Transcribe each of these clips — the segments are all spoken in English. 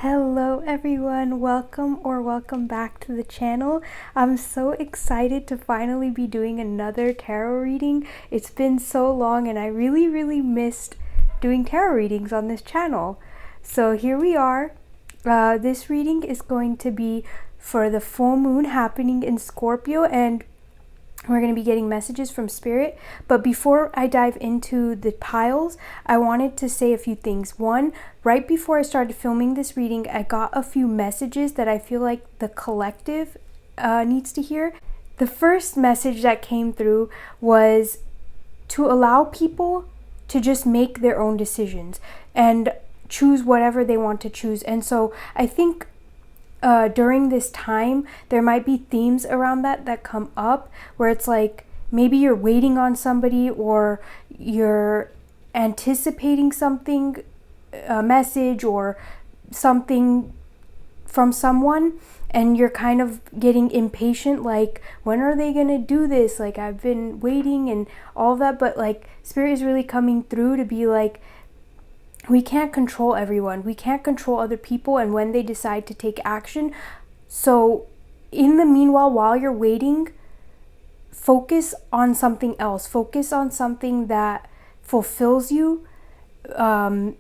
Hello everyone, welcome back to the channel. I'm so excited to finally be doing another tarot reading. It's been so long and I really missed doing tarot readings on this channel. So here we are. This reading is going to be for the full moon happening in Scorpio, and we're going to be getting messages from Spirit. But before I dive into the piles, I wanted to say a few things. One, right before I started filming this reading, I got a few messages that I feel like the collective needs to hear. The first message that came through was to allow people to just make their own decisions and choose whatever they want to choose. And so I think during this time, there might be themes around that come up where it's like maybe you're waiting on somebody or you're anticipating something, a message or something from someone, and you're kind of getting impatient, like when are they gonna do this? Like I've been waiting and all that, but like Spirit is really coming through to be like, we can't control everyone. We can't control other people and when they decide to take action. So in the meanwhile, while you're waiting, focus on something else. Focus on something that fulfills you. And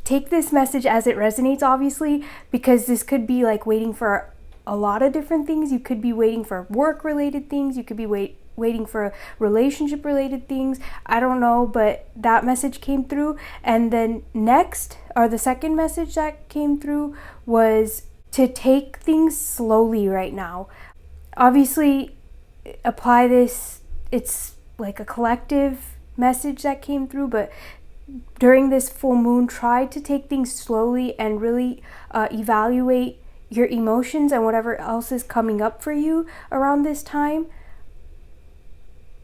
take this message as it resonates, obviously, because this could be like waiting for a lot of different things. You could be waiting for work-related things. You could be waiting for relationship related things. I don't know, but that message came through. And then next, or the second message that came through, was to take things slowly right now. Obviously, apply this, it's like a collective message that came through, but during this full moon, try to take things slowly and really evaluate your emotions and whatever else is coming up for you around this time.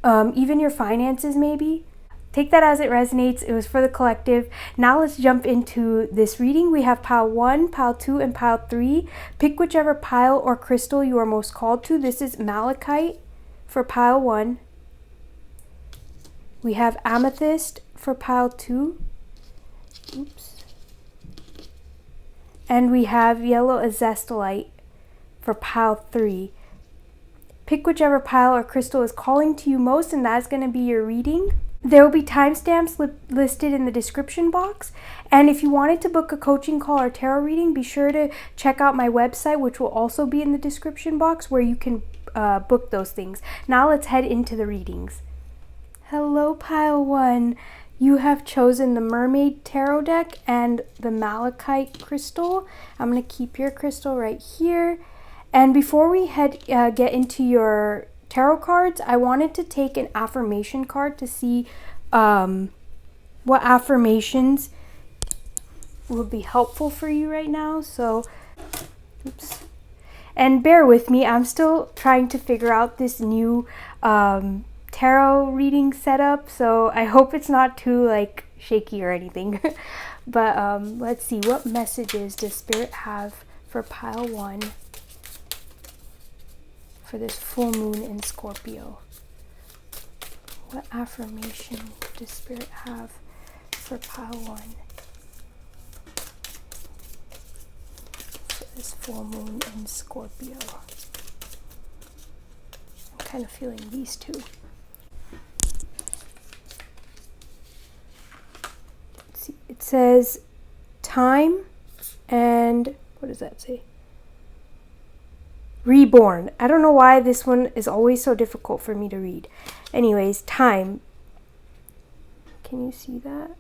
Even your finances, maybe. Take that as it resonates. It was for the collective. Now let's jump into this reading. We have pile 1, pile 2, and pile 3. Pick whichever pile or crystal you are most called to. This is malachite for pile 1. We have amethyst for pile 2. Oops. And we have yellow azestolite for pile 3. Pick whichever pile or crystal is calling to you most, and that's going to be your reading. There will be timestamps listed in the description box. And if you wanted to book a coaching call or tarot reading, be sure to check out my website, which will also be in the description box, where you can book those things. Now let's head into the readings. Hello, pile 1. You have chosen the Mermaid Tarot deck and the Malachite crystal. I'm going to keep your crystal right here. And before we get into your tarot cards, I wanted to take an affirmation card to see what affirmations will be helpful for you right now. So, oops. And bear with me, I'm still trying to figure out this new tarot reading setup, so I hope it's not too like shaky or anything. But let's see, what messages does Spirit have for pile 1 for this full moon in Scorpio? What affirmation does Spirit have for pile 1 for this full moon in Scorpio? I'm kind of feeling these two. Let's see. It says time and what does that say? Reborn. I don't know why this one is always so difficult for me to read. Anyways, time. Can you see that?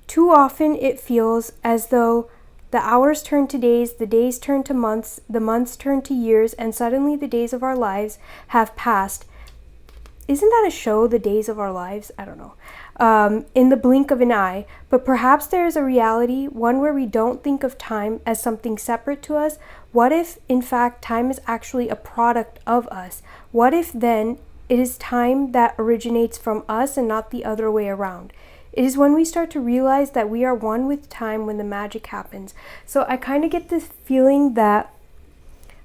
Too often it feels as though the hours turn to days, the days turn to months, the months turn to years, and suddenly the days of our lives have passed. Isn't that a show, The Days of Our Lives? I don't know. In the blink of an eye. But perhaps there is a reality, one where we don't think of time as something separate to us. What if, in fact, time is actually a product of us? What if, then, it is time that originates from us and not the other way around? It is when we start to realize that we are one with time when the magic happens. So I kind of get this feeling that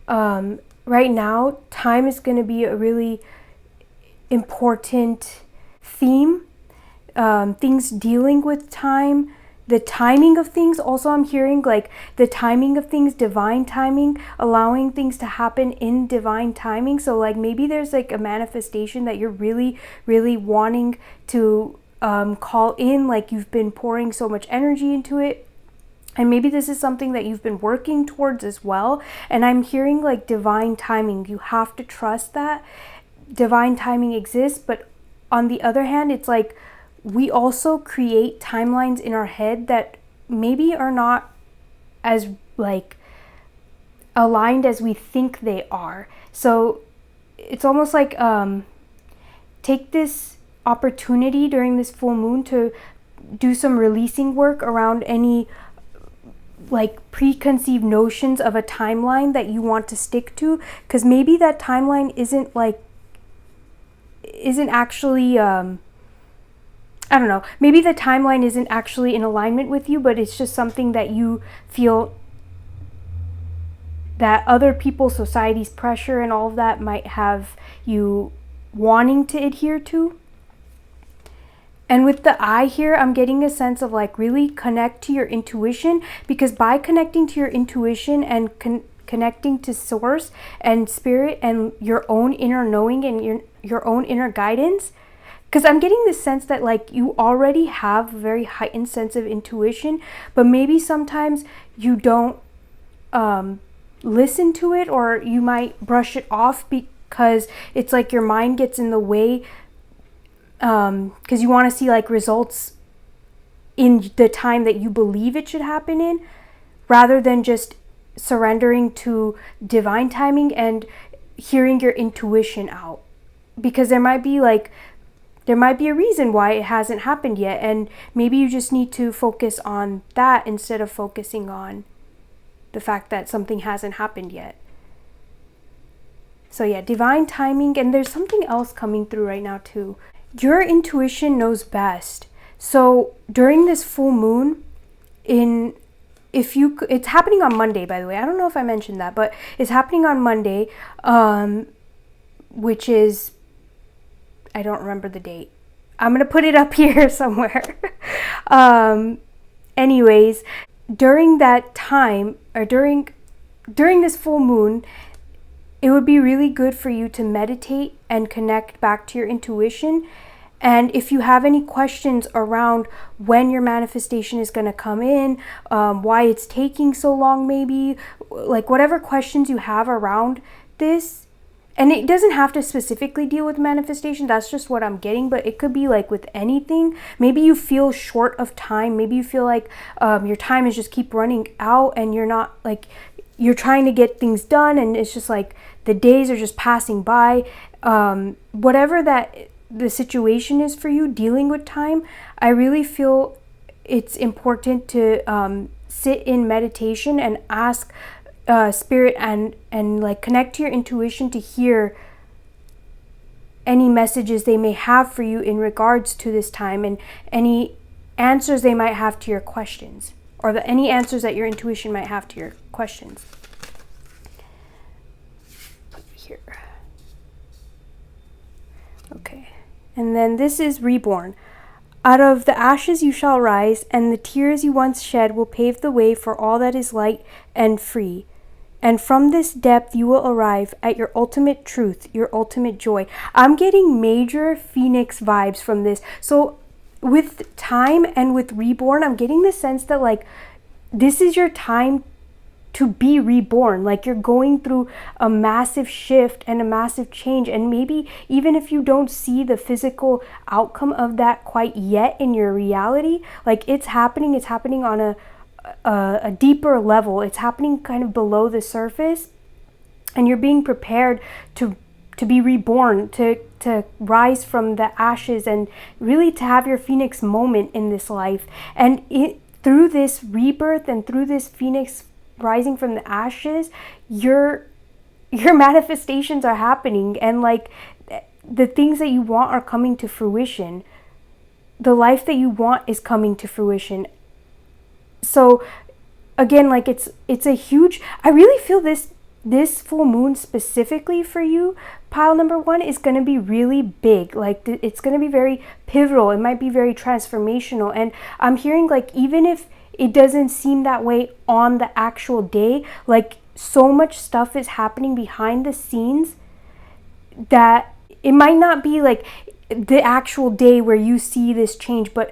right now, time is going to be a really important theme things dealing with time, the timing of things. Also, I'm hearing like the timing of things, divine timing, allowing things to happen in divine timing. So like maybe there's like a manifestation that you're really, really wanting to call in, like you've been pouring so much energy into it. And maybe this is something that you've been working towards as well. And I'm hearing like divine timing. You have to trust that divine timing exists. But on the other hand, it's like we also create timelines in our head that maybe are not as like aligned as we think they are. So it's almost like take this opportunity during this full moon to do some releasing work around any like preconceived notions of a timeline that you want to stick to, because maybe that timeline isn't actually I don't know, maybe the timeline isn't actually in alignment with you, but it's just something that you feel that other people, society's pressure and all of that might have you wanting to adhere to. And with the I here, I'm getting a sense of like really connect to your intuition, because by connecting to your intuition and connecting to source and spirit and your own inner knowing and your own inner guidance, because I'm getting this sense that like you already have a very heightened sense of intuition, but maybe sometimes you don't listen to it, or you might brush it off because it's like your mind gets in the way, because you want to see like results in the time that you believe it should happen in, rather than just surrendering to divine timing and hearing your intuition out. Because there might be a reason why it hasn't happened yet, and maybe you just need to focus on that instead of focusing on the fact that something hasn't happened yet. So yeah, divine timing. And there's something else coming through right now too. Your intuition knows best. So during this full moon, it's happening on Monday, by the way. I don't know if I mentioned that, but it's happening on Monday, which is, I don't remember the date. I'm going to put it up here somewhere. Anyways, during that time, or during this full moon, it would be really good for you to meditate and connect back to your intuition. And if you have any questions around when your manifestation is going to come in, why it's taking so long, maybe like whatever questions you have around this, and it doesn't have to specifically deal with manifestation, that's just what I'm getting, but it could be like with anything. Maybe you feel short of time. Maybe you feel like your time is just keep running out, and you're not like, you're trying to get things done, and it's just like the days are just passing by. Whatever that the situation is for you dealing with time, I really feel it's important to sit in meditation and ask spirit and like connect to your intuition to hear any messages they may have for you in regards to this time, and any answers they might have to your questions, or any answers that your intuition might have to your questions. Here. Okay. And then this is reborn. Out of the ashes you shall rise, and the tears you once shed will pave the way for all that is light and free. And from this depth you will arrive at your ultimate truth, your ultimate joy. I'm getting major Phoenix vibes from this. So with time and with reborn, I'm getting the sense that like this is your time to be reborn. Like you're going through a massive shift and a massive change, and maybe even if you don't see the physical outcome of that quite yet in your reality, like it's happening on a deeper level. It's happening kind of below the surface, and you're being prepared to be reborn, to rise from the ashes, and really to have your Phoenix moment in this life. And through this rebirth and through this Phoenix rising from the ashes, your manifestations are happening, and like the things that you want are coming to fruition. The life that you want is coming to fruition. So again, like it's a huge, I really feel this this full moon specifically for you, pile number one, is going to be really big. Like it's going to be very pivotal. It might be very transformational. And I'm hearing like, even if it doesn't seem that way on the actual day, like so much stuff is happening behind the scenes that it might not be like the actual day where you see this change, but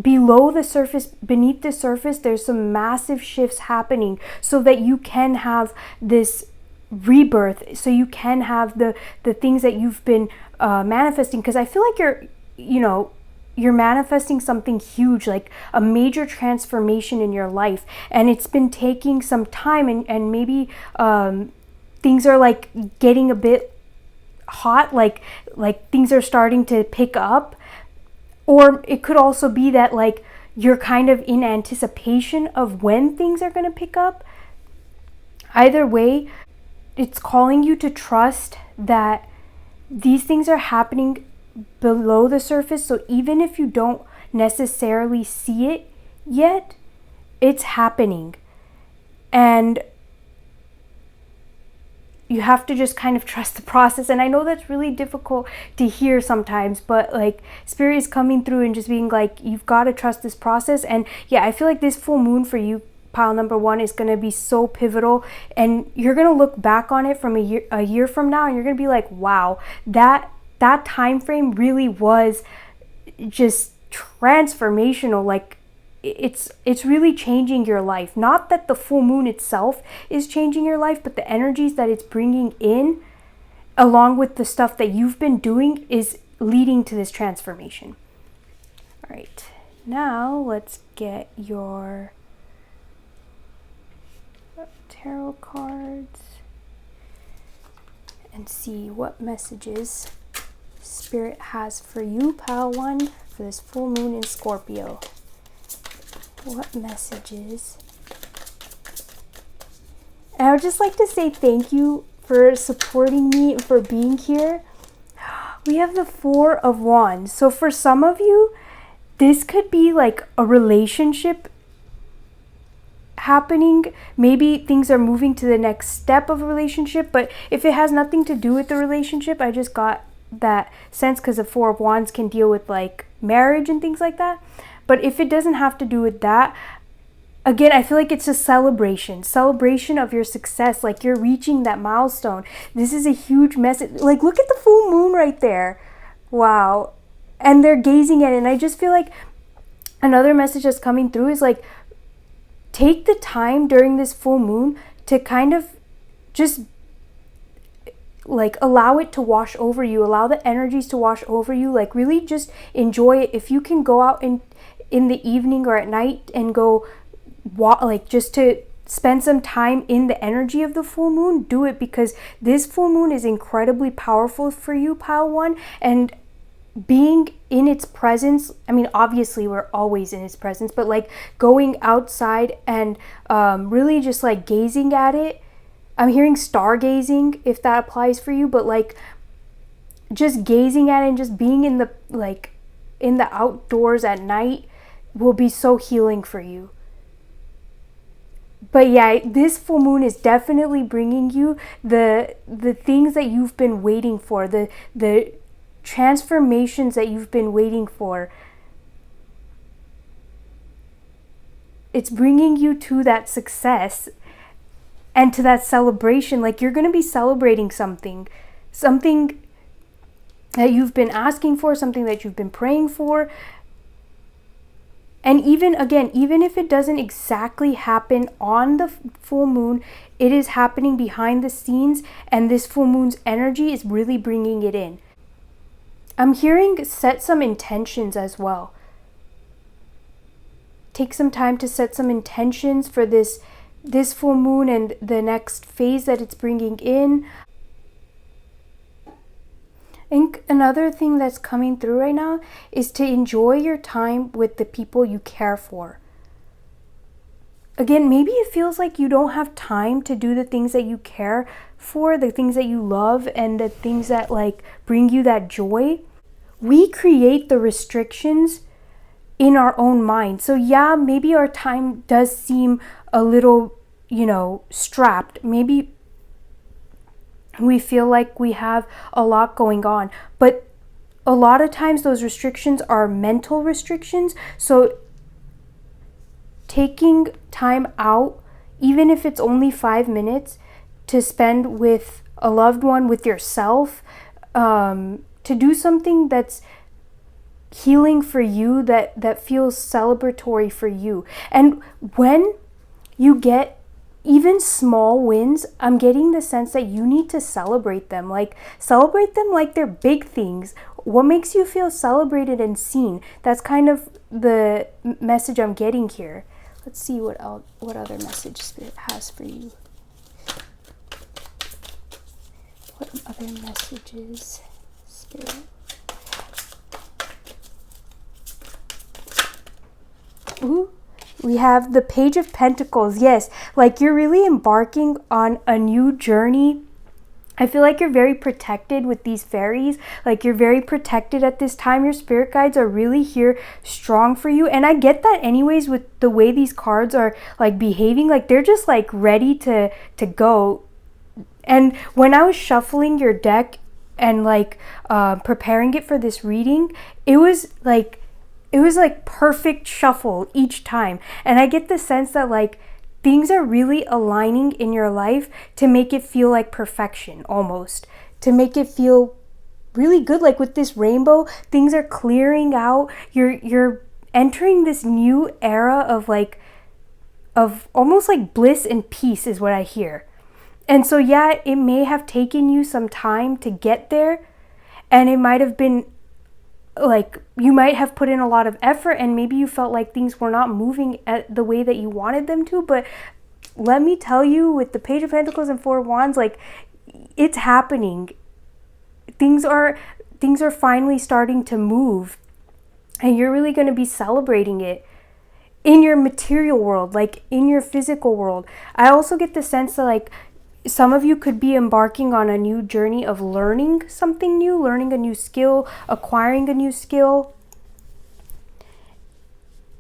below the surface, beneath the surface, there's some massive shifts happening so that you can have this rebirth, so you can have the things that you've been manifesting. Because I feel like you're manifesting something huge, like a major transformation in your life, and it's been taking some time, and maybe things are like getting a bit hot, like things are starting to pick up. Or it could also be that like you're kind of in anticipation of when things are going to pick up. Either way, it's calling you to trust that these things are happening below the surface. So even if you don't necessarily see it yet, it's happening. And you have to just kind of trust the process. And I know that's really difficult to hear sometimes, but like Spirit is coming through and just being like, you've got to trust this process. And yeah, I feel like this full moon for you, pile number one, is going to be so pivotal, and you're going to look back on it from a year from now, and you're going to be like, wow, that time frame really was just transformational. Like it's really changing your life. Not that the full moon itself is changing your life, but the energies that it's bringing in, along with the stuff that you've been doing, is leading to this transformation. All right, now let's get your tarot cards and see what messages Spirit has for you, pile one, for this full moon in Scorpio. What messages? And I would just like to say thank you for supporting me and for being here. We have the Four of Wands. So for some of you, this could be like a relationship happening. Maybe things are moving to the next step of a relationship, but if it has nothing to do with the relationship, I just got that sense because the Four of Wands can deal with like marriage and things like that. But if it doesn't have to do with that, again, I feel like it's a celebration of your success. Like you're reaching that milestone. This is a huge message. Like look at the full moon right there. Wow. And they're gazing at it. And I just feel like another message that's coming through is like, take the time during this full moon to kind of just like allow it to wash over you, allow the energies to wash over you. Like really just enjoy it. If you can go out in the evening or at night and go like just to spend some time in the energy of the full moon, do it, because this full moon is incredibly powerful for you, pile one. And being in its presence, I mean, obviously we're always in its presence, but like going outside and really just like gazing at it. I'm hearing stargazing, if that applies for you, but like just gazing at it and just being in the outdoors at night will be so healing for you. But yeah, this full moon is definitely bringing you the things that you've been waiting for, the transformations that you've been waiting for. It's bringing you to that success and to that celebration. Like you're going to be celebrating something that you've been asking for, something that you've been praying for. And even if it doesn't exactly happen on the full moon, it is happening behind the scenes, and this full moon's energy is really bringing it in. I'm hearing set some intentions as well. Take some time to set some intentions for this full moon and the next phase that it's bringing in. I think another thing that's coming through right now is to enjoy your time with the people you care for. Again, maybe it feels like you don't have time to do the things that you care for, the things that you love, and the things that like bring you that joy. We create the restrictions in our own mind. So yeah, maybe our time does seem a little, strapped. Maybe We feel like we have a lot going on, but a lot of times those restrictions are mental restrictions. So taking time out, even if it's only 5 minutes, to spend with a loved one, with yourself, to do something that's healing for you, that feels celebratory for you. And when you get even small wins, I'm getting the sense that you need to celebrate them. Like, celebrate them like they're big things. What makes you feel celebrated and seen? That's kind of the message I'm getting here. Let's see what other message Spirit has for you. What other messages, Spirit? Ooh, we have the Page of Pentacles. Yes, like you're really embarking on a new journey. I feel like you're very protected with these fairies. Like, you're very protected at this time. Your spirit guides are really here strong for you. And I get that anyways with the way these cards are like behaving. Like, they're just like ready to go. And when I was shuffling your deck and like preparing it for this reading, it was like perfect shuffle each time. And I get the sense that like things are really aligning in your life to make it feel like perfection, almost. To make it feel really good. Like with this rainbow, things are clearing out. You're entering this new era of almost like bliss and peace is what I hear. And so yeah, it may have taken you some time to get there, and it might have been like you might have put in a lot of effort, and maybe you felt like things were not moving at the way that you wanted them to. But let me tell you, with the Page of Pentacles and Four of Wands, like, it's happening. Things are finally starting to move, and you're really going to be celebrating it in your material world, like in your physical world. I also get the sense that like some of you could be embarking on a new journey of learning something new, learning a new skill, acquiring a new skill.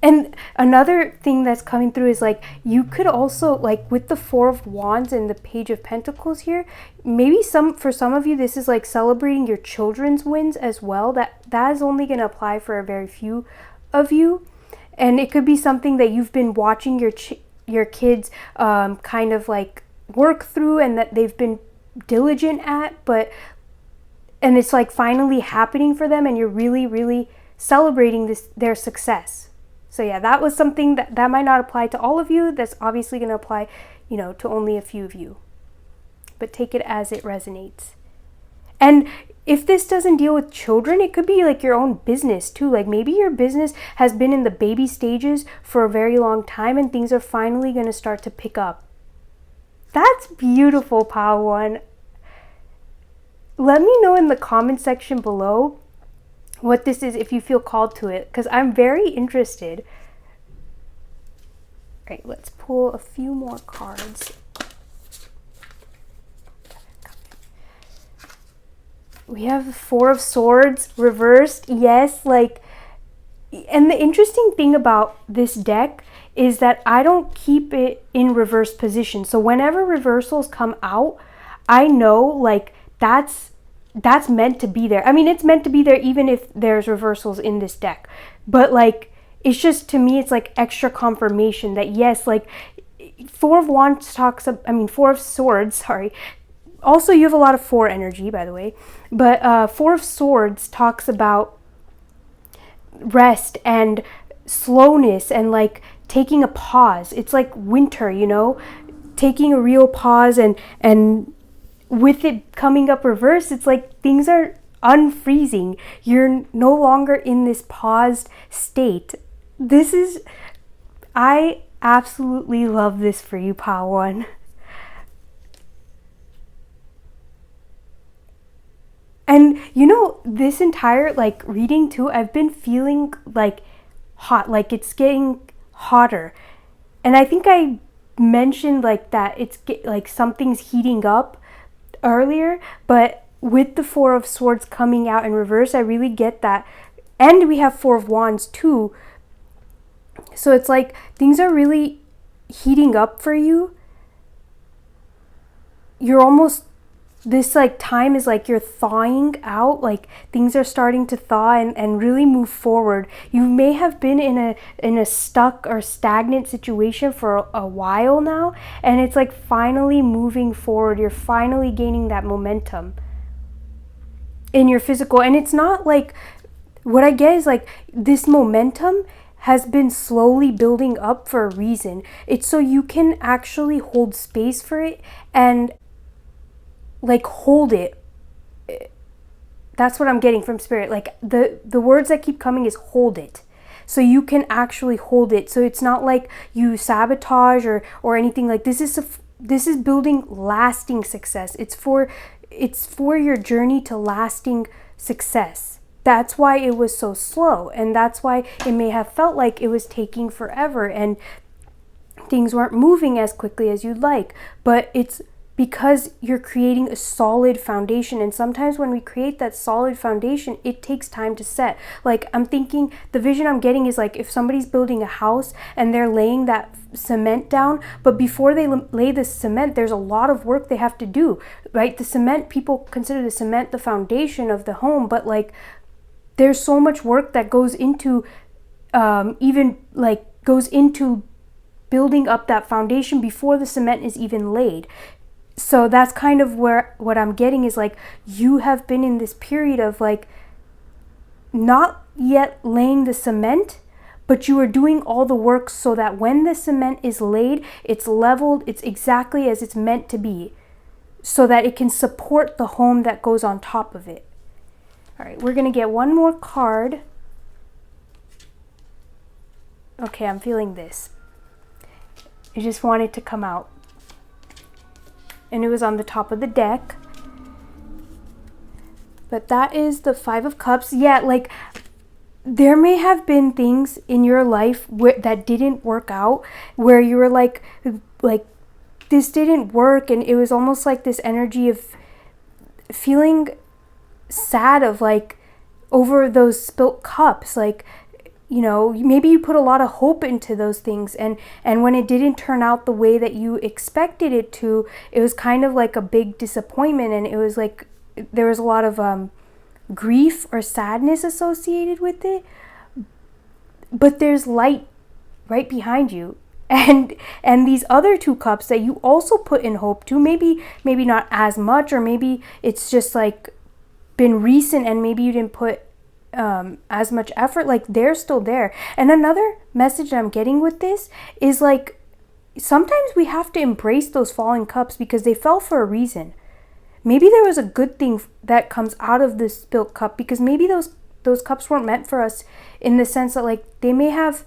And another thing that's coming through is like you could also, like with the Four of Wands and the Page of Pentacles here, maybe for some of you this is like celebrating your children's wins as well. That is only going to apply for a very few of you. And it could be something that you've been watching your kids kind of like work through, and that they've been diligent at, and it's like finally happening for them, and you're really, really celebrating their success. So yeah, that was something that might not apply to all of you. That's obviously going to apply, to only a few of you. But take it as it resonates. And if this doesn't deal with children, it could be like your own business too. Like maybe your business has been in the baby stages for a very long time, and things are finally going to start to pick up. That's beautiful, Pile One. Let me know in the comment section below what this is, if you feel called to it, because I'm very interested. All right, let's pull a few more cards. We have the Four of Swords reversed. Yes, like, and the interesting thing about this deck is that I don't keep it in reverse position. So whenever reversals come out, I know like that's meant to be there. I mean, it's meant to be there even if there's reversals in this deck. But like, it's just, to me, it's like extra confirmation that yes, like Four of Swords, sorry. Also, you have a lot of Four energy, by the way. But Four of Swords talks about rest and slowness and like taking a pause. It's like winter, taking a real pause, and with it coming up reverse, it's like things are unfreezing. You're no longer in this paused state. I absolutely love this for you, Pile One. And this entire like reading too, I've been feeling like hot, like it's getting hotter. And I think I mentioned like that it's like something's heating up earlier, but with the Four of Swords coming out in reverse, I really get that. And we have Four of Wands too. So it's like things are really heating up for you. You're almost this like time is like you're thawing out, like things are starting to thaw and really move forward. You may have been in a stuck or stagnant situation for a while now, and it's like finally moving forward. You're finally gaining that momentum in your physical. And it's not like, what I get is like this momentum has been slowly building up for a reason. It's so you can actually hold space for it and like hold it. That's what I'm getting from spirit. Like the words that keep coming is hold it. So you can actually hold it. So it's not like you sabotage or anything. Like this is building lasting success. It's for your journey to lasting success. That's why it was so slow, and that's why it may have felt like it was taking forever and things weren't moving as quickly as you'd like. But it's because you're creating a solid foundation, and sometimes when we create that solid foundation, it takes time to set. Like I'm thinking, the vision I'm getting is like if somebody's building a house and they're laying that cement down, but before they lay the cement, there's a lot of work they have to do, right? The cement, people consider the cement the foundation of the home, but like there's so much work that goes into goes into building up that foundation before the cement is even laid. So that's kind of what I'm getting is like you have been in this period of like not yet laying the cement, but you are doing all the work so that when the cement is laid, it's leveled, it's exactly as it's meant to be, so that it can support the home that goes on top of it. All right, we're going to get one more card. Okay, I'm feeling this. I just want it to come out. And it was on the top of the deck. But that is the Five of Cups. Yeah, like there may have been things in your life that didn't work out, where you were like this didn't work, and it was almost like this energy of feeling sad of like over those spilt cups. Like, you know, maybe you put a lot of hope into those things, and when it didn't turn out the way that you expected it to, it was kind of like a big disappointment, and it was like there was a lot of grief or sadness associated with it. But there's light right behind you, and these other two cups that you also put in hope to, maybe not as much, or maybe it's just like been recent and maybe you didn't put as much effort, like they're still there. And another message that I'm getting with this is like sometimes we have to embrace those falling cups because they fell for a reason. Maybe there was a good thing that comes out of this spilt cup, because maybe those cups weren't meant for us, in the sense that like we may have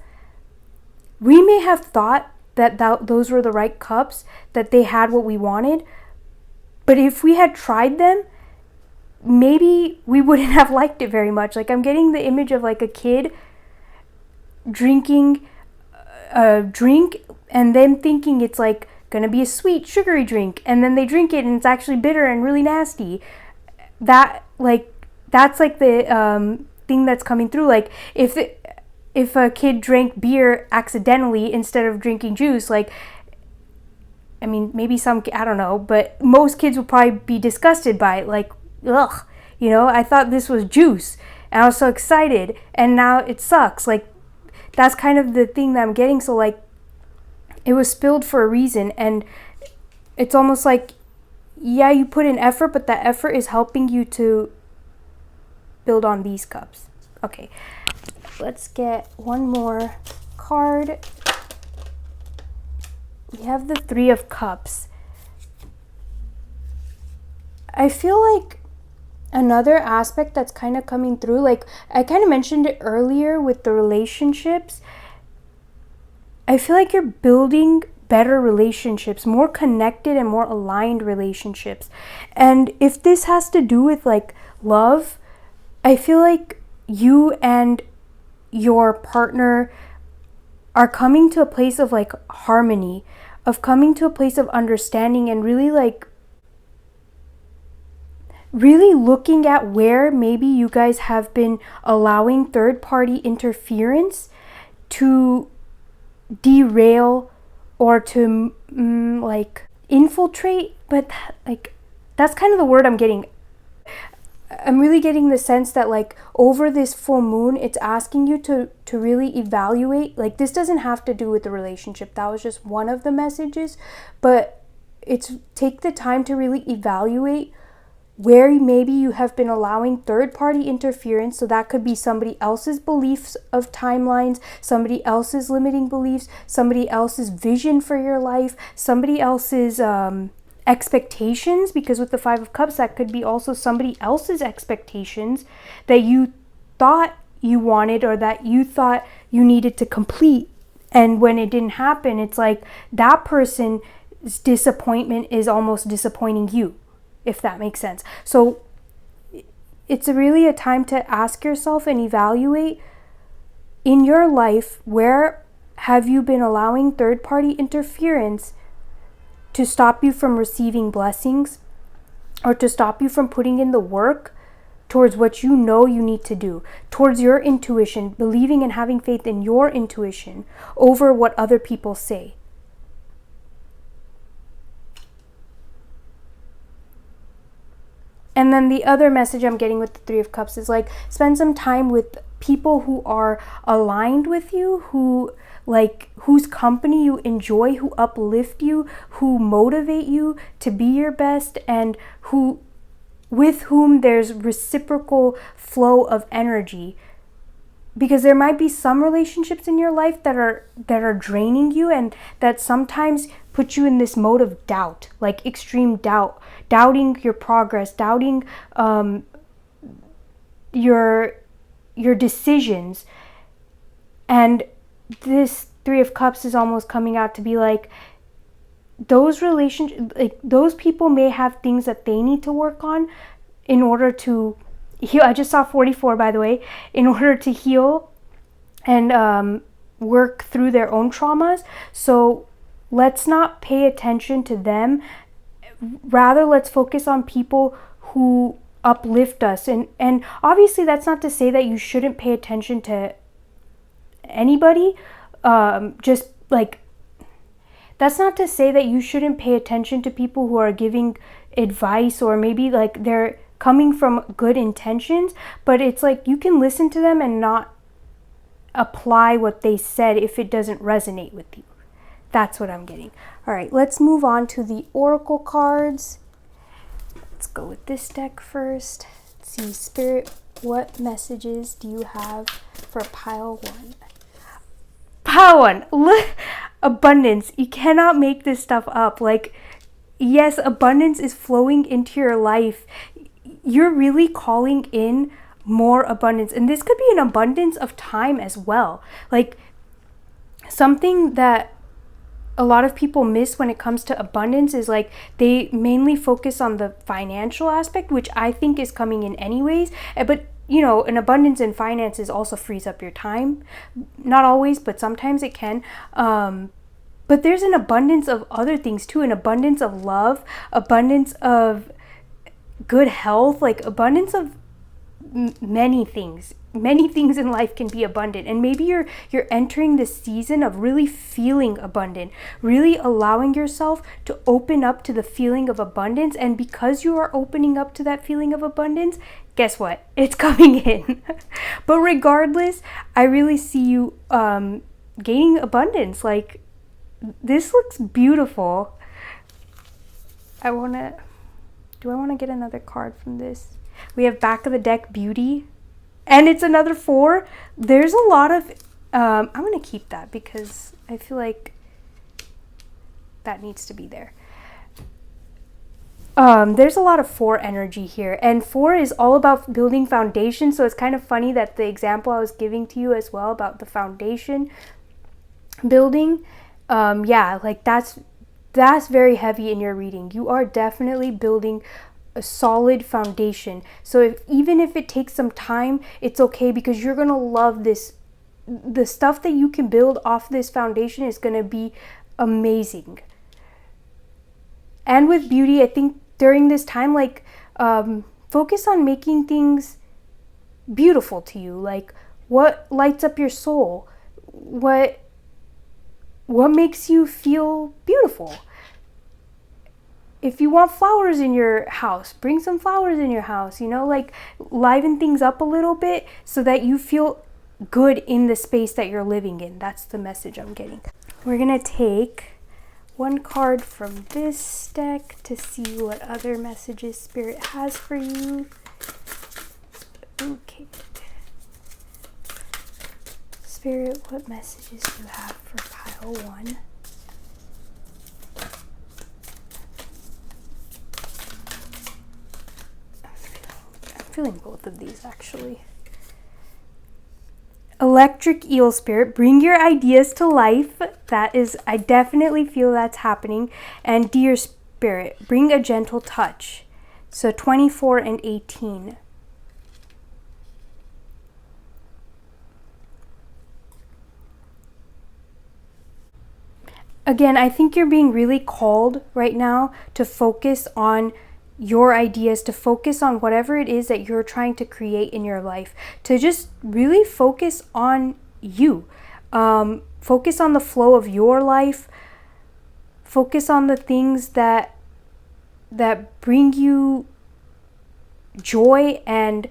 thought that those were the right cups, that they had what we wanted, but if we had tried them, maybe we wouldn't have liked it very much. Like I'm getting the image of like a kid drinking a drink and then thinking it's like gonna be a sweet sugary drink, and then they drink it and it's actually bitter and really nasty. That's like the thing that's coming through. Like if a kid drank beer accidentally instead of drinking juice, like, I mean, maybe I don't know, but most kids would probably be disgusted by it. Like, ugh, you know, I thought this was juice and I was so excited and now it sucks. Like that's kind of the thing that I'm getting. So like it was spilled for a reason, and it's almost like, yeah, you put in effort, but that effort is helping you to build on these cups. Okay, let's get one more card. We have the Three of Cups. I feel like another aspect that's kind of coming through, like I kind of mentioned it earlier with the relationships, I feel like you're building better relationships, more connected and more aligned relationships. And if this has to do with like love, I feel like you and your partner are coming to a place of like harmony, of coming to a place of understanding, and really looking at where maybe you guys have been allowing third-party interference to derail or to like infiltrate, but like that's kind of the word I'm getting. I'm really getting the sense that like over this full moon, it's asking you to really evaluate. Like this doesn't have to do with the relationship. That was just one of the messages, but it's take the time to really evaluate where maybe you have been allowing third-party interference. So that could be somebody else's beliefs of timelines, somebody else's limiting beliefs, somebody else's vision for your life, somebody else's expectations, because with the Five of Cups, that could be also somebody else's expectations that you thought you wanted or that you thought you needed to complete. And when it didn't happen, it's like that person's disappointment is almost disappointing you, if that makes sense. So it's really a time to ask yourself and evaluate in your life, where have you been allowing third-party interference to stop you from receiving blessings or to stop you from putting in the work towards what you know you need to do, towards your intuition, believing and having faith in your intuition over what other people say. And then the other message I'm getting with the Three of Cups is like, spend some time with people who are aligned with you, who like whose company you enjoy, who uplift you, who motivate you to be your best, and who with whom there's reciprocal flow of energy. Because there might be some relationships in your life that are draining you, and that sometimes put you in this mode of doubt, like extreme doubt, doubting your progress, doubting your decisions. And this Three of Cups is almost coming out to be like, those relationships, like those people may have things that they need to work on in order to heal. I just saw 44, by the way, in order to heal and work through their own traumas. So let's not pay attention to them. Rather, let's focus on people who uplift us. And obviously that's not to say that you shouldn't pay attention to anybody. Just like, that's not to say that you shouldn't pay attention to people who are giving advice, or maybe like they're coming from good intentions, but it's like you can listen to them and not apply what they said if it doesn't resonate with you. That's what I'm getting. All right, let's move on to the oracle cards. Let's go with this deck first. Let's see, Spirit, what messages do you have for pile one? Pile one, look, abundance. You cannot make this stuff up. Like, yes, abundance is flowing into your life. You're really calling in more abundance. And this could be an abundance of time as well. Like, something that a lot of people miss when it comes to abundance is like they mainly focus on the financial aspect, which I think is coming in anyways. But you know, an abundance in finances also frees up your time. Not always, but sometimes it can. But there's an abundance of other things too, an abundance of love, abundance of good health, like abundance of many things. Many things in life can be abundant, and maybe you're entering this season of really feeling abundant, really allowing yourself to open up to the feeling of abundance. And because you are opening up to that feeling of abundance, guess what? It's coming in. But regardless, I really see you gaining abundance. Like, this looks beautiful. Do I want to get another card from this? We have back of the deck, Beauty. And it's another 4. There's a lot of, I'm going to keep that because I feel like that needs to be there. There's a lot of 4 energy here. And 4 is all about building foundation. So it's kind of funny that the example I was giving to you as well about the foundation building. Yeah, like that's very heavy in your reading. You are definitely building a solid foundation. So even if it takes some time, it's okay, because you're gonna love this. The stuff that you can build off this foundation is gonna be amazing. And with Beauty, I think during this time, like, focus on making things beautiful to you. Like, what lights up your soul? What makes you feel beautiful? if you want flowers in your house, bring some flowers in your house, you know, like liven things up a little bit so that you feel good in the space that you're living in. That's the message I'm getting. We're gonna take one card from this deck to see what other messages Spirit has for you. Okay. Spirit, what messages do you have for pile 1? I'm feeling both of these actually. Electric Eel Spirit, bring your ideas to life. That is, I definitely feel that's happening. And Deer Spirit, bring a gentle touch. So 24 and 18. Again, I think you're being really called right now to focus on your ideas, to focus on whatever it is that you're trying to create in your life, to just really focus on you. Focus on the flow of your life. Focus on the things that bring you joy and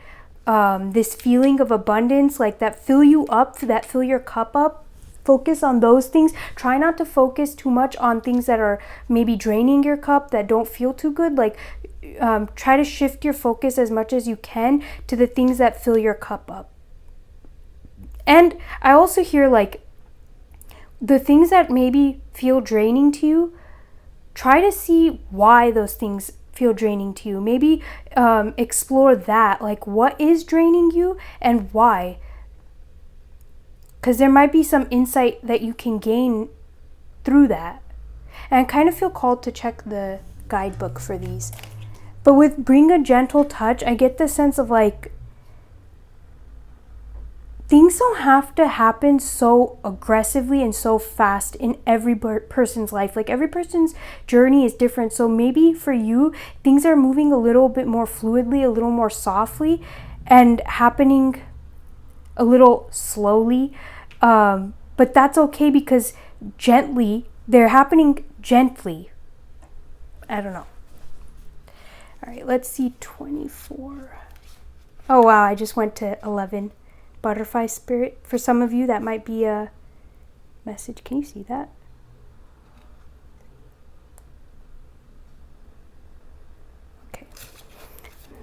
this feeling of abundance, like that fill you up, that fill your cup up. Focus on those things. Try not to focus too much on things that are maybe draining your cup, that don't feel too good. Like try to shift your focus as much as you can to the things that fill your cup up. And I also hear like the things that maybe feel draining to you, try to see why those things feel draining to you. Maybe explore that, like what is draining you and why. Because there might be some insight that you can gain through that. And I kind of feel called to check the guidebook for these. But with bring a gentle touch, I get the sense of like, things don't have to happen so aggressively and so fast in every person's life. Like every person's journey is different. So maybe for you, things are moving a little bit more fluidly, a little more softly, and happening a little slowly. But that's okay because they're happening gently. I don't know. All right, let's see 24. Oh, wow, I just went to 11. Butterfly Spirit. For some of you, that might be a message. Can you see that? Okay.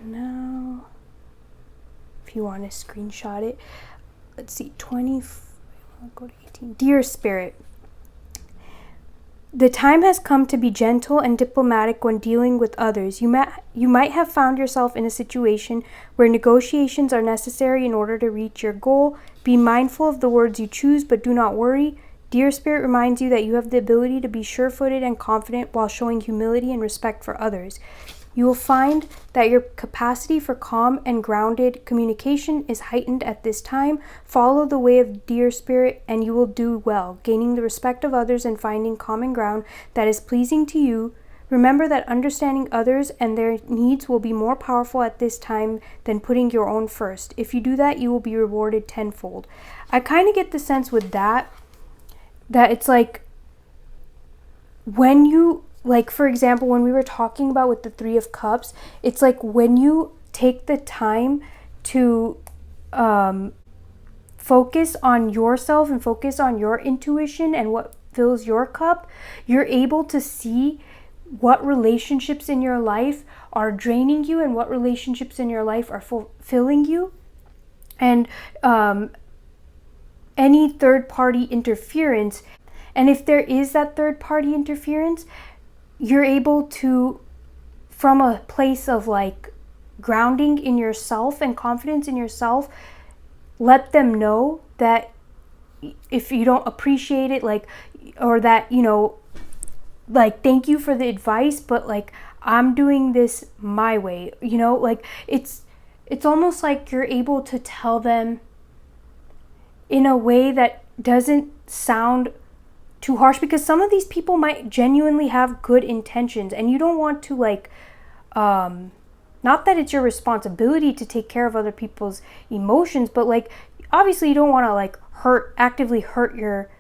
Now, if you want to screenshot it, let's see, 20. I'll go to 18. Dear Spirit, the time has come to be gentle and diplomatic when dealing with others. You might have found yourself in a situation where negotiations are necessary in order to reach your goal. Be mindful of the words you choose, but do not worry. Dear Spirit reminds you that you have the ability to be sure-footed and confident while showing humility and respect for others. You will find that your capacity for calm and grounded communication is heightened at this time. Follow the way of Dear Spirit and you will do well, gaining the respect of others and finding common ground that is pleasing to you. Remember that understanding others and their needs will be more powerful at this time than putting your own first. If you do that, you will be rewarded tenfold. I kind of get the sense with that it's like when you, like for example, when we were talking about with the 3 of Cups, it's like when you take the time to focus on yourself and focus on your intuition and what fills your cup, you're able to see what relationships in your life are draining you and what relationships in your life are fulfilling you. And any third-party interference, and if there is that third-party interference, you're able to, from a place of like grounding in yourself and confidence in yourself, let them know that if you don't appreciate it, like, or that, you know, like, thank you for the advice, but like, I'm doing this my way, you know, like it's almost like you're able to tell them in a way that doesn't sound too harsh, because some of these people might genuinely have good intentions and you don't want to like, not that it's your responsibility to take care of other people's emotions, but like, obviously you don't want to like actively hurt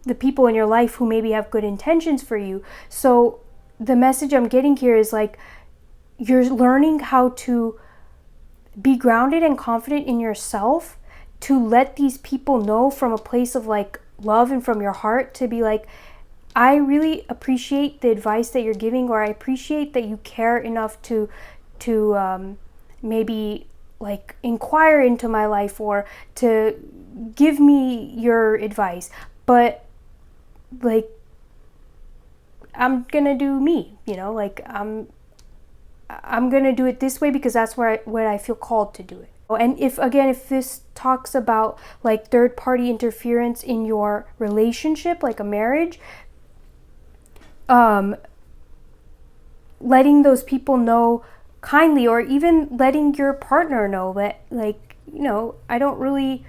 the people in your life who maybe have good intentions for you. So the message I'm getting here is like, you're learning how to be grounded and confident in yourself, to let these people know from a place of like love and from your heart, to be like, I really appreciate the advice that you're giving, or I appreciate that you care enough to maybe like inquire into my life or to give me your advice. But like, I'm gonna do me, like I'm gonna do it this way because that's what I feel called to do it. And if this talks about like third party interference in your relationship, like a marriage, letting those people know kindly, or even letting your partner know that, like, I don't really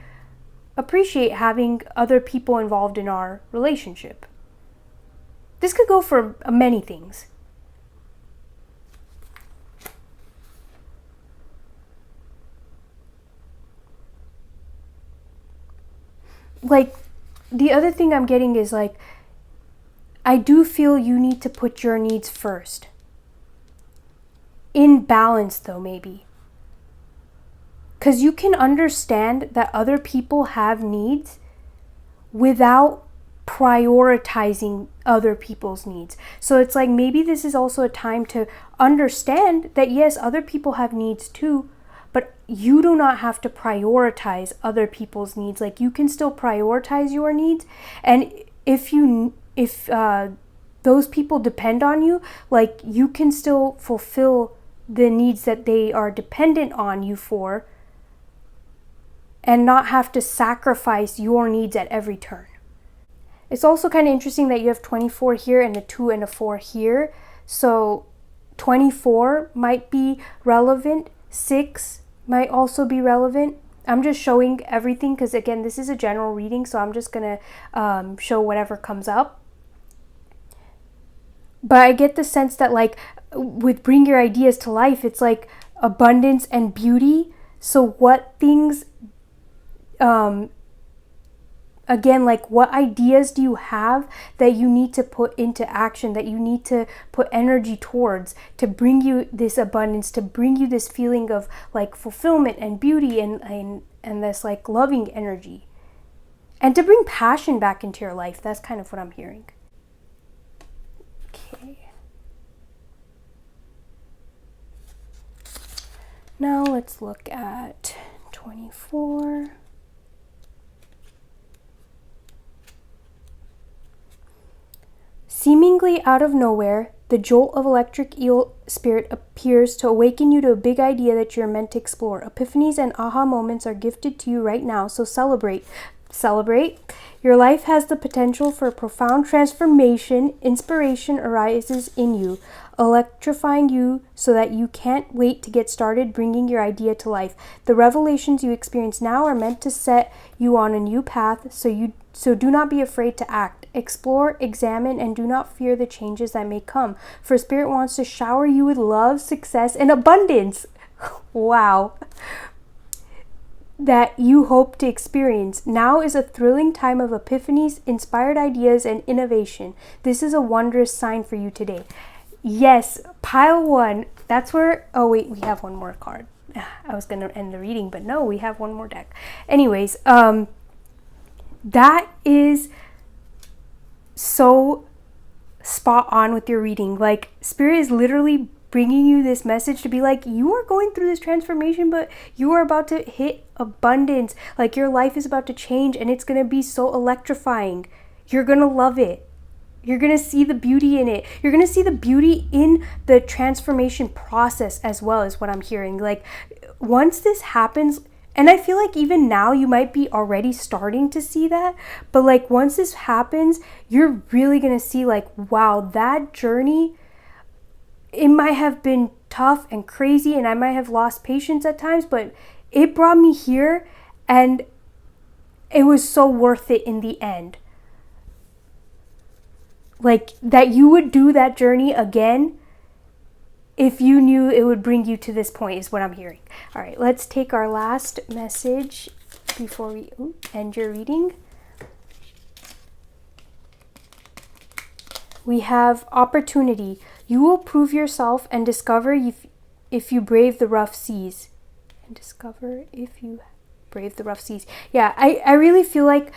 appreciate having other people involved in our relationship. This could go for many things. Like, the other thing I'm getting is like, I do feel you need to put your needs first. In balance though, maybe. Because you can understand that other people have needs without prioritizing other people's needs. So it's like, maybe this is also a time to understand that yes, other people have needs too, but you do not have to prioritize other people's needs. Like, you can still prioritize your needs. And if those people depend on you, like, you can still fulfill the needs that they are dependent on you for, and not have to sacrifice your needs at every turn. It's also kind of interesting that you have 24 here and a 2 and a 4 here. So 24 might be relevant. 6 might also be relevant. I'm just showing everything because, again, this is a general reading, so I'm just going to show whatever comes up. But I get the sense that, like, with Bring Your Ideas to Life, it's like abundance and beauty. So what things, again, like, what ideas do you have that you need to put into action, that you need to put energy towards, to bring you this abundance, to bring you this feeling of like fulfillment and beauty and this like loving energy, and to bring passion back into your life? That's kind of what I'm hearing. Okay. Now let's look at 24. Seemingly out of nowhere, the jolt of electric eel spirit appears to awaken you to a big idea that you're meant to explore. Epiphanies and aha moments are gifted to you right now, so celebrate. Celebrate. Your life has the potential for profound transformation. Inspiration arises in you, electrifying you so that you can't wait to get started bringing your idea to life. The revelations you experience now are meant to set you on a new path, so do not be afraid to act. Explore, examine, and do not fear the changes that may come, for Spirit wants to shower you with love, success, and abundance. Wow. That you hope to experience. Now is a thrilling time of epiphanies, inspired ideas, and innovation. This is a wondrous sign for you today. Yes, pile 1. That's where, oh wait, we have one more card. I was going to end the reading, but no, we have one more deck. Anyways, that is so spot on with your reading. Like, Spirit is literally bringing you this message to be like, you are going through this transformation, but you are about to hit abundance. Like, your life is about to change, and it's going to be so electrifying. You're going to love it. You're going to see the beauty in it. You're going to see the beauty in the transformation process as well, is what I'm hearing. Like, once this happens, and I feel like even now you might be already starting to see that, but like, once this happens, you're really going to see like, wow, that journey, it might have been tough and crazy, and I might have lost patience at times, but it brought me here, and it was so worth it in the end. Like, that you would do that journey again if you knew it would bring you to this point, is what I'm hearing. All right, let's take our last message before we end your reading. We have opportunity. You will prove yourself and discover if you brave the rough seas. And discover if you brave the rough seas. Yeah, I really feel like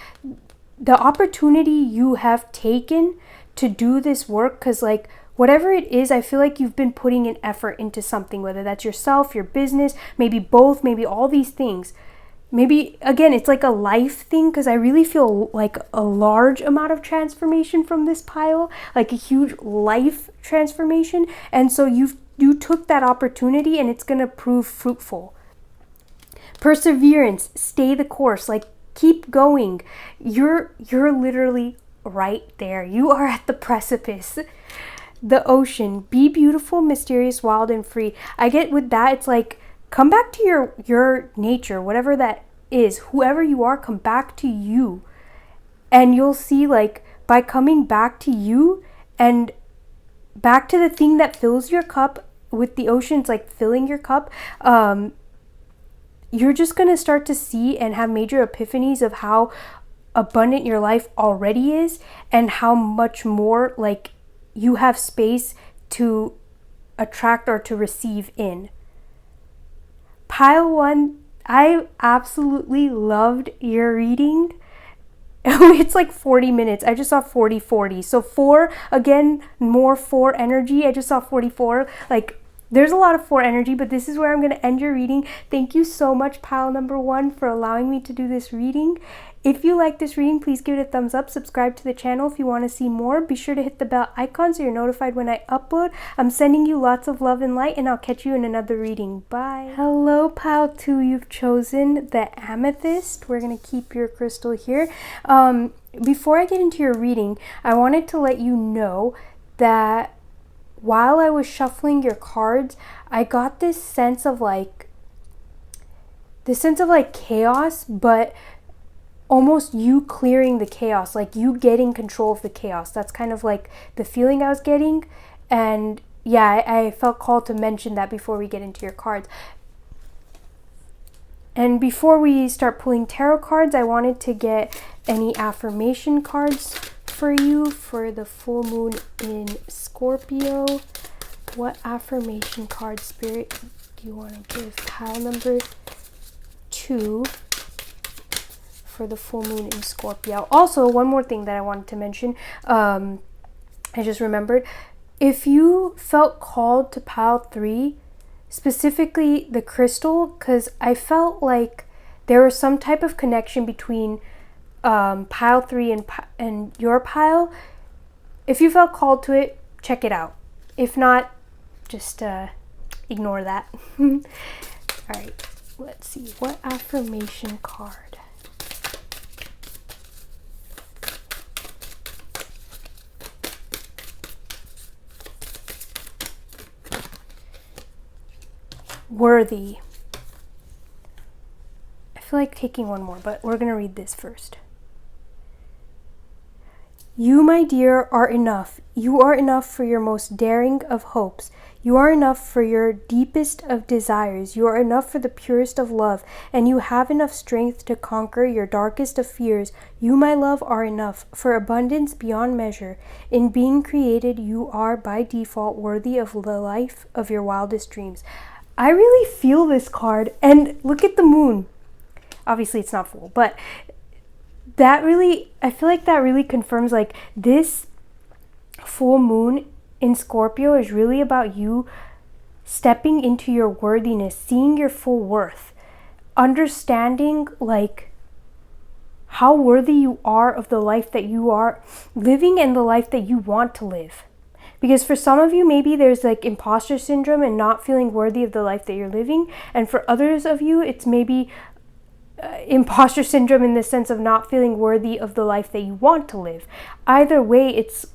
the opportunity you have taken to do this work, because like whatever it is, I feel like you've been putting an effort into something, whether that's yourself, your business, maybe both, maybe all these things. Maybe, again, it's like a life thing, because I really feel like a large amount of transformation from this pile, like a huge life transformation. And so you took that opportunity, and it's going to prove fruitful. Perseverance, stay the course, like keep going. You're literally right there. You are at the precipice. The ocean, be beautiful, mysterious, wild, and free. I get with that, it's like, come back to your nature, whatever that is. Whoever you are, come back to you. And you'll see, like, by coming back to you and back to the thing that fills your cup, with the ocean, it's like filling your cup, you're just going to start to see and have major epiphanies of how abundant your life already is, and how much more like you have space to attract or to receive in. Pile 1, I absolutely loved your reading. It's like 40 minutes. I just saw 40. So 4, again, more 4 energy. I just saw 44. Like, there's a lot of 4 energy, but this is where I'm going to end your reading. Thank you so much, pile number 1, for allowing me to do this reading. If you like this reading, please give it a thumbs up. Subscribe to the channel if you want to see more. Be sure to hit the bell icon so you're notified when I upload. I'm sending you lots of love and light, and I'll catch you in another reading. Bye. Hello, pile 2. You've chosen the amethyst. We're going to keep your crystal here. Before I get into your reading, I wanted to let you know that while I was shuffling your cards, I got this sense of like chaos, but almost you clearing the chaos, like you getting control of the chaos. That's kind of like the feeling I was getting. And yeah, I felt called to mention that before we get into your cards. And before we start pulling tarot cards, I wanted to get any affirmation cards for you for the full moon in Scorpio. What affirmation card, Spirit, do you want to give pile number 2 for the full moon in Scorpio? Also, one more thing that I wanted to mention, I just remembered. If you felt called to pile 3, specifically the crystal, because I felt like there was some type of connection between pile 3 and your pile. If you felt called to it, check it out. If not, just ignore that. All right, let's see. What affirmation card? Worthy. I feel like taking one more, but we're going to read this first. You, my dear, are enough. You are enough for your most daring of hopes. You are enough for your deepest of desires. You are enough for the purest of love, and you have enough strength to conquer your darkest of fears. You, my love, are enough for abundance beyond measure. In being created, you are by default worthy of the life of your wildest dreams. I really feel this card, and look at the moon. Obviously, it's not full, but that really, I feel like that really confirms like this full moon in Scorpio is really about you stepping into your worthiness, seeing your full worth, understanding like how worthy you are of the life that you are living and the life that you want to live. Because for some of you, maybe there's like imposter syndrome and not feeling worthy of the life that you're living. And for others of you, it's maybe imposter syndrome in the sense of not feeling worthy of the life that you want to live. Either way, it's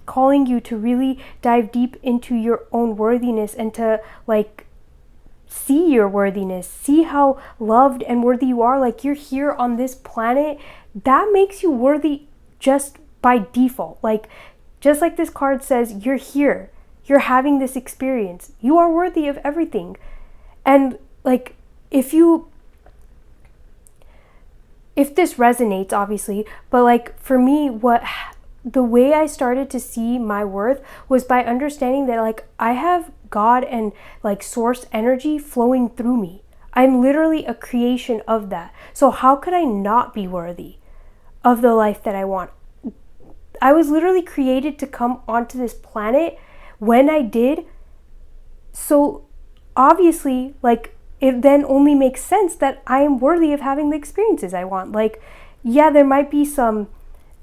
calling you to really dive deep into your own worthiness and to like see your worthiness, see how loved and worthy you are. Like you're here on this planet. That makes you worthy just by default. Like just like this card says, you're here. You're having this experience. You are worthy of everything. And like if this resonates, obviously, but like for me, what the way I started to see my worth was by understanding that like I have God and like source energy flowing through me. I'm literally a creation of that. So how could I not be worthy of the life that I want? I was literally created to come onto this planet when I did. So obviously, like, it then only makes sense that I am worthy of having the experiences I want. Like, yeah, there might be some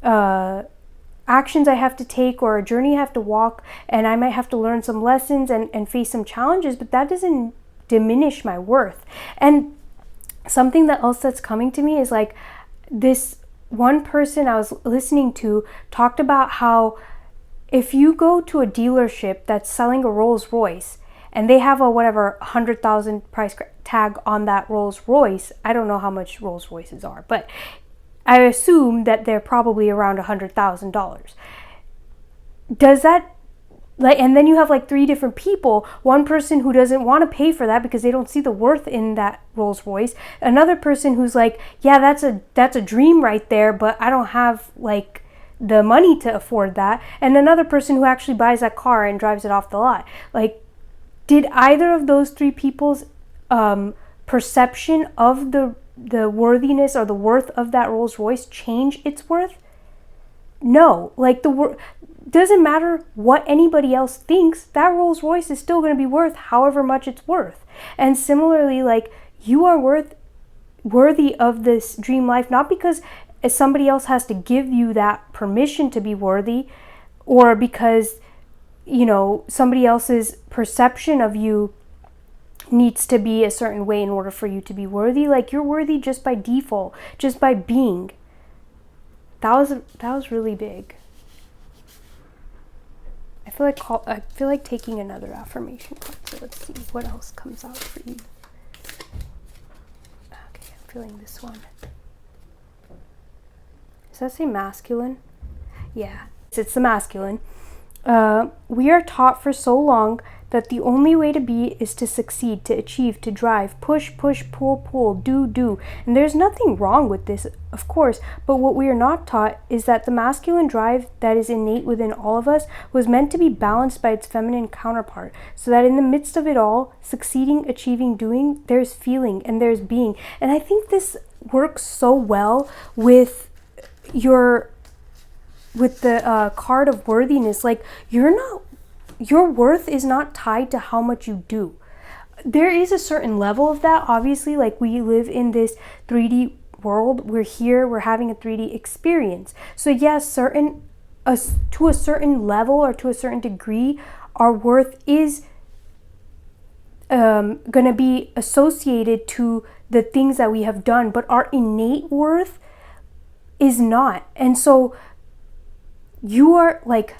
actions I have to take or a journey I have to walk, and I might have to learn some lessons and face some challenges, but that doesn't diminish my worth. And something that else that's coming to me is like this one person I was listening to talked about how if you go to a dealership that's selling a Rolls Royce and they have a whatever 100,000 price tag on that Rolls Royce, I don't know how much Rolls Royces are, but I assume that they're probably around $100,000. Does that like, and then you have like 3 different people, one person who doesn't want to pay for that because they don't see the worth in that Rolls Royce, another person who's like, yeah, that's a dream right there, but I don't have like the money to afford that, and another person who actually buys that car and drives it off the lot. Like, did either of those 3 people's perception of the worthiness or the worth of that Rolls Royce change its worth? No, like doesn't matter what anybody else thinks, that Rolls Royce is still going to be worth however much it's worth. And similarly, like, you are worthy of this dream life, not because somebody else has to give you that permission to be worthy, or because, you know, somebody else's perception of you needs to be a certain way in order for you to be worthy. Like, you're worthy just by default, just by being. That was really big. I feel like taking another affirmation card. So let's see what else comes out for you. Okay, I'm feeling this one. Does that say masculine? Yeah, it's the masculine. We are taught for so long that the only way to be is to succeed, to achieve, to drive, push, pull, do. And there's nothing wrong with this, of course, but what we are not taught is that the masculine drive that is innate within all of us was meant to be balanced by its feminine counterpart, so that in the midst of it all, succeeding, achieving, doing, there's feeling and there's being. And I think this works so well with the card of worthiness. Like, your worth is not tied to how much you do. There is a certain level of that, obviously. Like, we live in this 3D world. We're here, we're having a 3D experience. So yes, to a certain level or to a certain degree, our worth is gonna be associated to the things that we have done, but our innate worth is not. And so you are like,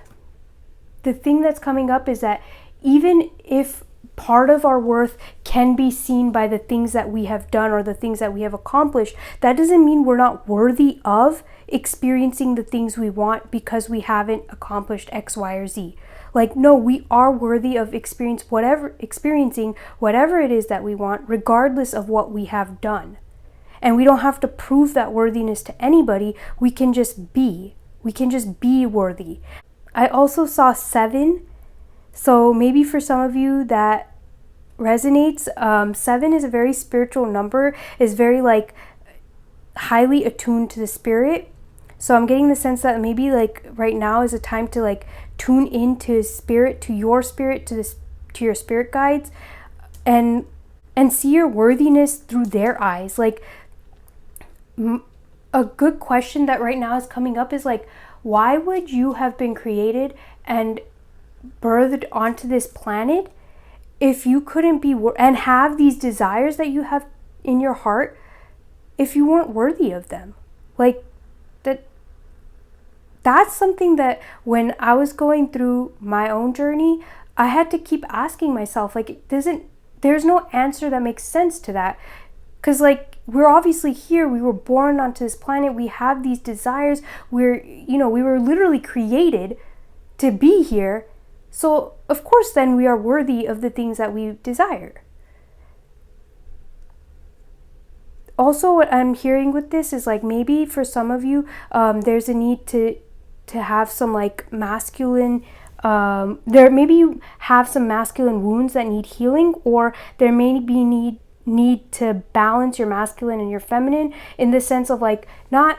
the thing that's coming up is that even if part of our worth can be seen by the things that we have done or the things that we have accomplished, that doesn't mean we're not worthy of experiencing the things we want because we haven't accomplished X, Y, or Z. Like, no, we are worthy of experiencing whatever it is that we want, regardless of what we have done. And we don't have to prove that worthiness to anybody. We can just be. We can just be worthy. I also saw 7. So maybe for some of you that resonates. 7 is a very spiritual number. Is very like highly attuned to the spirit. So I'm getting the sense that maybe like right now is a time to like tune into spirit, to your spirit, to your spirit guides, and see your worthiness through their eyes. Like, a good question that right now is coming up is like, why would you have been created and birthed onto this planet if you couldn't be and have these desires that you have in your heart if you weren't worthy of them? Like, that's something that when I was going through my own journey, I had to keep asking myself, like, there's no answer that makes sense to that. Because like, we're obviously here, we were born onto this planet, we have these desires, we were literally created to be here. So of course then we are worthy of the things that we desire. Also, what I'm hearing with this is like, maybe for some of you, there's a need to to have some like masculine, there maybe you have some masculine wounds that need healing, or there may be need to balance your masculine and your feminine, in the sense of like, not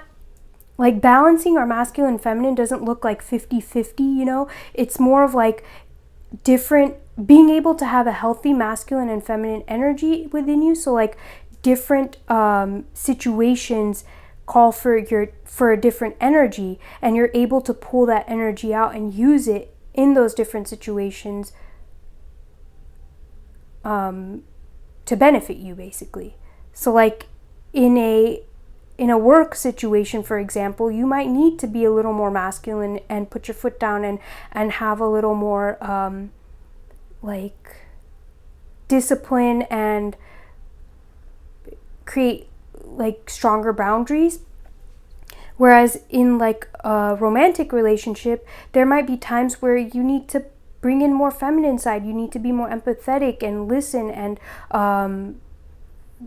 like balancing our masculine and feminine doesn't look like 50-50, you know. It's more of like different, being able to have a healthy masculine and feminine energy within you. So like different situations call for a different energy, and you're able to pull that energy out and use it in those different situations to benefit you, basically. So like in a work situation, for example, you might need to be a little more masculine and put your foot down and have a little more like discipline and create like stronger boundaries. Whereas in like a romantic relationship, there might be times where you need to bring in more feminine side. You need to be more empathetic and listen and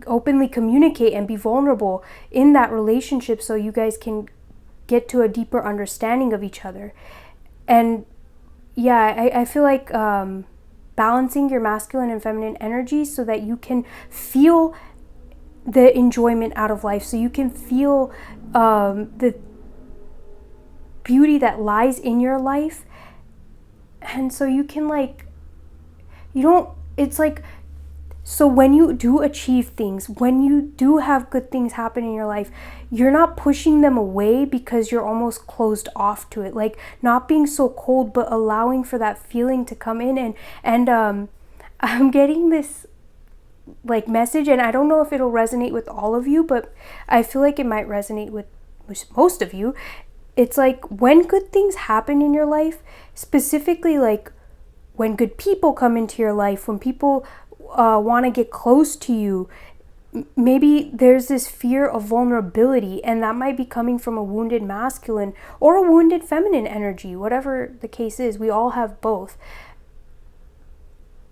openly communicate and be vulnerable in that relationship, so you guys can get to a deeper understanding of each other. And yeah, I feel like balancing your masculine and feminine energies so that you can feel the enjoyment out of life, so you can feel the beauty that lies in your life. And so you can like, it's like, so when you do achieve things, when you do have good things happen in your life, you're not pushing them away because you're almost closed off to it. Like not being so cold, but allowing for that feeling to come in. And I'm getting this like message, and I don't know if it'll resonate with all of you, but I feel like it might resonate with most of you. It's like when good things happen in your life, specifically like when good people come into your life, when people want to get close to you, maybe there's this fear of vulnerability, and that might be coming from a wounded masculine or a wounded feminine energy, whatever the case is. We all have both.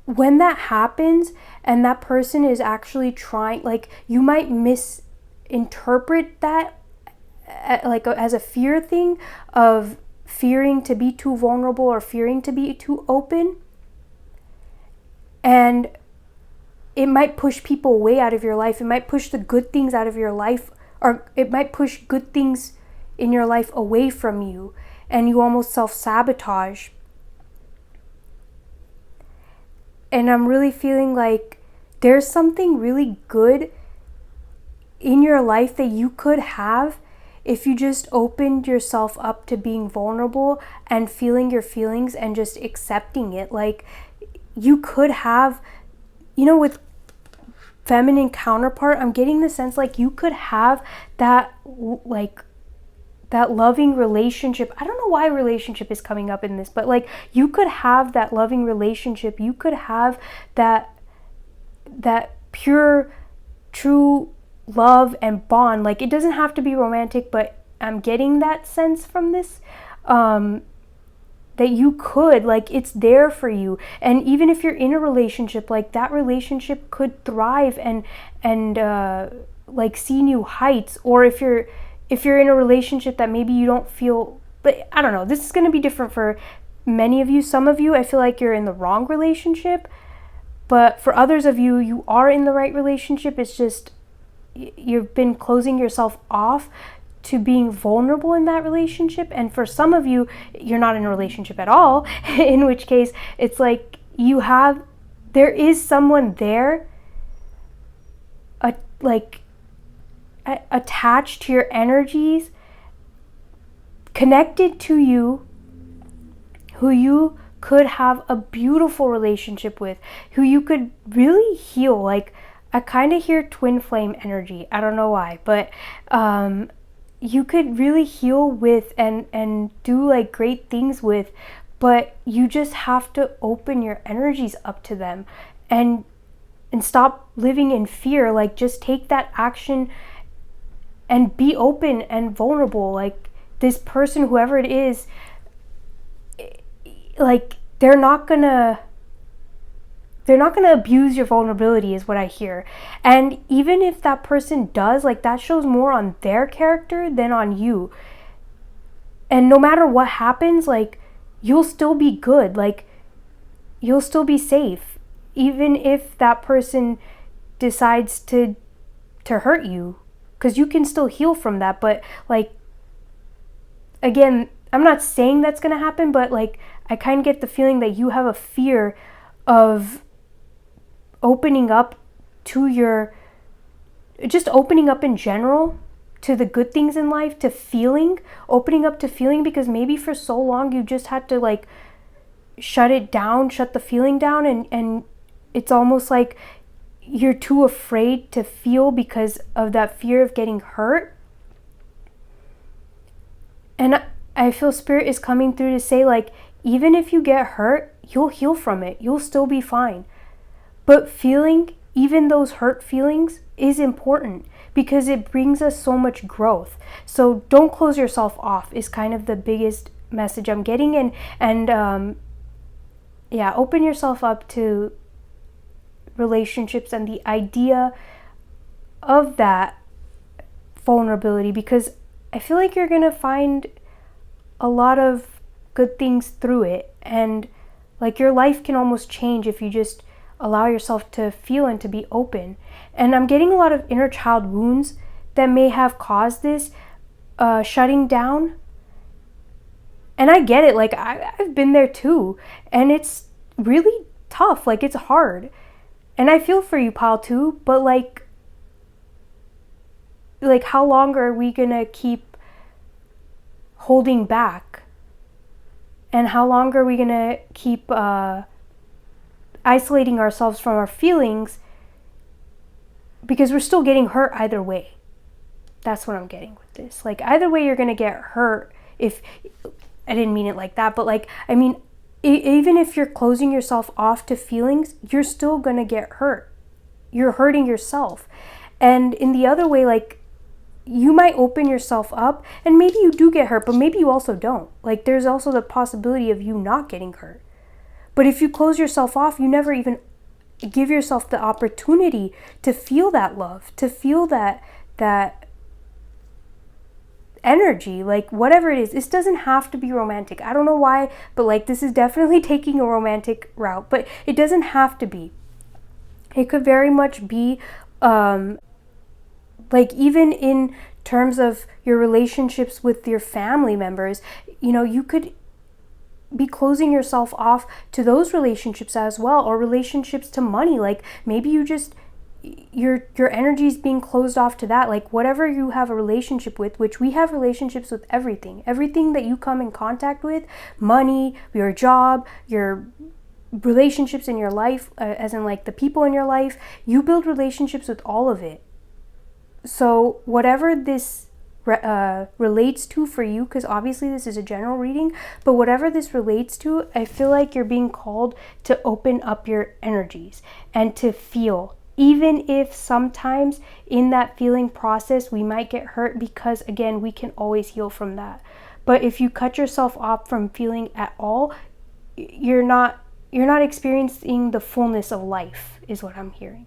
When that happens and that person is actually trying, like you might misinterpret that like as a fear thing, of fearing to be too vulnerable or fearing to be too open, and it might push people away out of your life. It might push the good things out of your life, or it might push good things in your life away from you, and you almost self-sabotage. And I'm really feeling like there's something really good in your life that you could have if you just opened yourself up to being vulnerable and feeling your feelings and just accepting it. Like you could have, you know, with feminine counterpart, I'm getting the sense like you could have that, like that loving relationship. I don't know why relationship is coming up in this, but like you could have that loving relationship. You could have that pure, true love and bond. Like it doesn't have to be romantic, but I'm getting that sense from this, that you could, like it's there for you. And even if you're in a relationship, like that relationship could thrive and like see new heights. Or if you're in a relationship that maybe you don't feel, but I don't know, this is going to be different for many of you. Some of you, I feel like you're in the wrong relationship, but for others of you, you are in the right relationship. It's just you've been closing yourself off to being vulnerable in that relationship. And for some of you, you're not in a relationship at all, in which case it's like there is someone there attached to your energies, connected to you, who you could have a beautiful relationship with, who you could really heal. Like I kind of hear twin flame energy. I don't know why, but you could really heal with and do like great things with, but you just have to open your energies up to them and stop living in fear. Like just take that action and be open and vulnerable. Like this person, whoever it is, like they're not gonna abuse your vulnerability, is what I hear. And even if that person does, like that shows more on their character than on you. And no matter what happens, like, you'll still be good. Like, you'll still be safe. Even if that person decides to hurt you. Because you can still heal from that. But, like, again, I'm not saying that's going to happen, but, like, I kind of get the feeling that you have a fear of opening up to your, just opening up in general to the good things in life, to feeling, opening up to feeling, because maybe for so long you just had to, like, shut it down, shut the feeling down, and it's almost like you're too afraid to feel because of that fear of getting hurt. And I feel Spirit is coming through to say, like, even if you get hurt, you'll heal from it. You'll still be fine. But feeling, even those hurt feelings, is important because it brings us so much growth. So don't close yourself off is kind of the biggest message I'm getting. And open yourself up to relationships and the idea of that vulnerability, because I feel like you're going to find a lot of good things through it. And, like, your life can almost change if you just allow yourself to feel and to be open. And I'm getting a lot of inner child wounds that may have caused this shutting down. And I get it. Like, I've been there too. And it's really tough. Like, it's hard. And I feel for you, pal, too. But, like how long are we going to keep holding back? And how long are we going to keep isolating ourselves from our feelings, because we're still getting hurt either way? That's what I'm getting with this. Like, either way you're going to get hurt. If I didn't mean it like that, but, like, I mean, even if you're closing yourself off to feelings, you're still going to get hurt. You're hurting yourself. And in the other way, like, you might open yourself up and maybe you do get hurt, but maybe you also don't. Like, there's also the possibility of you not getting hurt. But if you close yourself off, you never even give yourself the opportunity to feel that love, to feel that energy, like, whatever it is. This doesn't have to be romantic. I don't know why, but, like, this is definitely taking a romantic route, but it doesn't have to be. It could very much be, like, even in terms of your relationships with your family members, you know, you could be closing yourself off to those relationships as well, or relationships to money. Like, maybe you just, your energy is being closed off to that. Like, whatever you have a relationship with, which we have relationships with everything that you come in contact with, money, your job, your relationships in your life, as in, like, the people in your life, you build relationships with all of it. So whatever this relates to for you, because obviously this is a general reading, but whatever this relates to, I feel like you're being called to open up your energies and to feel, even if sometimes in that feeling process we might get hurt, because, again, we can always heal from that. But if you cut yourself off from feeling at all, you're not experiencing the fullness of life, is what I'm hearing.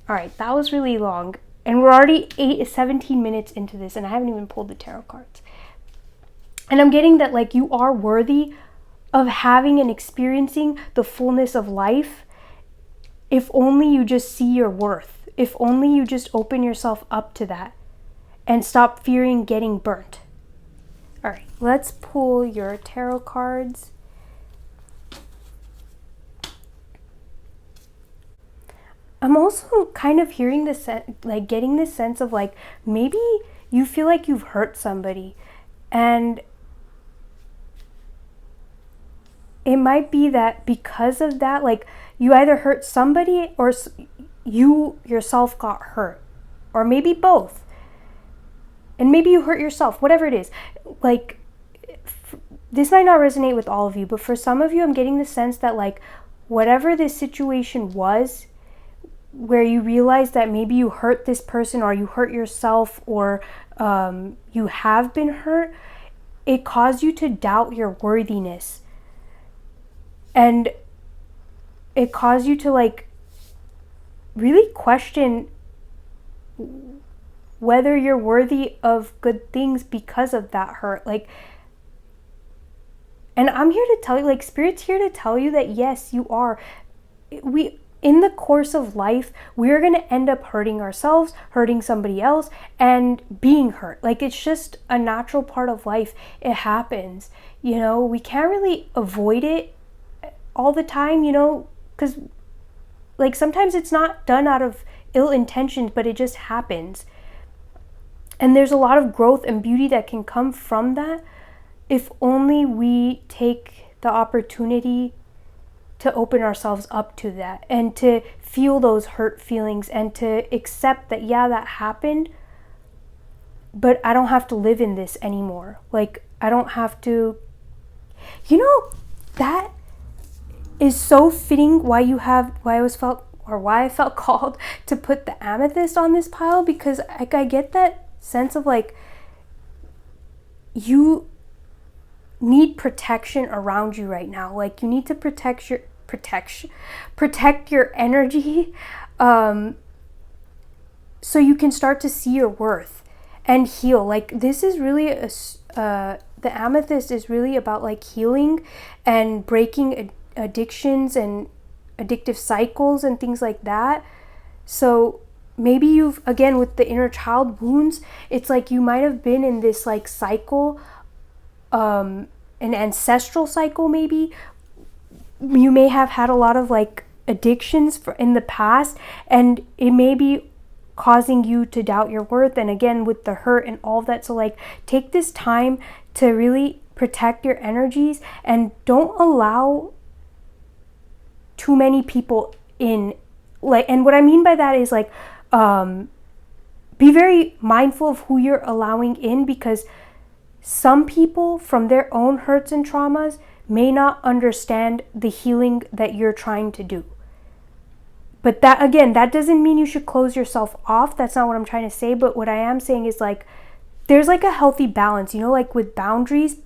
All right, that was really long, and we're already 17 minutes into this, and I haven't even pulled the tarot cards. And I'm getting that, like, you are worthy of having and experiencing the fullness of life, if only you just see your worth, if only you just open yourself up to that and stop fearing getting burnt. All right, let's pull your tarot cards. I'm also kind of hearing this, like, getting this sense of, like, maybe you feel like you've hurt somebody, and it might be that because of that, like, you either hurt somebody or you yourself got hurt, or maybe both. And maybe you hurt yourself, whatever it is. Like, this might not resonate with all of you, but for some of you, I'm getting the sense that, like, whatever this situation was, where you realize that maybe you hurt this person, or you hurt yourself, or you have been hurt, it caused you to doubt your worthiness. And it caused you to, like, really question whether you're worthy of good things because of that hurt. Like, and I'm here to tell you, like, Spirit's here to tell you that yes, you are. In the course of life, we're going to end up hurting ourselves, hurting somebody else, and being hurt. Like, it's just a natural part of life. It happens. You know, we can't really avoid it all the time, you know, because like sometimes it's not done out of ill intentions, but it just happens. And there's a lot of growth and beauty that can come from that if only we take the opportunity to open ourselves up to that and to feel those hurt feelings and to accept that, yeah, that happened, but I don't have to live in this anymore. Like, I don't have to, you know, that is so fitting why I felt called to put the amethyst on this pile, because like I get that sense of like you need protection around you right now. Like, you need to protect your energy, so you can start to see your worth and heal. Like, this is really the amethyst is really about like healing and breaking addictions and addictive cycles and things like that. So maybe you've, again, with the inner child wounds, it's like you might have been in this like cycle, an ancestral cycle. Maybe you may have had a lot of like addictions in the past, and it may be causing you to doubt your worth, and again with the hurt and all that. So like, take this time to really protect your energies and don't allow too many people in. Like, and what I mean by that is like, be very mindful of who you're allowing in, because some people from their own hurts and traumas may not understand the healing that you're trying to do. But that, again, that doesn't mean you should close yourself off. That's not what I'm trying to say. But what I am saying is like, there's like a healthy balance, you know, like with boundaries,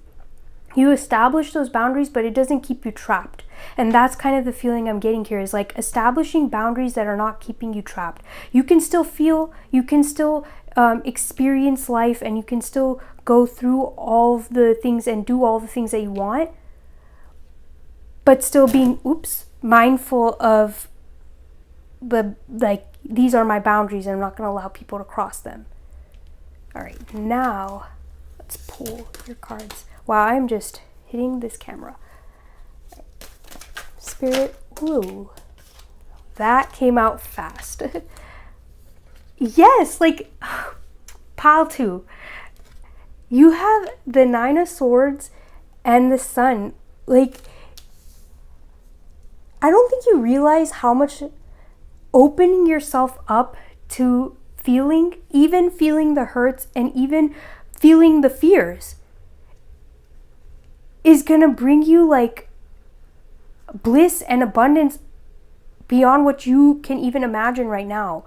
you establish those boundaries, but it doesn't keep you trapped. And that's kind of the feeling I'm getting here, is like establishing boundaries that are not keeping you trapped. You can still feel, you can still experience life, and you can still go through all of the things and do all the things that you want, but still being, mindful of the, like, these are my boundaries and I'm not going to allow people to cross them. All right, now let's pull your cards. Wow, I'm just hitting this camera. Spirit, ooh, that came out fast. Yes, like, pile 2. You have the 9 of Swords and the Sun. Like, I don't think you realize how much opening yourself up to feeling, even feeling the hurts and even feeling the fears, is gonna bring you like bliss and abundance beyond what you can even imagine right now.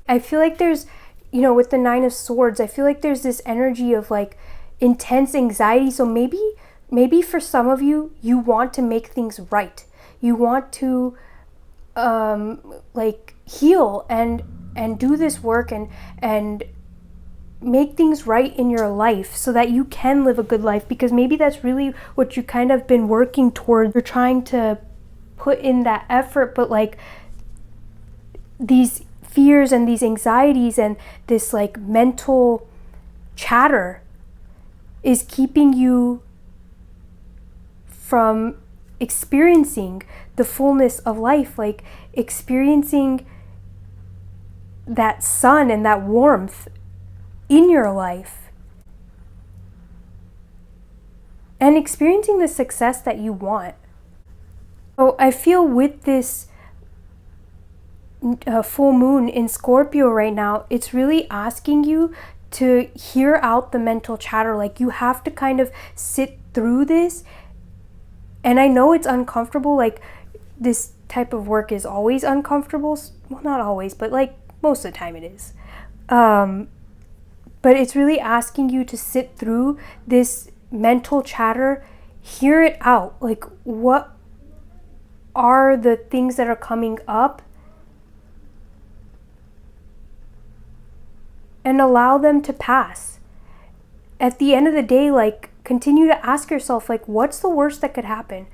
I feel like there's, you know, with the 9 of Swords, I feel like there's this energy of like intense anxiety. So maybe for some of you, you want to make things right. You want to like heal and do this work and make things right in your life so that you can live a good life, because maybe that's really what you kind of been working towards. You're trying to put in that effort, but like these fears and these anxieties and this like mental chatter is keeping you from experiencing the fullness of life, like experiencing that sun and that warmth in your life, and experiencing the success that you want. So I feel with this full moon in Scorpio right now, it's really asking you to hear out the mental chatter. Like, you have to kind of sit through this. And I know it's uncomfortable. Like, this type of work is always uncomfortable. Well, not always, but like most of the time it is. But it's really asking you to sit through this mental chatter, hear it out. Like, what are the things that are coming up, and allow them to pass. At the end of the day, like, continue to ask yourself, like, what's the worst that could happen?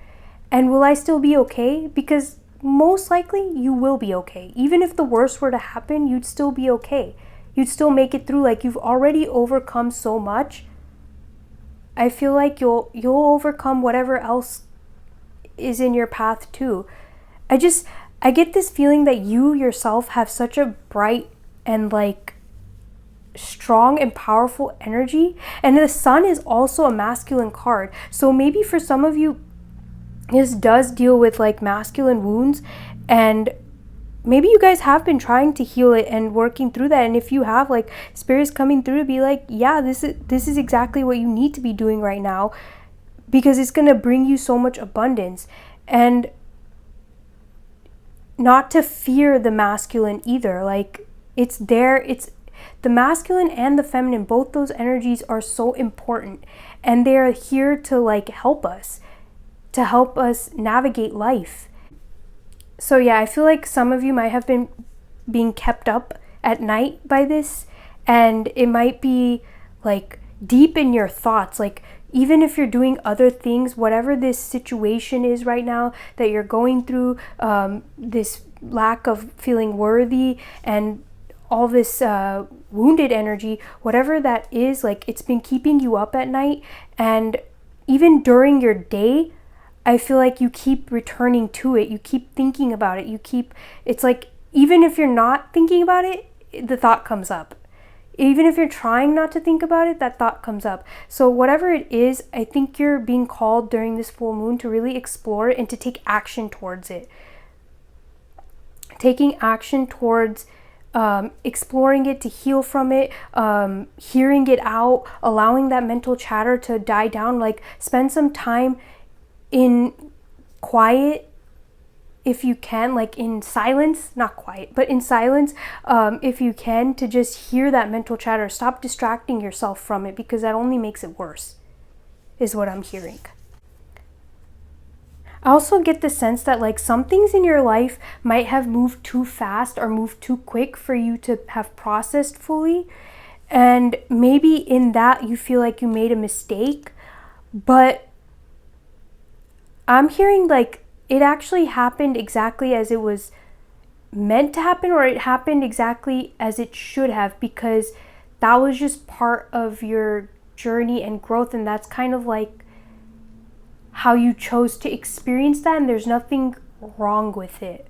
And will I still be okay? Because most likely you will be okay. Even if the worst were to happen, you'd still be okay. You'd still make it through. Like, you've already overcome so much. I feel like you'll overcome whatever else is in your path too. I get this feeling that you yourself have such a bright and like strong and powerful energy, and the sun is also a masculine card. So maybe for some of you this does deal with like masculine wounds, and maybe you guys have been trying to heal it and working through that. And if you have, like, spirit's coming through to be like, yeah, this is exactly what you need to be doing right now, because it's going to bring you so much abundance. And not to fear the masculine either. Like, it's there. It's the masculine and the feminine, both those energies are so important, and they're here to like help us navigate life. So yeah, I feel like some of you might have been being kept up at night by this, and it might be like deep in your thoughts. Like, even if you're doing other things, whatever this situation is right now that you're going through, this lack of feeling worthy and all this wounded energy, whatever that is, like, it's been keeping you up at night. And even during your day, I feel like you keep returning to it. You keep thinking about it. It's like, even if you're not thinking about it, the thought comes up. Even if you're trying not to think about it, that thought comes up. So whatever it is, I think you're being called during this full moon to really explore it and to take action towards it. Taking action towards exploring it, to heal from it, hearing it out, allowing that mental chatter to die down. Like, spend some time in quiet if you can, like in silence, not quiet, but in silence, if you can, to just hear that mental chatter. Stop distracting yourself from it, because that only makes it worse, is what I'm hearing. I also get the sense that like some things in your life might have moved too fast or moved too quick for you to have processed fully. And maybe in that you feel like you made a mistake, but I'm hearing like it actually happened exactly as it was meant to happen, or it happened exactly as it should have, because that was just part of your journey and growth, and that's kind of like how you chose to experience that, and there's nothing wrong with it.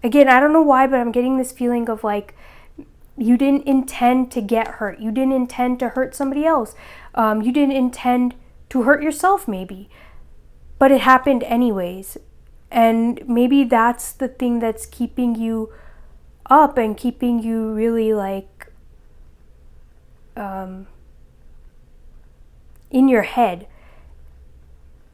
Again, I don't know why, but I'm getting this feeling of like you didn't intend to get hurt. You didn't intend to hurt somebody else. You didn't intend to hurt yourself maybe, but it happened anyways. And maybe that's the thing that's keeping you up and keeping you really like in your head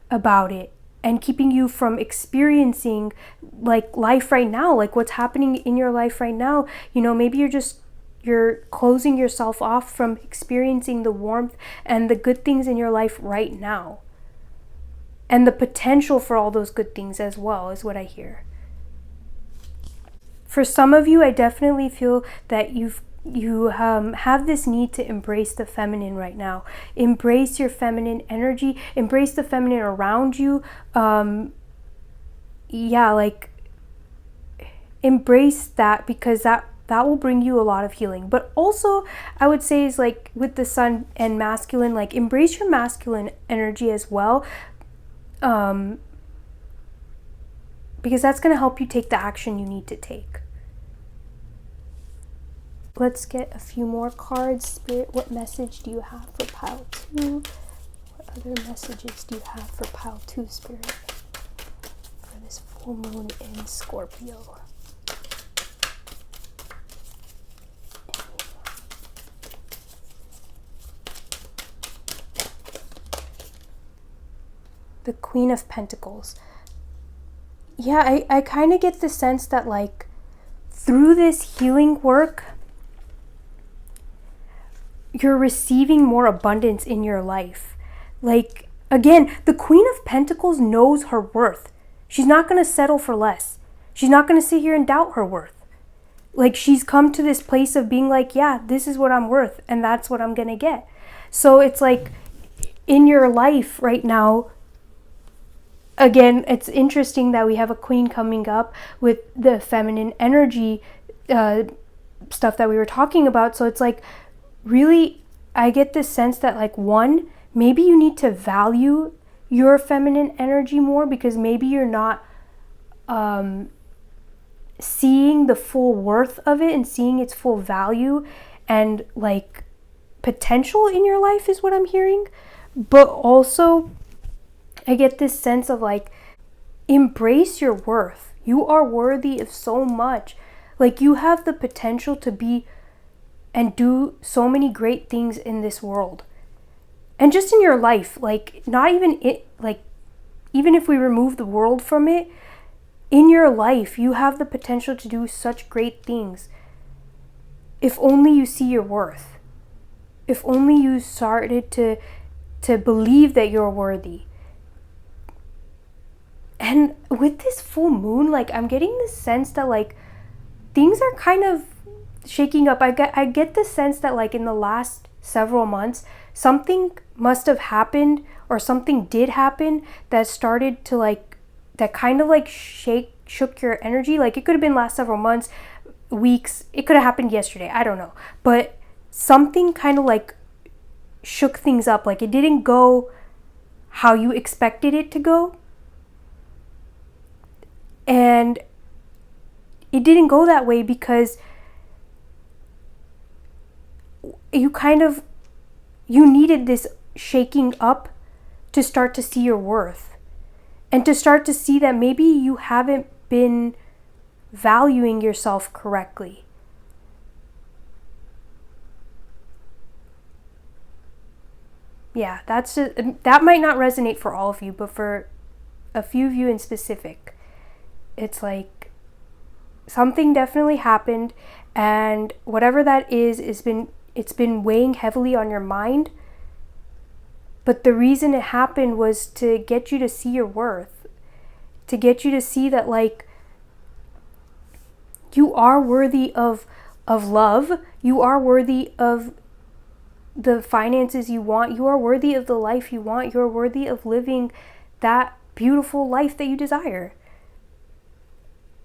about it, and keeping you from experiencing like life right now, like what's happening in your life right now. You know, maybe you're closing yourself off from experiencing the warmth and the good things in your life right now, and the potential for all those good things as well, is what I hear. For some of you, I definitely feel that you have this need to embrace the feminine right now. Embrace your feminine energy. Embrace the feminine around you. Like embrace that, because that will bring you a lot of healing. But also, I would say, is like with the sun and masculine, like embrace your masculine energy as well, because that's going to help you take the action you need to take. Let's get a few more cards. Spirit, what message do you have for pile 2? What other messages do you have for pile 2, Spirit, for this full moon in Scorpio? The Queen of Pentacles. Yeah, I kind of get the sense that like through this healing work, you're receiving more abundance in your life. Like, Again, the Queen of Pentacles knows her worth. She's not going to settle for less. She's not going to sit here and doubt her worth. Like, she's come to this place of being like, yeah, this is what I'm worth, and that's what I'm going to get. So it's like, in your life right now, again, it's interesting that we have a queen coming up with the feminine energy stuff that we were talking about. So it's like, really, I get this sense that, like, one, maybe you need to value your feminine energy more, because maybe you're not seeing the full worth of it and seeing its full value and like potential in your life is what I'm hearing. But also I get this sense of like, embrace your worth. You are worthy of so much. Like, you have the potential to be and do so many great things in this world. And just in your life, like, not even it, like, even if we remove the world from it, in your life, you have the potential to do such great things. If only you see your worth. If only you started to believe that you're worthy. And with this full moon, like, I'm getting the sense that, like, things are kind of shaking up. I get the sense that, like, in the last several months, something must have happened, or something did happen that started to, like, that kind of like shook your energy. Like, it could have been last several months, weeks, it could have happened yesterday, I don't know. But something kind of like shook things up. Like, it didn't go how you expected it to go. And it didn't go that way because you needed this shaking up to start to see your worth, and to start to see that maybe you haven't been valuing yourself correctly. Yeah, that might not resonate for all of you, but for a few of you in specific, it's like something definitely happened, and whatever that is, it's been weighing heavily on your mind. But the reason it happened was to get you to see your worth, to get you to see that, like, you are worthy of love, you are worthy of the finances you want, you are worthy of the life you want, you are worthy of living that beautiful life that you desire.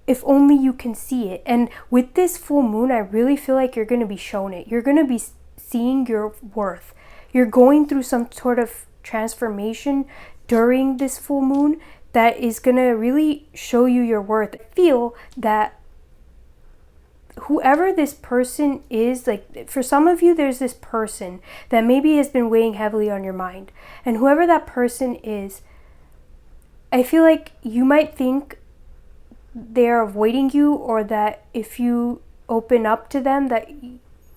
If only you can see it. And with this full moon, I really feel like you're going to be shown it. You're going to be seeing your worth. You're going through some sort of transformation during this full moon that is going to really show you your worth. I feel that whoever this person is, like, for some of you, there's this person that maybe has been weighing heavily on your mind. And whoever that person is, I feel like you might think they're avoiding you, or that if you open up to them, that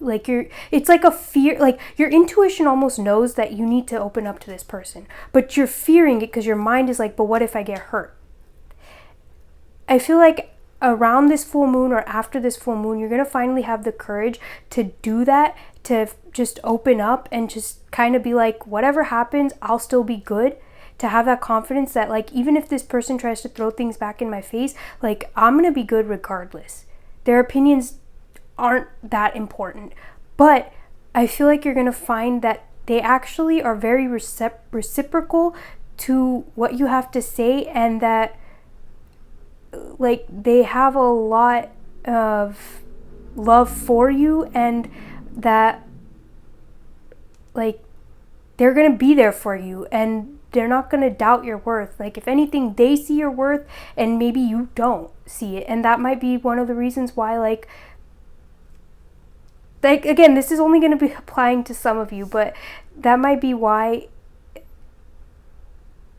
like it's like a fear, like your intuition almost knows that you need to open up to this person, but you're fearing it because your mind is like, but what if I get hurt? I feel like around this full moon, or after this full moon, you're going to finally have the courage to do that, to just open up and just kind of be like, whatever happens, I'll still be good. To have that confidence that, like, even if this person tries to throw things back in my face, like, I'm going to be good regardless. Their opinions aren't that important. But I feel like you're going to find that they actually are very reciprocal to what you have to say, and that, like, they have a lot of love for you, and that, like, they're going to be there for you, and they're not going to doubt your worth. Like, if anything, they see your worth, and maybe you don't see it. And that might be one of the reasons why, like again, this is only going to be applying to some of you, but that might be why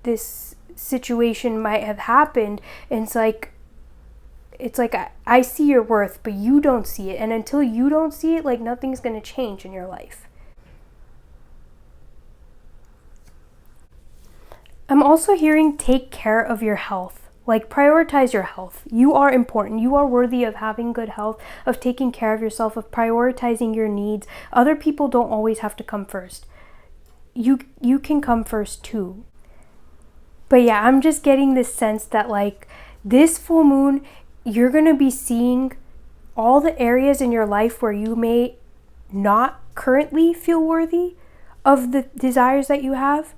this situation might have happened. And it's like I see your worth, but you don't see it. And until you don't see it, like, nothing's going to change in your life. I'm also hearing take care of your health. Like, prioritize your health. You are important. You are worthy of having good health, of taking care of yourself, of prioritizing your needs. Other people don't always have to come first. You can come first too. But yeah, I'm just getting this sense that like this full moon, you're going to be seeing all the areas in your life where you may not currently feel worthy of the desires that you have,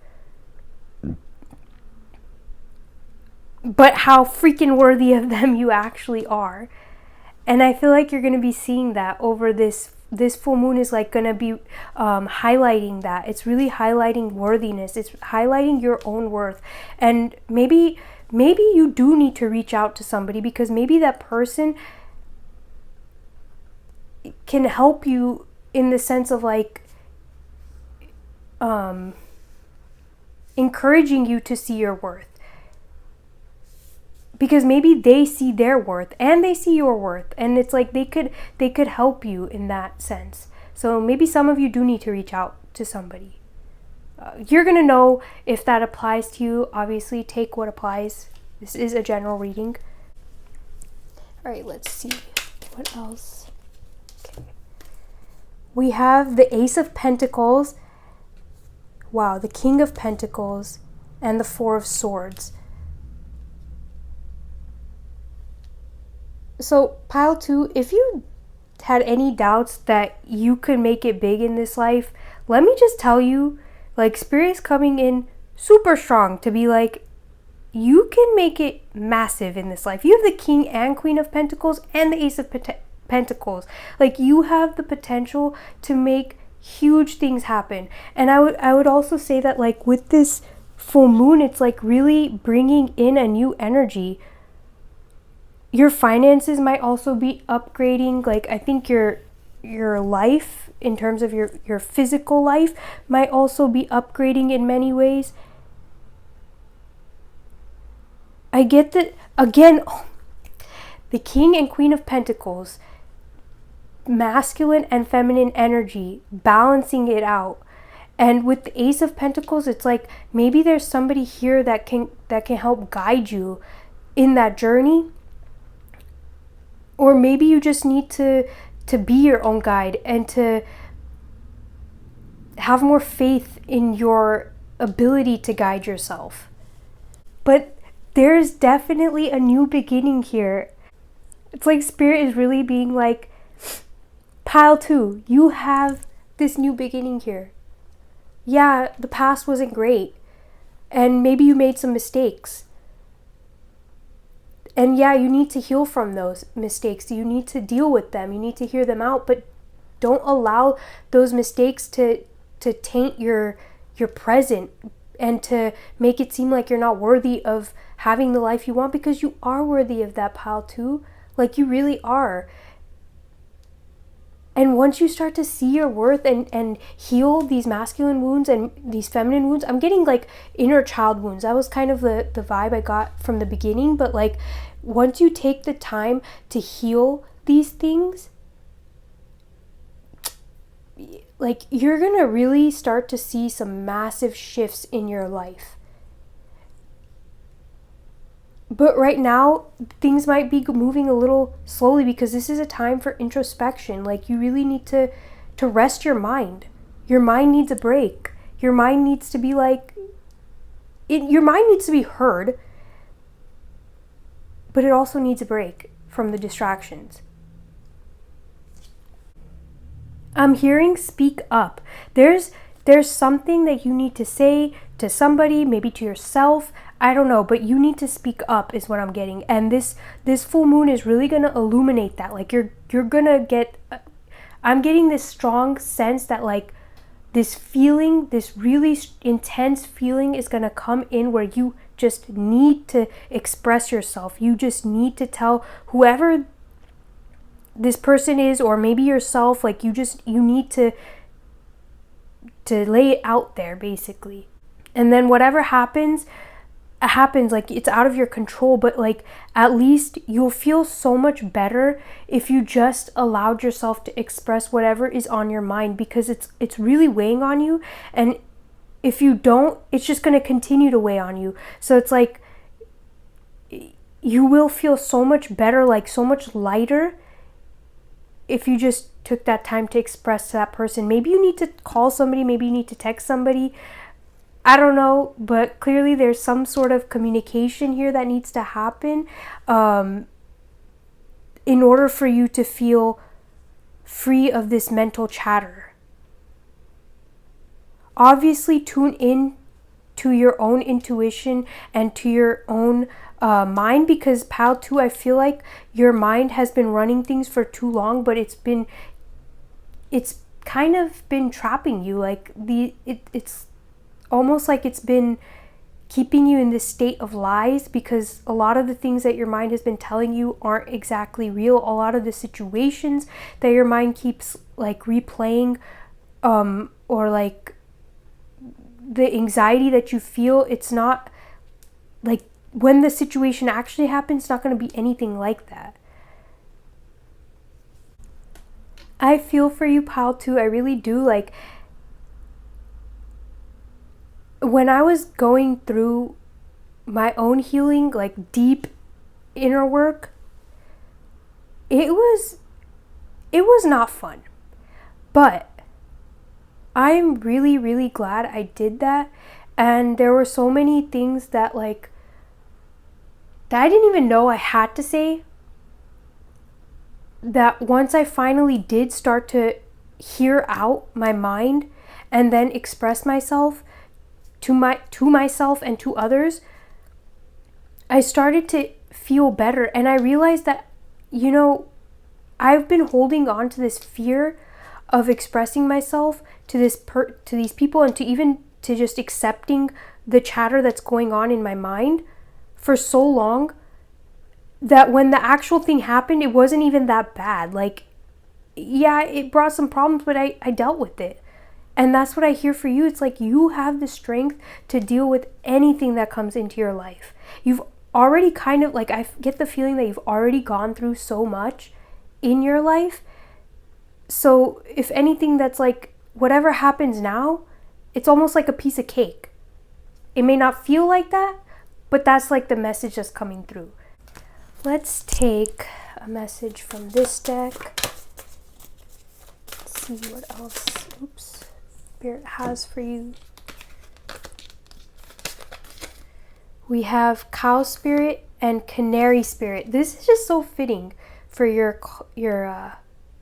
but how freaking worthy of them you actually are. And I feel like you're going to be seeing that over this full moon is like going to be highlighting that. It's really highlighting worthiness. It's highlighting your own worth. And maybe you do need to reach out to somebody, because maybe that person can help you in the sense of like encouraging you to see your worth. Because maybe they see their worth and they see your worth, and it's like they could help you in that sense. So maybe some of you do need to reach out to somebody. You're gonna know if that applies to you. Obviously, take what applies. This is a general reading. All right, let's see what else. Okay. We have the Ace of Pentacles. Wow, the King of Pentacles and the Four of Swords. So pile 2, if you had any doubts that you could make it big in this life, let me just tell you, like, Spirit is coming in super strong to be like, you can make it massive in this life. You have the King and Queen of Pentacles and the Ace of Pentacles. Like, you have the potential to make huge things happen. And I would also say that, like, with this full moon, it's like really bringing in a new energy. Your finances might also be upgrading. Like, I think your life, in terms of your physical life, might also be upgrading in many ways. I get that, again, the King and Queen of Pentacles, masculine and feminine energy, balancing it out. And with the Ace of Pentacles, it's like maybe there's somebody here that can help guide you in that journey. Or maybe you just need to be your own guide and to have more faith in your ability to guide yourself. But there's definitely a new beginning here. It's like Spirit is really being like, pile 2, you have this new beginning here. Yeah, the past wasn't great. And maybe you made some mistakes. And yeah, you need to heal from those mistakes. You need to deal with them. You need to hear them out. But don't allow those mistakes to taint your present and to make it seem like you're not worthy of having the life you want, because you are worthy of that, pile 2. Like, you really are. And once you start to see your worth and heal these masculine wounds and these feminine wounds, I'm getting like inner child wounds. That was kind of the vibe I got from the beginning. But like, once you take the time to heal these things, like, you're gonna really start to see some massive shifts in your life. But right now, things might be moving a little slowly because this is a time for introspection. Like, you really need to rest your mind. Your mind needs a break. Your mind needs to be like, your mind needs to be heard, but it also needs a break from the distractions. I'm hearing speak up. There's something that you need to say to somebody, maybe to yourself. I don't know, but you need to speak up is what I'm getting. And this full moon is really going to illuminate that. Like, you're going to get, I'm getting this strong sense that like this feeling, this really intense feeling is going to come in where you just need to express yourself. You just need to tell whoever this person is, or maybe yourself, like you need to lay it out there basically. And then whatever happens, like, it's out of your control, but like, at least you'll feel so much better if you just allowed yourself to express whatever is on your mind, because it's really weighing on you. And if you don't, it's just going to continue to weigh on you. So it's like, you will feel so much better, like so much lighter, if you just took that time to express to that person. Maybe you need to call somebody, maybe you need to text somebody. I don't know, but clearly there's some sort of communication here that needs to happen in order for you to feel free of this mental chatter. Obviously, tune in to your own intuition and to your own mind, because pile 2, I feel like your mind has been running things for too long, but it's kind of been trapping you. Like it's almost like it's been keeping you in this state of lies, because a lot of the things that your mind has been telling you aren't exactly real. A lot of the situations that your mind keeps like replaying, or like the anxiety that you feel, it's not like when the situation actually happens, it's not going to be anything like that. I feel for you, pile 2. I really do. Like, when I was going through my own healing, like deep inner work, it was not fun. But I'm really, really glad I did that. And there were so many things that like that I didn't even know I had to say, that once I finally did start to hear out my mind and then express myself to myself and to others, I started to feel better. And I realized that, you know, I've been holding on to this fear of expressing myself to these people, and to even to just accepting the chatter that's going on in my mind for so long, that when the actual thing happened, it wasn't even that bad. Like, yeah, it brought some problems, but I dealt with it. And that's what I hear for you. It's like you have the strength to deal with anything that comes into your life. You've already kind of, like, I get the feeling that you've already gone through so much in your life. So if anything, that's like, whatever happens now, it's almost like a piece of cake. It may not feel like that, but that's like the message that's coming through. Let's take a message from this deck. Let's see what else Spirit has for you. We have Cow Spirit and Canary Spirit. This is just so fitting for your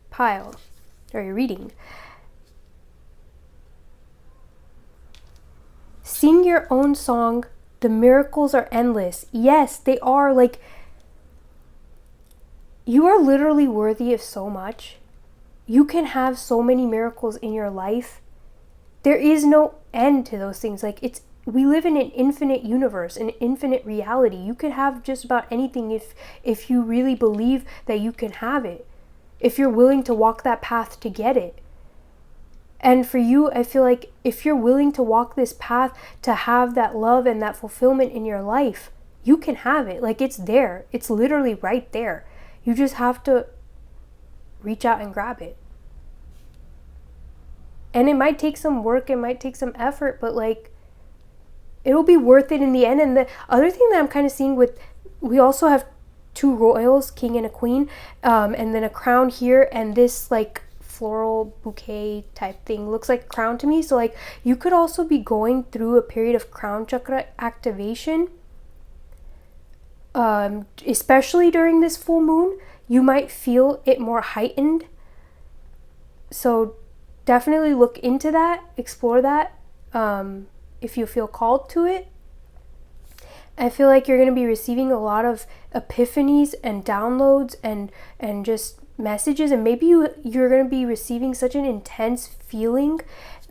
pile or your reading. Sing your own song. The miracles are endless. Yes, they are. Like, you are literally worthy of so much. You can have so many miracles in your life. There is no end to those things. Like, we live in an infinite universe, an infinite reality. You can have just about anything if you really believe that you can have it. If you're willing to walk that path to get it. And for you, I feel like if you're willing to walk this path to have that love and that fulfillment in your life, you can have it. Like, it's there. It's literally right there. You just have to reach out and grab it. And it might take some work, it might take some effort, but like, it'll be worth it in the end. And the other thing that I'm kind of seeing we also have 2 royals, king and a queen, and then a crown here, and this like floral bouquet type thing looks like a crown to me. So like, you could also be going through a period of crown chakra activation. Especially during this full moon, you might feel it more heightened. So definitely look into that, explore that, if you feel called to it. I feel like you're going to be receiving a lot of epiphanies and downloads and just messages, and maybe you're going to be receiving such an intense feeling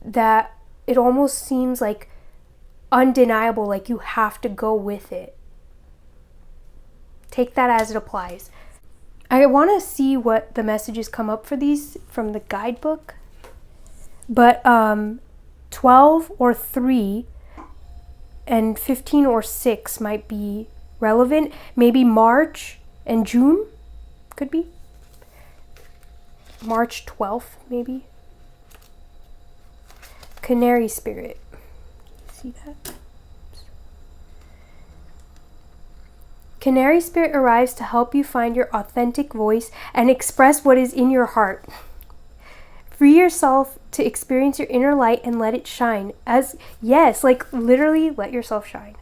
that it almost seems like undeniable, like you have to go with it. Take that as it applies. I want to see what the messages come up for these from the guidebook. But 12 or 3 and 15 or 6 might be relevant. Maybe March and June could be. March 12th, maybe. Canary Spirit. See that? Canary Spirit arrives to help you find your authentic voice and express what is in your heart. Free yourself to experience your inner light and let it shine. Yes, like literally let yourself shine.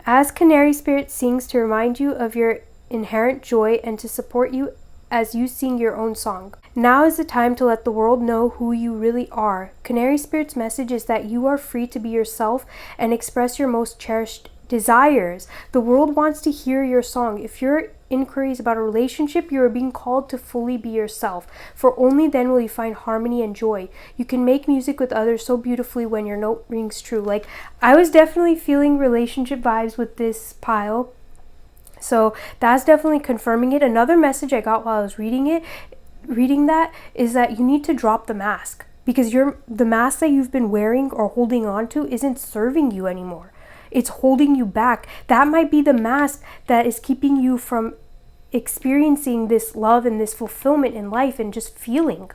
As Canary Spirit sings to remind you of your inherent joy and to support you as you sing your own song. Now is the time to let the world know who you really are. Canary Spirit's message is that you are free to be yourself and express your most cherished desires. The world wants to hear your song. If your inquiry is about a relationship, you are being called to fully be yourself, for only then will you find harmony and joy. You can make music with others so beautifully when your note rings true. Like, I was definitely feeling relationship vibes with this pile. So that's definitely confirming it. Another message I got while I was reading that is that you need to drop the mask, because the mask that you've been wearing or holding on to isn't serving you anymore. It's holding you back. That might be the mask that is keeping you from experiencing this love and this fulfillment in life and just feeling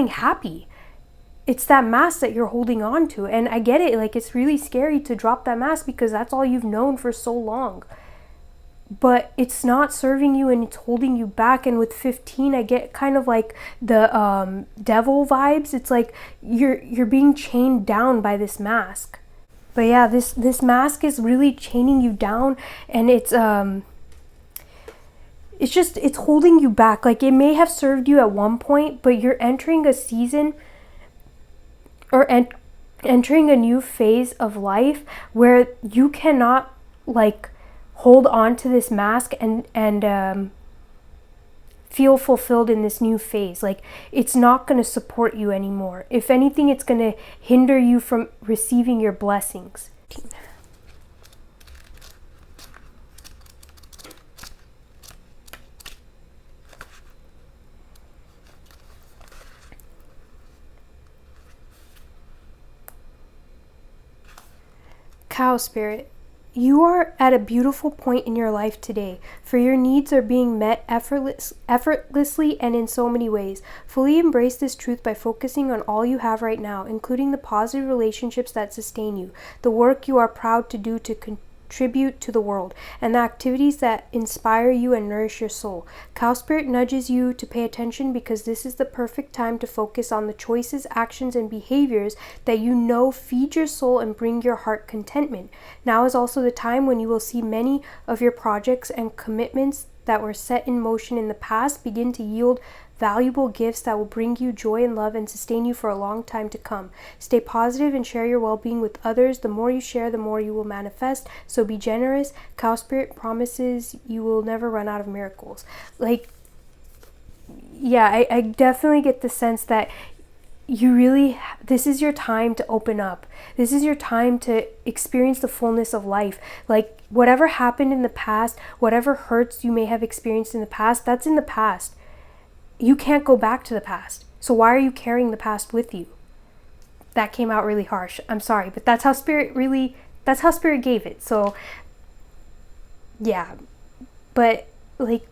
happy. It's that mask that you're holding on to. And I get it, like, it's really scary to drop that mask because that's all you've known for so long. But it's not serving you and it's holding you back. And with 15, I get kind of like the devil vibes. It's like you're being chained down by this mask. But yeah, this mask is really chaining you down, and it's holding you back. Like, it may have served you at one point, but you're entering a season or entering a new phase of life where you cannot like hold on to this mask and feel fulfilled in this new phase. Like, it's not going to support you anymore. If anything, it's going to hinder you from receiving your blessings. Cow Spirit, you are at a beautiful point in your life today, for your needs are being met effortlessly and in so many ways. Fully embrace this truth by focusing on all you have right now, including the positive relationships that sustain you, the work you are proud to do to contribute to the world, and the activities that inspire you and nourish your soul. Cow Spirit nudges you to pay attention because this is the perfect time to focus on the choices, actions, and behaviors that you know feed your soul and bring your heart contentment. Now is also the time when you will see many of your projects and commitments that were set in motion in the past begin to yield valuable gifts that will bring you joy and love and sustain you for a long time to come. Stay positive and share your well-being with others. The more you share, the more you will manifest. So be generous. Cow Spirit promises you will never run out of miracles. Like, yeah, I definitely get the sense that this is your time to open up. This is your time to experience the fullness of life. Like, whatever happened in the past, whatever hurts you may have experienced in the past, that's in the past. You can't go back to the past. So why are you carrying the past with you? That came out really harsh. I'm sorry, but that's how Spirit gave it. So yeah, but like,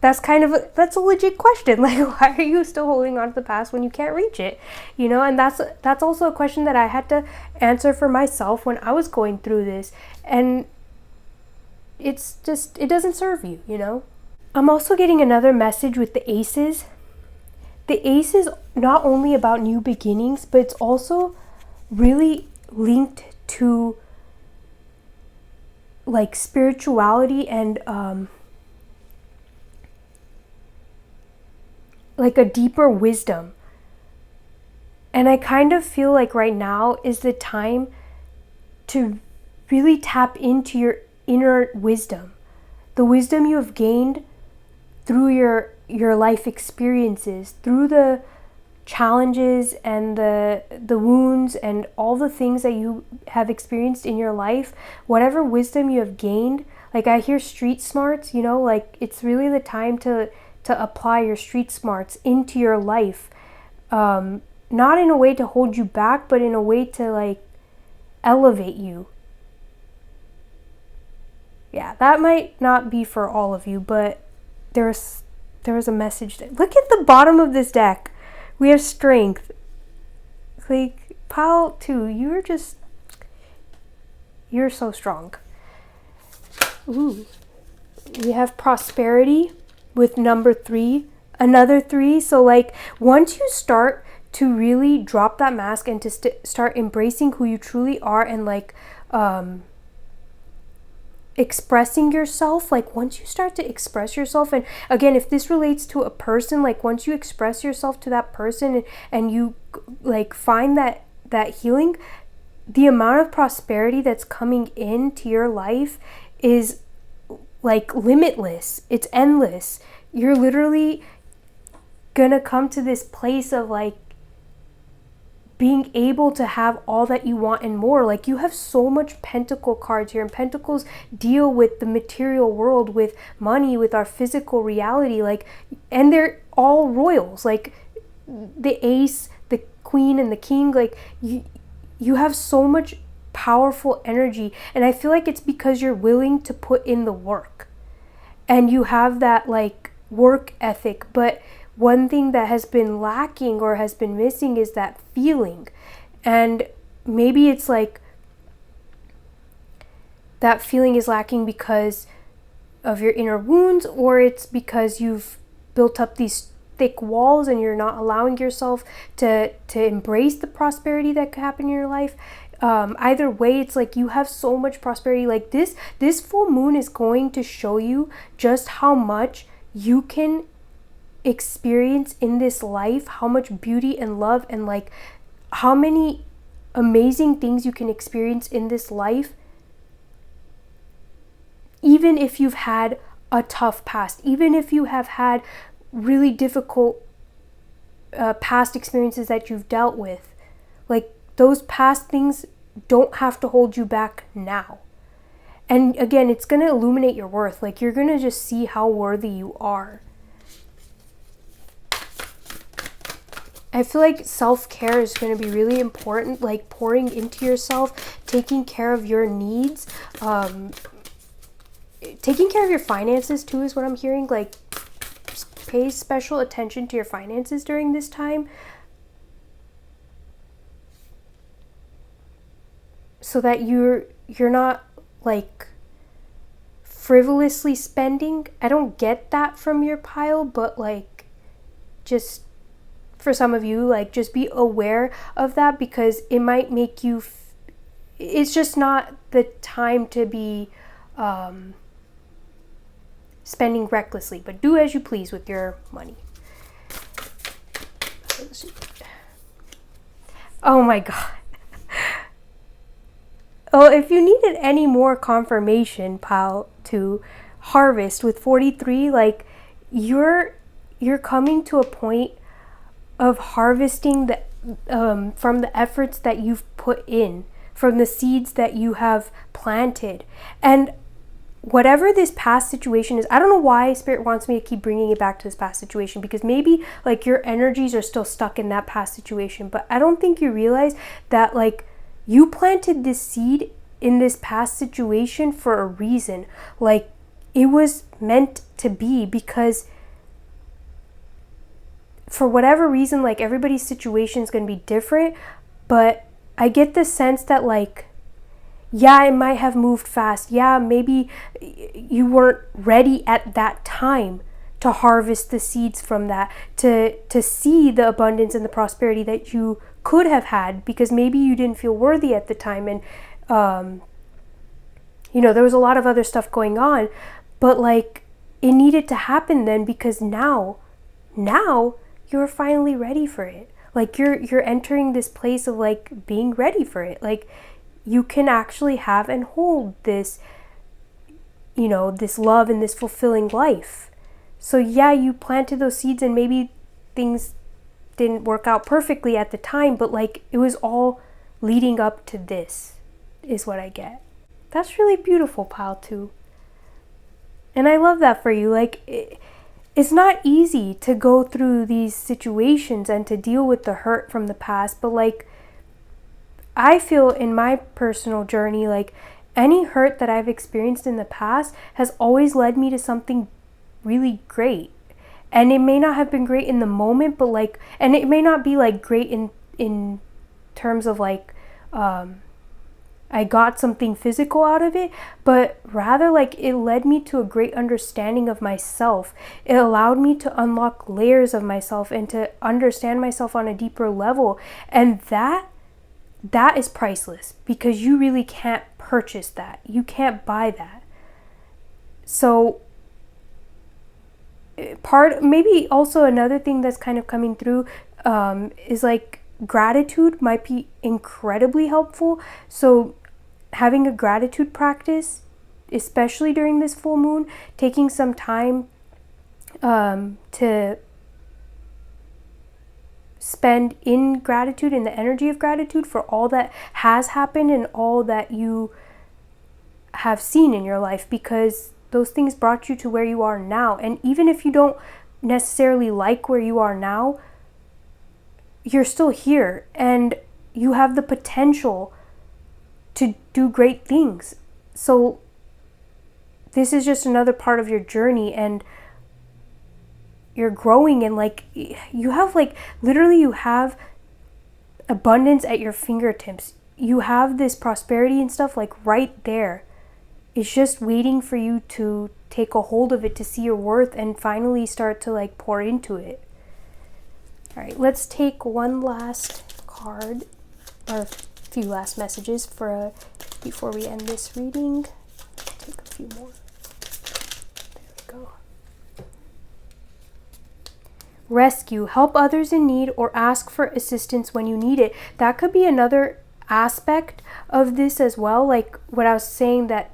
that's a legit question. Like, why are you still holding on to the past when you can't reach it? You know, and that's also a question that I had to answer for myself when I was going through this. And it doesn't serve you, you know? I'm also getting another message with the aces. The ace is not only about new beginnings, but it's also really linked to like spirituality and like a deeper wisdom. And I kind of feel like right now is the time to really tap into your inner wisdom, the wisdom you have gained through your life experiences, through the challenges and the wounds and all the things that you have experienced in your life. Whatever wisdom you have gained, like, I hear street smarts, you know, like, it's really the time to apply your street smarts into your life, not in a way to hold you back, but in a way to like elevate you. Yeah, that might not be for all of you, but there was a message there. Look at the bottom of this deck. We have strength. Like, pile 2, you're so strong. Ooh. We have prosperity with number 3, another 3. So like once you start to really drop that mask and to start embracing who you truly are, and like expressing yourself, like once you start to express yourself, and again, if this relates to a person, like once you express yourself to that person, and you like find that healing, the amount of prosperity that's coming into your life is like limitless. It's endless. You're literally gonna come to this place of like being able to have all that you want and more. Like you have so much pentacle cards here, and pentacles deal with the material world, with money, with our physical reality, like, and they're all royals, like the ace, the queen, and the king. Like you have so much powerful energy, and I feel like it's because you're willing to put in the work and you have that like work ethic. But one thing that has been lacking or has been missing is that feeling. And maybe it's like that feeling is lacking because of your inner wounds, or it's because you've built up these thick walls and you're not allowing yourself to embrace the prosperity that could happen in your life. Either way, it's like you have so much prosperity. Like this full moon is going to show you just how much you can experience in this life, how much beauty and love, and like how many amazing things you can experience in this life, even if you've had a tough past, even if you have had really difficult past experiences that you've dealt with. Like those past things don't have to hold you back now. And again, it's going to illuminate your worth. Like you're going to just see how worthy you are. I feel like self-care is going to be really important, like pouring into yourself, taking care of your needs, taking care of your finances too is what I'm hearing. Like pay special attention to your finances during this time, so that you're not like frivolously spending. I don't get that from your pile, but like just for some of you, like just be aware of that, because it might make you it's just not the time to be spending recklessly, but do as you please with your money. Oh my god. Oh, if you needed any more confirmation, pal, to harvest with 43, like you're coming to a point of harvesting the from the efforts that you've put in, from the seeds that you have planted. And whatever this past situation is, I don't know why Spirit wants me to keep bringing it back to this past situation, because maybe like your energies are still stuck in that past situation, but I don't think you realize that like you planted this seed in this past situation for a reason. Like it was meant to be, because for whatever reason, like everybody's situation is going to be different, but I get the sense that like, yeah, it might have moved fast. Yeah, maybe you weren't ready at that time to harvest the seeds from that, to see the abundance and the prosperity that you could have had, because maybe you didn't feel worthy at the time, and there was a lot of other stuff going on, but like it needed to happen then, because now you're finally ready for it. Like you're entering this place of like being ready for it. Like you can actually have and hold this, this love and this fulfilling life. So yeah, you planted those seeds and maybe things didn't work out perfectly at the time, but like it was all leading up to this, is what I get. That's really beautiful, pal, too. And I love that for you. Like it's not easy to go through these situations and to deal with the hurt from the past, but like I feel in my personal journey, like any hurt that I've experienced in the past has always led me to something really great. And it may not have been great in the moment, but like, and it may not be like great in terms of like I got something physical out of it, but rather like it led me to a great understanding of myself. It allowed me to unlock layers of myself and to understand myself on a deeper level. And that is priceless, because you really can't purchase that. You can't buy that. So maybe also another thing that's kind of coming through is like gratitude might be incredibly helpful. So having a gratitude practice, especially during this full moon, taking some time to spend in gratitude, in the energy of gratitude for all that has happened and all that you have seen in your life, because those things brought you to where you are now. And even if you don't necessarily like where you are now, you're still here and you have the potential to do great things. So this is just another part of your journey, and you're growing, and like you have like literally you have abundance at your fingertips. You have this prosperity and stuff like right there. It's just waiting for you to take a hold of it, to see your worth and finally start to like pour into it. All right, let's take one last card, or a few last messages before we end this reading. Take a few more. There we go. Rescue, help others in need or ask for assistance when you need it. That could be another aspect of this as well. Like what I was saying, that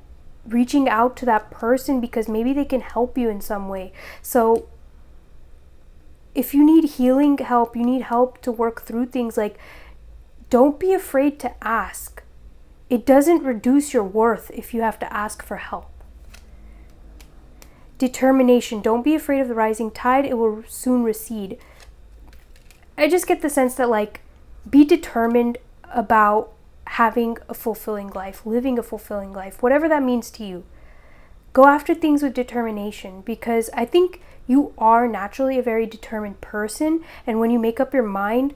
reaching out to that person because maybe they can help you in some way. So if you need healing help, you need help to work through things, like don't be afraid to ask. It doesn't reduce your worth if you have to ask for help. Determination, don't be afraid of the rising tide, it will soon recede. I just get the sense that like be determined about having a fulfilling life, living a fulfilling life, whatever that means to you. Go after things with determination, because I think you are naturally a very determined person, and when you make up your mind,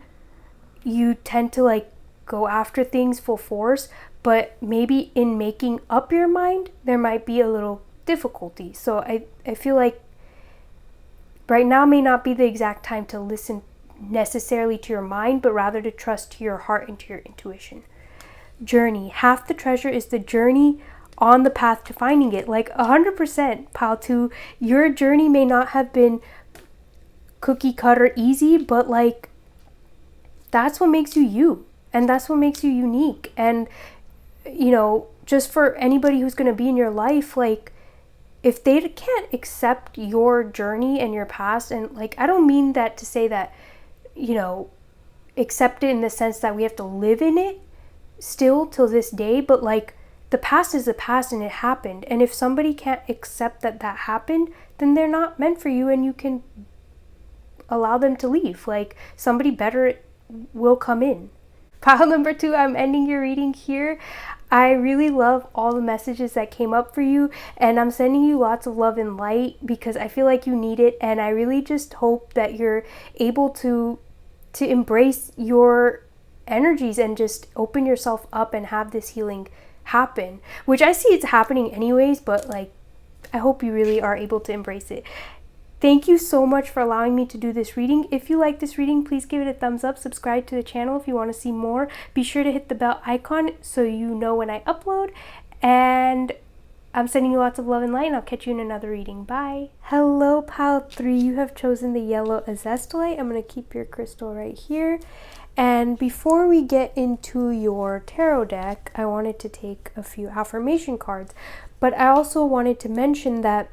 you tend to like go after things full force, but maybe in making up your mind, there might be a little difficulty. So I feel like right now may not be the exact time to listen necessarily to your mind, but rather to trust to your heart and to your intuition. Journey, half the treasure is the journey on the path to finding it. Like 100%, pal 2, your journey may not have been cookie cutter easy, but like that's what makes you you, and that's what makes you unique. And you know, just for anybody who's going to be in your life, like if they can't accept your journey and your past, and like I don't mean that to say that, you know, accept it in the sense that we have to live in it still till this day, but like the past is the past and it happened. And if somebody can't accept that that happened, then they're not meant for you, and you can allow them to leave. Like somebody better will come in. Pile number 2, I'm ending your reading here. I really love all the messages that came up for you, and I'm sending you lots of love and light because I feel like you need it. And I really just hope that you're able to embrace your energies and just open yourself up and have this healing happen, which I see it's happening anyways, but like I hope you really are able to embrace it. Thank you so much for allowing me to do this reading. If you like this reading, please give it a thumbs up, subscribe to the channel if you want to see more. Be sure to hit the bell icon so you know when I upload. And I'm sending you lots of love and light, and I'll catch you in another reading. Bye. Hello, pile 3. You have chosen the yellow azestolite. I'm going to keep your crystal right here. And before we get into your tarot deck, I wanted to take a few affirmation cards. But I also wanted to mention that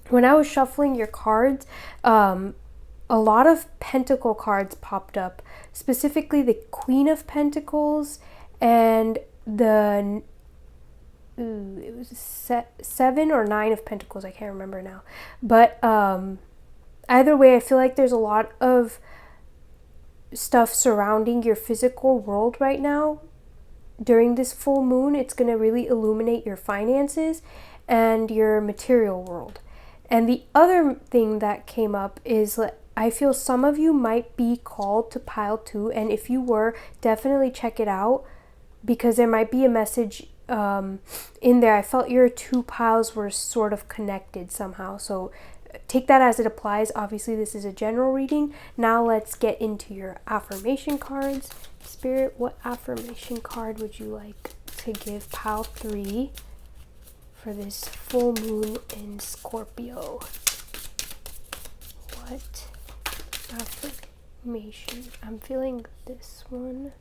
when I was shuffling your cards, a lot of Pentacle cards popped up, specifically the Queen of Pentacles and the it was 7 or 9 of Pentacles. I can't remember now. But either way, I feel like there's a lot of stuff surrounding your physical world right now. During this full moon, it's going to really illuminate your finances and your material world. And the other thing that came up is I feel some of you might be called to pile 2, and if you were, definitely check it out. because there might be a message in there. I felt your two piles were sort of connected somehow. So take that as it applies. Obviously, this is a general reading. Now let's get into your affirmation cards. Spirit, what affirmation card would you like to give pile 3 for this full moon in Scorpio? What affirmation? I'm feeling this one.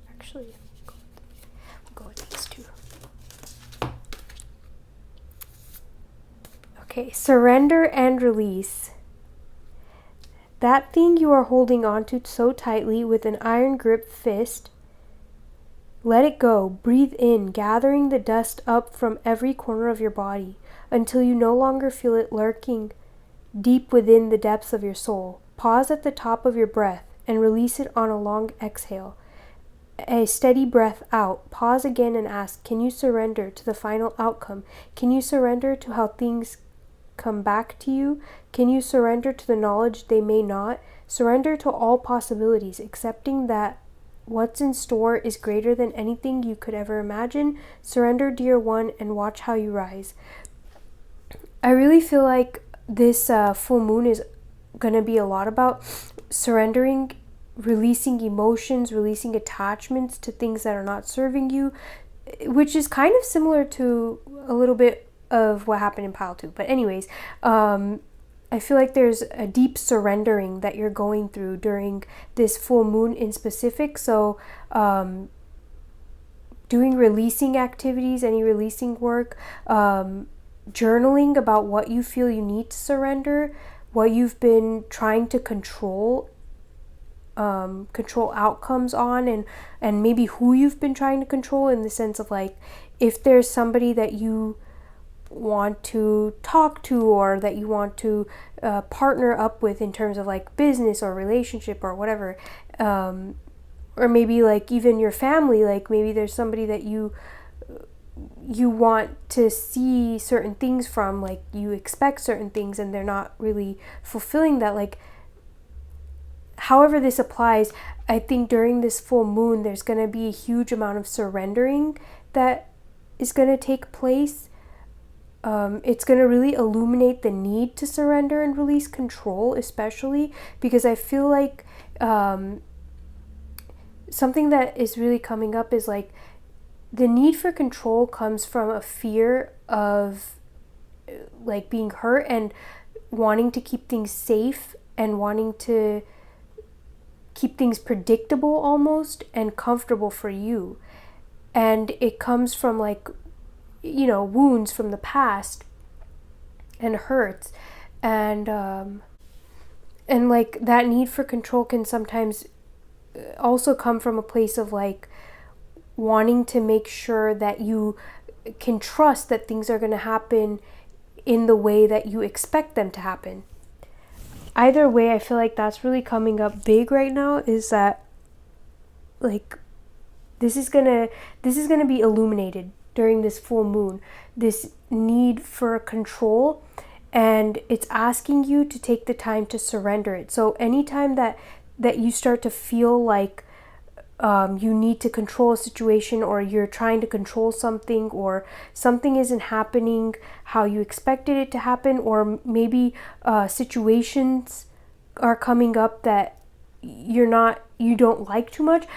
Actually, I'll go with these two. Okay, surrender and release. That thing you are holding onto so tightly with an iron grip fist, let it go. Breathe in, gathering the dust up from every corner of your body until you no longer feel it lurking deep within the depths of your soul. Pause at the top of your breath and release it on a long exhale. A steady breath out. Pause again and ask, can you surrender to the final outcome? Can you surrender to how things come back to you? Can you surrender to the knowledge they may not? Surrender to all possibilities, accepting that what's in store is greater than anything you could ever imagine. Surrender, dear one, and watch how you rise. I really feel like this full moon is going to be a lot about surrendering, releasing emotions, releasing attachments to things that are not serving you, which is kind of similar to a little bit of what happened in pile 2. But anyways, I feel like there's a deep surrendering that you're going through during this full moon in specific. So doing releasing activities, any releasing work, journaling about what you feel you need to surrender, what you've been trying to control outcomes on, and maybe who you've been trying to control, in the sense of like, if there's somebody that you want to talk to or that you want to partner up with in terms of like business or relationship or whatever, or maybe like even your family, like maybe there's somebody that you want to see certain things from, like you expect certain things and they're not really fulfilling that. Like, however this applies, I think during this full moon there's going to be a huge amount of surrendering that is going to take place. It's going to really illuminate the need to surrender and release control, especially because I feel like something that is really coming up is like the need for control comes from a fear of like being hurt and wanting to keep things safe and wanting to keep things predictable almost and comfortable for you. And it comes from like, you know, wounds from the past and hurts, and like that need for control can sometimes also come from a place of like wanting to make sure that you can trust that things are going to happen in the way that you expect them to happen. Either way, I feel like that's really coming up big right now, is that like this is gonna be illuminated during this full moon, this need for control, and it's asking you to take the time to surrender it. So anytime that you start to feel like you need to control a situation, or you're trying to control something, or something isn't happening how you expected it to happen, or maybe situations are coming up that you don't like too much,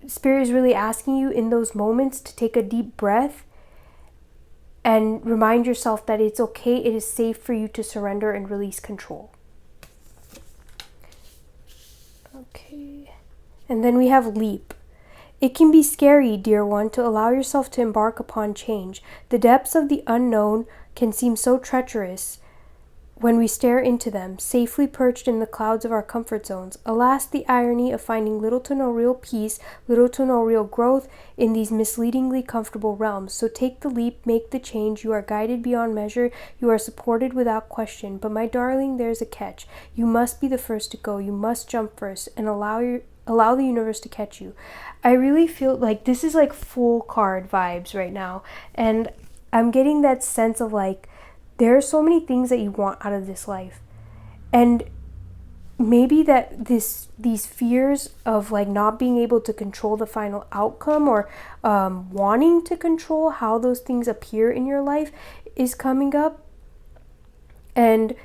Spirit is really asking you in those moments to take a deep breath and remind yourself that it's okay, it is safe for you to surrender and release control. Okay. And then we have leap. It can be scary, dear one, to allow yourself to embark upon change. The depths of the unknown can seem so treacherous when we stare into them, safely perched in the clouds of our comfort zones. Alas, the irony of finding little to no real peace, little to no real growth in these misleadingly comfortable realms. So take the leap, make the change. You are guided beyond measure. You are supported without question. But my darling, there's a catch. You must be the first to go. You must jump first and allow the universe to catch you. I really feel like this is like full card vibes right now. And I'm getting that sense of like, there are so many things that you want out of this life. And maybe that these fears of like not being able to control the final outcome, or wanting to control how those things appear in your life is coming up. And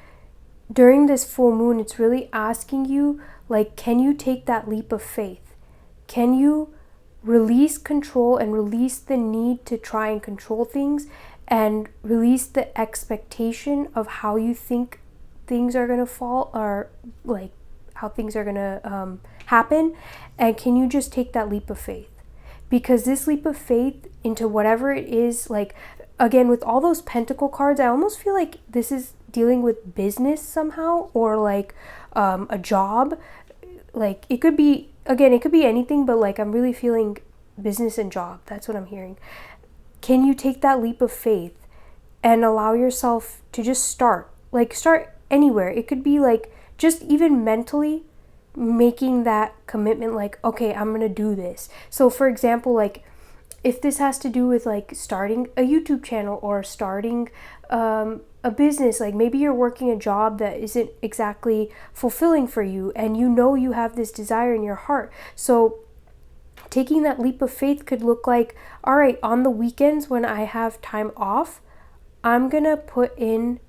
during this full moon, it's really asking you, like, can you take that leap of faith? Can you release control and release the need to try and control things, and release the expectation of how you think things are going to fall, or like how things are going to happen? And can you just take that leap of faith? Because this leap of faith into whatever it is, like, again, with all those pentacle cards, I almost feel like this is dealing with business somehow, or like a job. Like, it could be, again, it could be anything, but like I'm really feeling business and job. That's what I'm hearing. Can you take that leap of faith and allow yourself to just start? Like, start anywhere. It could be like just even mentally making that commitment, like, okay, I'm gonna do this. So for example, like if this has to do with like starting a YouTube channel, or starting a business, like maybe you're working a job that isn't exactly fulfilling for you, and you know you have this desire in your heart. So taking that leap of faith could look like, all right, on the weekends when I have time off, I'm gonna put in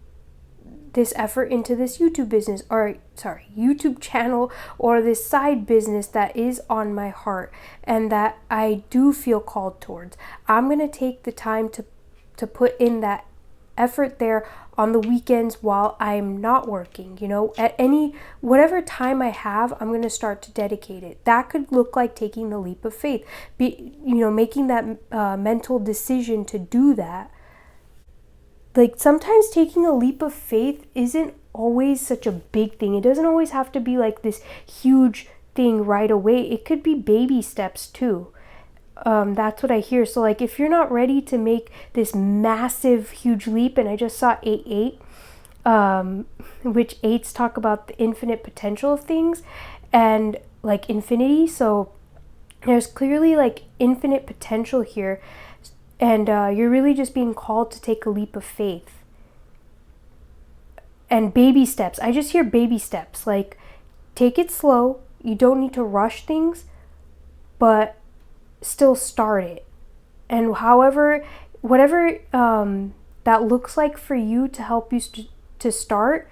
this effort into this YouTube business, or sorry, YouTube channel, or this side business that is on my heart and that I do feel called towards. I'm going to take the time to put in that effort there on the weekends while I'm not working, you know, at whatever time I have, I'm going to start to dedicate it. That could look like taking the leap of faith, making that mental decision to do that. Like, sometimes taking a leap of faith isn't always such a big thing. It doesn't always have to be like this huge thing right away. It could be baby steps too. That's what I hear. So like, if you're not ready to make this massive, huge leap, and I just saw 8-8, which 8s talk about the infinite potential of things and like infinity. So there's clearly like infinite potential here. And you're really just being called to take a leap of faith. And baby steps. I just hear baby steps. Like, take it slow. You don't need to rush things, but still start it. And whatever that looks like for you to help you to start,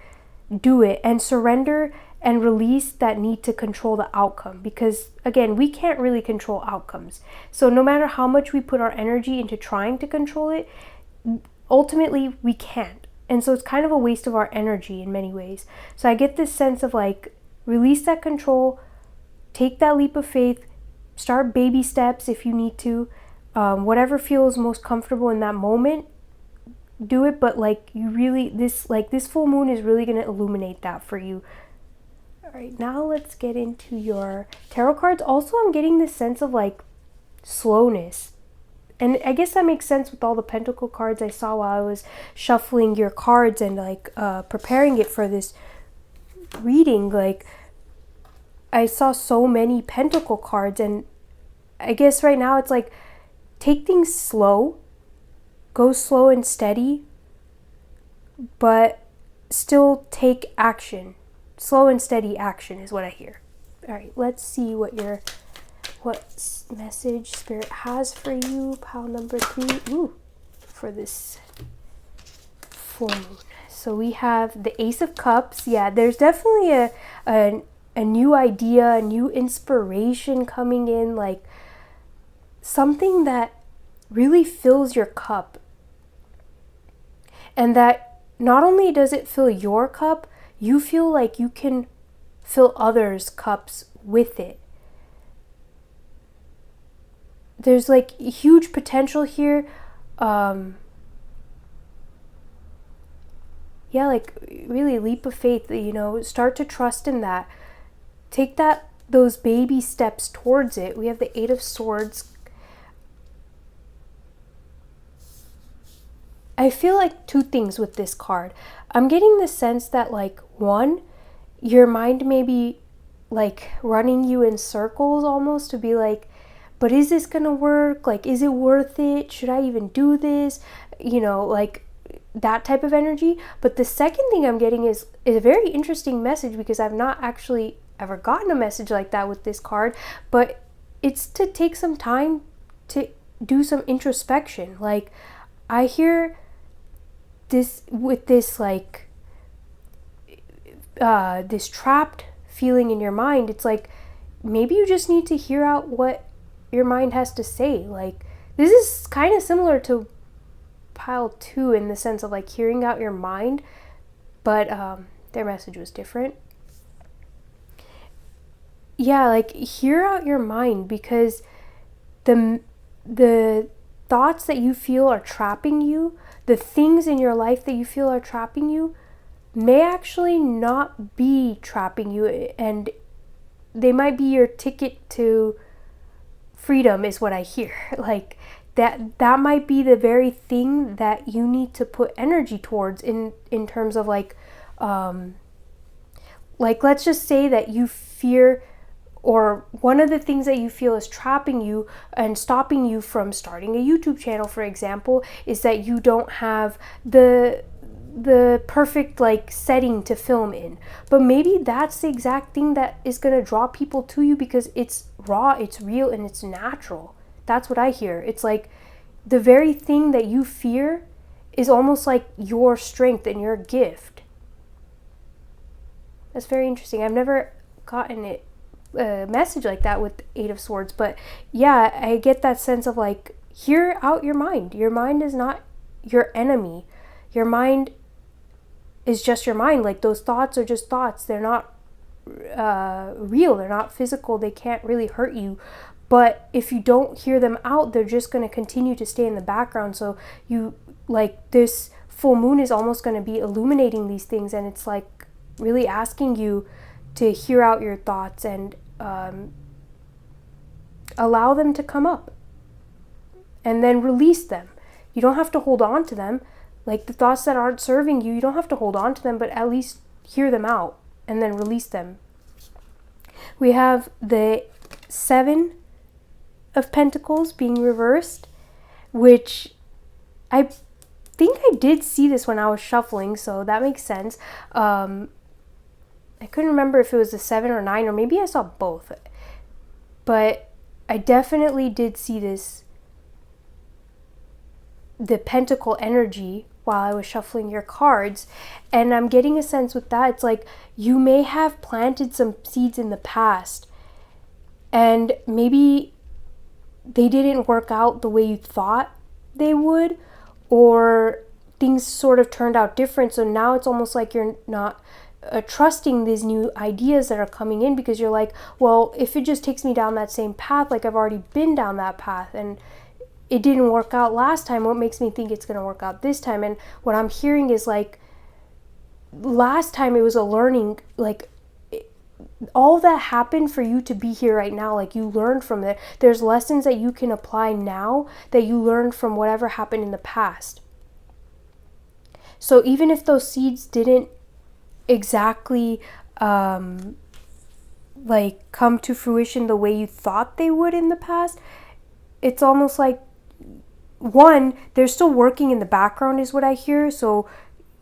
do it. And surrender and release that need to control the outcome, because again, we can't really control outcomes. So no matter how much we put our energy into trying to control it, ultimately we can't. And so it's kind of a waste of our energy in many ways. So I get this sense of like, release that control, take that leap of faith, start baby steps if you need to, whatever feels most comfortable in that moment, do it. But like, this full moon is really going to illuminate that for you. All right, now let's get into your tarot cards. Also, I'm getting this sense of like slowness. And I guess that makes sense with all the pentacle cards I saw while I was shuffling your cards and like preparing it for this reading. Like, I saw so many pentacle cards, and I guess right now it's like, take things slow, go slow and steady, but still take action. Slow and steady action is what I hear. All right, let's see what message Spirit has for you, pile number 3, for this full moon. So we have the Ace of Cups. Yeah, there's definitely a new idea, a new inspiration coming in, like something that really fills your cup. And that not only does it fill your cup, you feel like you can fill others' cups with it. There's like huge potential here. Like really leap of faith, start to trust in that. Take those baby steps towards it. We have the 8 of Swords. I feel like 2 things with this card. I'm getting the sense that like, 1, your mind may be like running you in circles almost, to be like, but is this gonna work? Like, is it worth it? Should I even do this? Like that type of energy. But the second thing I'm getting is a very interesting message, because I've not actually ever gotten a message like that with this card, but it's to take some time to do some introspection. Like, I hear this with this, like, this trapped feeling in your mind. It's like, maybe you just need to hear out what your mind has to say. Like, this is kind of similar to pile 2 in the sense of like hearing out your mind, but their message was different. Yeah, like, hear out your mind, because the thoughts that you feel are trapping you, the things in your life that you feel are trapping you, may actually not be trapping you, and they might be your ticket to freedom, is what I hear. Like, that might be the very thing that you need to put energy towards in terms of like let's just say that you fear, or one of the things that you feel is trapping you and stopping you from starting a YouTube channel, for example, is that you don't have the perfect like setting to film in. But maybe that's the exact thing that is going to draw people to you, because it's raw, it's real, and it's natural. That's what I hear. It's like the very thing that you fear is almost like your strength and your gift. That's very interesting. I've never gotten a message like that with 8 of Swords, but yeah, I get that sense of like, hear out your mind. Your mind is not your enemy. Your mind is just your mind. Like, those thoughts are just thoughts. They're not real. They're not physical. They can't really hurt you. But if you don't hear them out, they're just going to continue to stay in the background. So you, like, this full moon is almost going to be illuminating these things, and it's like really asking you to hear out your thoughts and allow them to come up, and then release them. You don't have to hold on to them. Like, the thoughts that aren't serving you, you don't have to hold on to them, but at least hear them out and then release them. We have the 7 of Pentacles being reversed, which I think I did see this when I was shuffling, so that makes sense. I couldn't remember if it was the 7 or 9, or maybe I saw both, but I definitely did see the pentacle energy while I was shuffling your cards, and I'm getting a sense with that, it's like you may have planted some seeds in the past, and maybe they didn't work out the way you thought they would, or things sort of turned out different, so now it's almost like you're not trusting these new ideas that are coming in, because you're like, well, if it just takes me down that same path, like I've already been down that path and it didn't work out last time, what makes me think it's going to work out this time? And what I'm hearing is like, last time it was a learning, like all that happened for you to be here right now, like you learned from it. There's lessons that you can apply now that you learned from whatever happened in the past. So even if those seeds didn't exactly like come to fruition the way you thought they would in the past, it's almost like, one, they're still working in the background is what I hear, so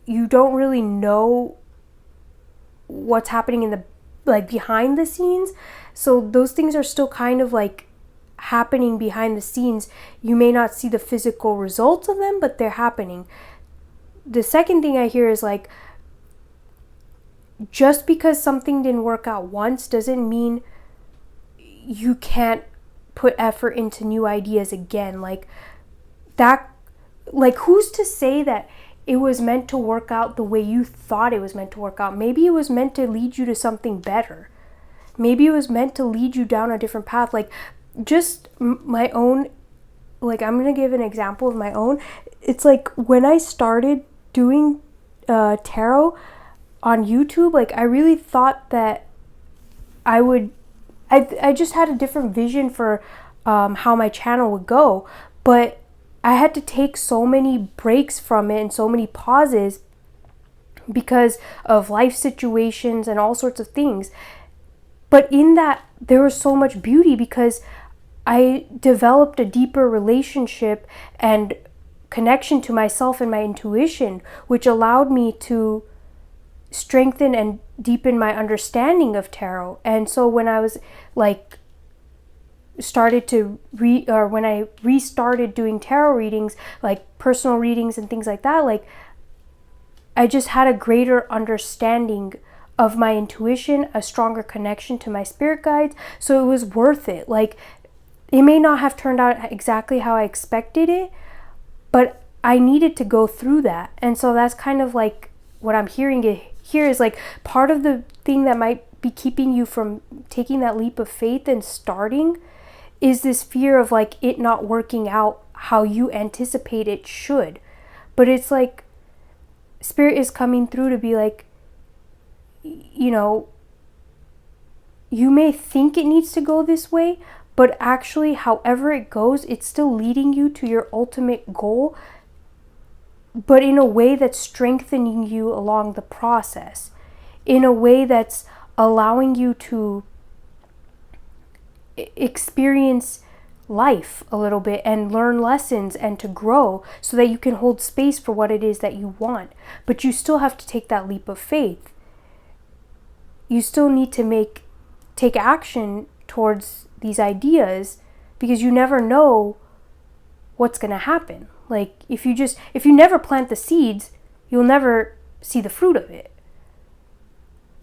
you don't really know what's happening in the, like, behind the scenes. So those things are still kind of like happening behind the scenes. You may not see the physical results of them, but they're happening. The second thing I hear is like, just because something didn't work out once doesn't mean you can't put effort into new ideas again. Like that, like who's to say that it was meant to work out the way you thought it was meant to work out? Maybe it was meant to lead you to something better. Maybe it was meant to lead you down a different path. Like just my own, like I'm going to give an example of my own. It's like when I started doing tarot on YouTube, like I really thought that I just had a different vision for how my channel would go, but I had to take so many breaks from it and so many pauses because of life situations and all sorts of things. But in that, there was so much beauty because I developed a deeper relationship and connection to myself and my intuition, which allowed me to strengthen and deepen my understanding of tarot. And so when I was like when I restarted doing tarot readings, like personal readings and things like that, like I just had a greater understanding of my intuition, a stronger connection to my spirit guides. So it was worth it. Like, it may not have turned out exactly how I expected it, but I needed to go through that. And so that's kind of like what I'm hearing here is like part of the thing that might be keeping you from taking that leap of faith and starting is this fear of like it not working out how you anticipate it should. But it's like Spirit is coming through to be like, you know, you may think it needs to go this way, but actually however it goes, it's still leading you to your ultimate goal, but in a way that's strengthening you along the process, in a way that's allowing you to experience life a little bit and learn lessons and to grow so that you can hold space for what it is that you want. But you still have to take that leap of faith. You still need to take action towards these ideas, because you never know what's going to happen. Like if you never plant the seeds, you'll never see the fruit of it.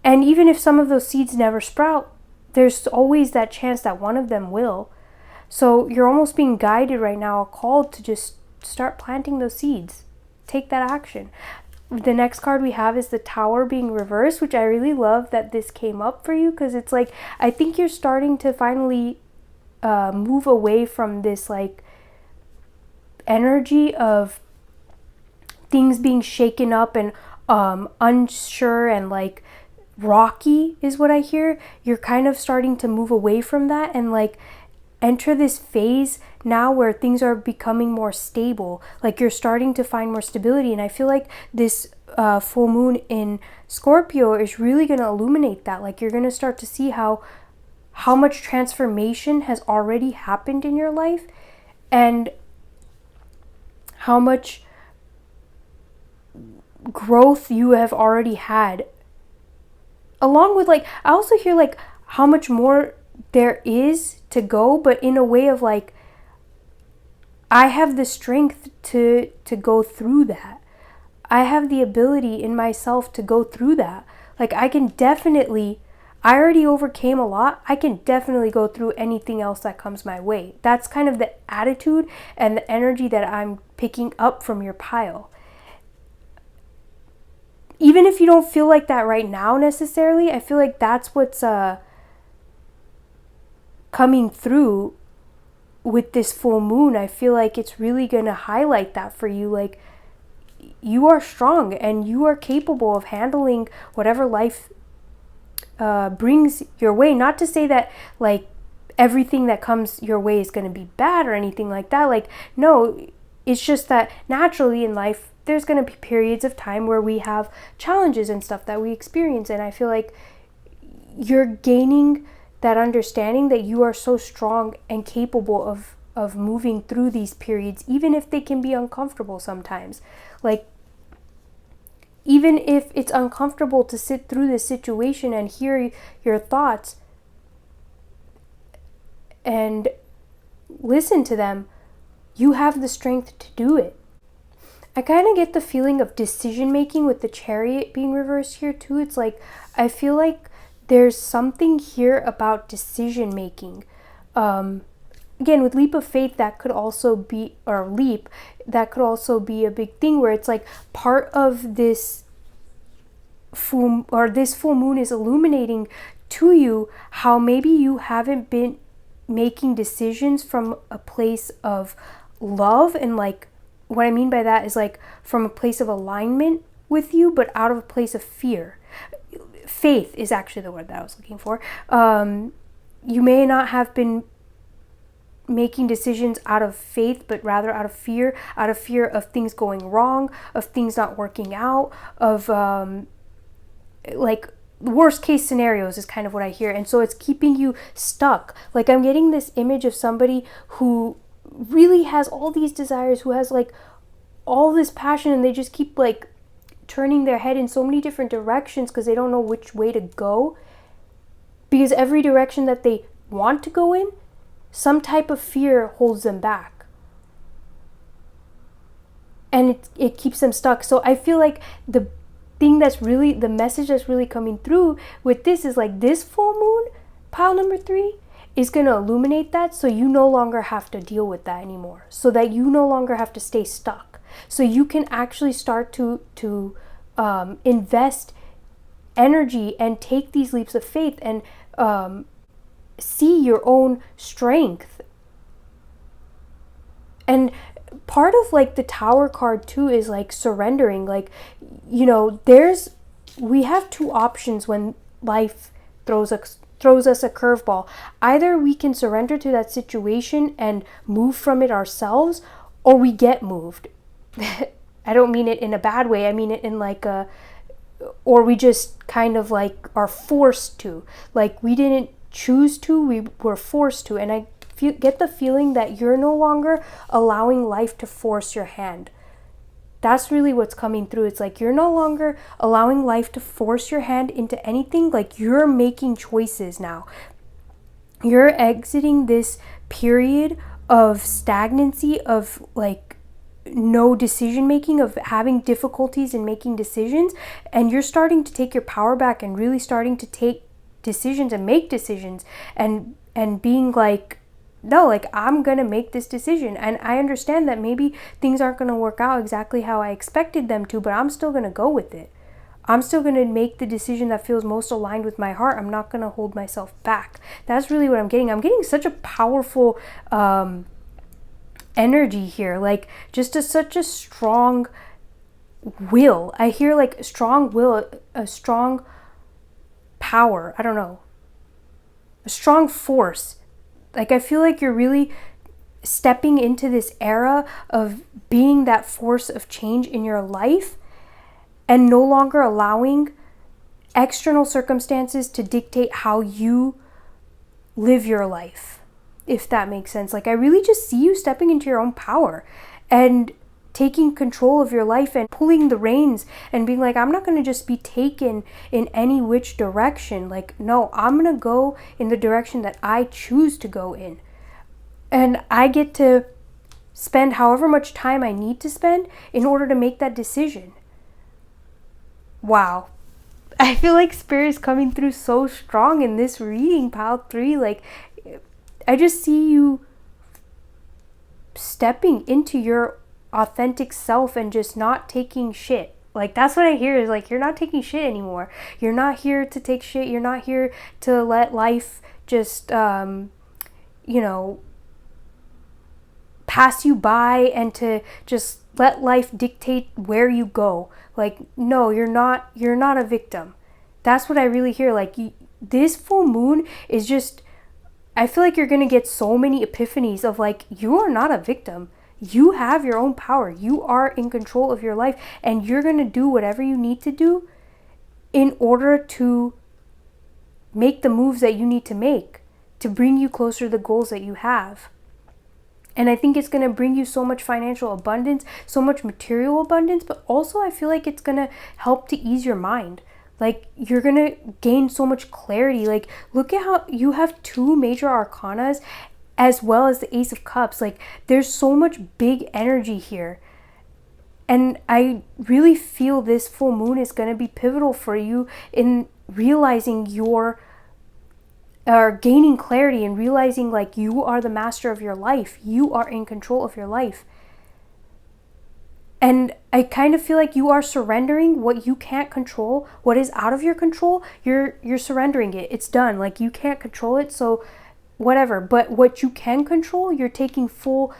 And even if some of those seeds never sprout, there's always that chance that one of them will. So you're almost being guided right now, called to just start planting those seeds. Take that action. The next card we have is the Tower being reversed, which I really love that this came up for you, because it's like, I think you're starting to finally move away from this like energy of things being shaken up and unsure and like rocky is what I hear. You're kind of starting to move away from that and like enter this phase now where things are becoming more stable. Like you're starting to find more stability. And I feel like this full moon in Scorpio is really going to illuminate that. Like you're going to start to see how much transformation has already happened in your life, and how much growth you have already had. Along with like, I also hear like how much more there is to go, but in a way of like, I have the strength to go through that. I have the ability in myself to go through that. Like I already overcame a lot. I can definitely go through anything else that comes my way. That's kind of the attitude and the energy that I'm picking up from your pile. Even if you don't feel like that right now necessarily, I feel like that's what's coming through with this full moon. I feel like it's really going to highlight that for you. Like you are strong and you are capable of handling whatever life brings your way. Not to say that like everything that comes your way is going to be bad or anything like that. Like no, it's just that naturally in life there's going to be periods of time where we have challenges and stuff that we experience, and I feel like you're gaining that understanding that you are so strong and capable of moving through these periods, even if they can be uncomfortable sometimes. Like even if it's uncomfortable to sit through this situation and hear your thoughts and listen to them, you have the strength to do it. I kind of get the feeling of decision making with the Chariot being reversed here too. It's like, I feel like there's something here about decision making. Again, with leap of faith, that could also be, that could also be a big thing where it's like part of this full moon is illuminating to you how maybe you haven't been making decisions from a place of love, and like what I mean by that is like from a place of alignment with you, but out of a place of fear. Faith is actually the word that I was looking for. You may not have been making decisions out of faith, but rather out of fear of things going wrong, of things not working out, of like worst case scenarios is kind of what I hear. And so it's keeping you stuck. Like I'm getting this image of somebody who really has all these desires, who has like all this passion, and they just keep like turning their head in so many different directions because they don't know which way to go. Because every direction that they want to go in, some type of fear holds them back. And it keeps them stuck. So I feel like the message that's really coming through with this is like this full moon, pile number 3, is going to illuminate that, so you no longer have to deal with that anymore. So that you no longer have to stay stuck. So you can actually start to invest energy and take these leaps of faith and see your own strength. And part of like the Tower card too is like surrendering. Like, you know, we have 2 options when life throws us a curveball. Either we can surrender to that situation and move from it ourselves, or we get moved. I don't mean it in a bad way. I mean it in like or we just kind of like are forced to. Like, we didn't choose to, we were forced to. And I get the feeling that you're no longer allowing life to force your hand. That's really what's coming through. It's like you're no longer allowing life to force your hand into anything. Like, you're making choices now. You're exiting this period of stagnancy, of like no decision making, of having difficulties in making decisions, and you're starting to take your power back and really starting to take decisions and make decisions and being like, no, like, I'm gonna make this decision. And I understand that maybe things aren't gonna work out exactly how I expected them to, but I'm still gonna go with it. I'm still gonna make the decision that feels most aligned with my heart. I'm not gonna hold myself back. That's really what I'm getting. I'm getting such a powerful energy here, like just such a strong will. I hear like strong will, a strong power, I don't know, a strong force. Like, I feel like you're really stepping into this era of being that force of change in your life and no longer allowing external circumstances to dictate how you live your life, if that makes sense. Like, I really just see you stepping into your own power and taking control of your life and pulling the reins and being like, I'm not going to just be taken in any which direction. Like, no, I'm going to go in the direction that I choose to go in. And I get to spend however much time I need to spend in order to make that decision. Wow. I feel like Spirit is coming through so strong in this reading, pile 3. Like, I just see you stepping into your authentic self and just not taking shit. Like, that's what I hear, is like, you're not taking shit anymore. You're not here to take shit. You're not here to let life just, pass you by and to just let life dictate where you go. Like, no, you're not a victim. That's what I really hear. Like, this full moon is just, I feel like you're going to get so many epiphanies of like, you are not a victim. You have your own power. You are in control of your life, and you're going to do whatever you need to do in order to make the moves that you need to make to bring you closer to the goals that you have. And I think it's going to bring you so much financial abundance, so much material abundance, but also I feel like it's going to help to ease your mind. Like, you're going to gain so much clarity. Like, look at how you have 2 major arcanas as well as the Ace of Cups. Like, there's so much big energy here. And I really feel this full moon is going to be pivotal for you in realizing gaining clarity and realizing like you are the master of your life. You are in control of your life. And I kind of feel like you are surrendering what you can't control, what is out of your control. You're surrendering it. It's done. Like, you can't control it, so whatever. But what you can control, you're taking full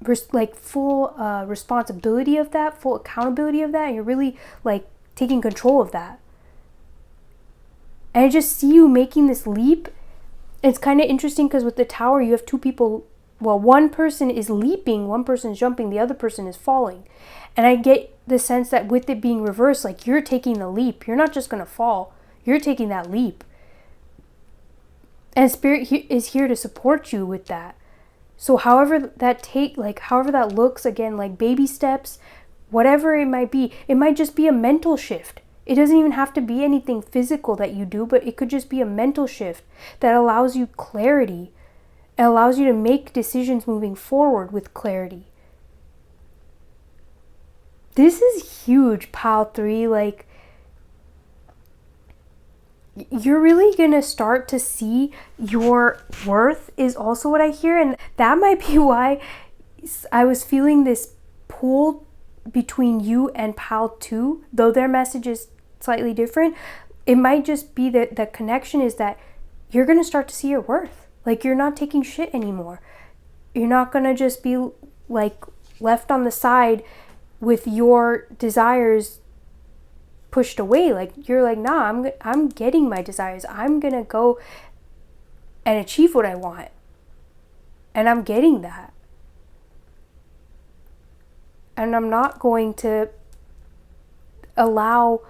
responsibility of that, full accountability of that, and you're really like taking control of that. And I just see you making this leap. It's kind of interesting because with the Tower, you have 2 people. Well, one person is leaping, one person is jumping, the other person is falling. And I get the sense that with it being reversed, like, you're taking the leap. You're not just going to fall. You're taking that leap. And Spirit is here to support you with that. So however that looks, again, like baby steps, whatever it might just be a mental shift. It doesn't even have to be anything physical that you do, but it could just be a mental shift that allows you clarity. It allows you to make decisions moving forward with clarity. This is huge, pile 3. Like, you're really gonna start to see your worth is also what I hear. And that might be why I was feeling this pull between you and pile 2, though their message is slightly different. It might just be that the connection is that you're gonna start to see your worth. Like, you're not taking shit anymore. You're not gonna just be like left on the side with your desires pushed away. Like, you're like, nah, I'm getting my desires. I'm gonna go and achieve what I want, and I'm getting that, and I'm not going to allow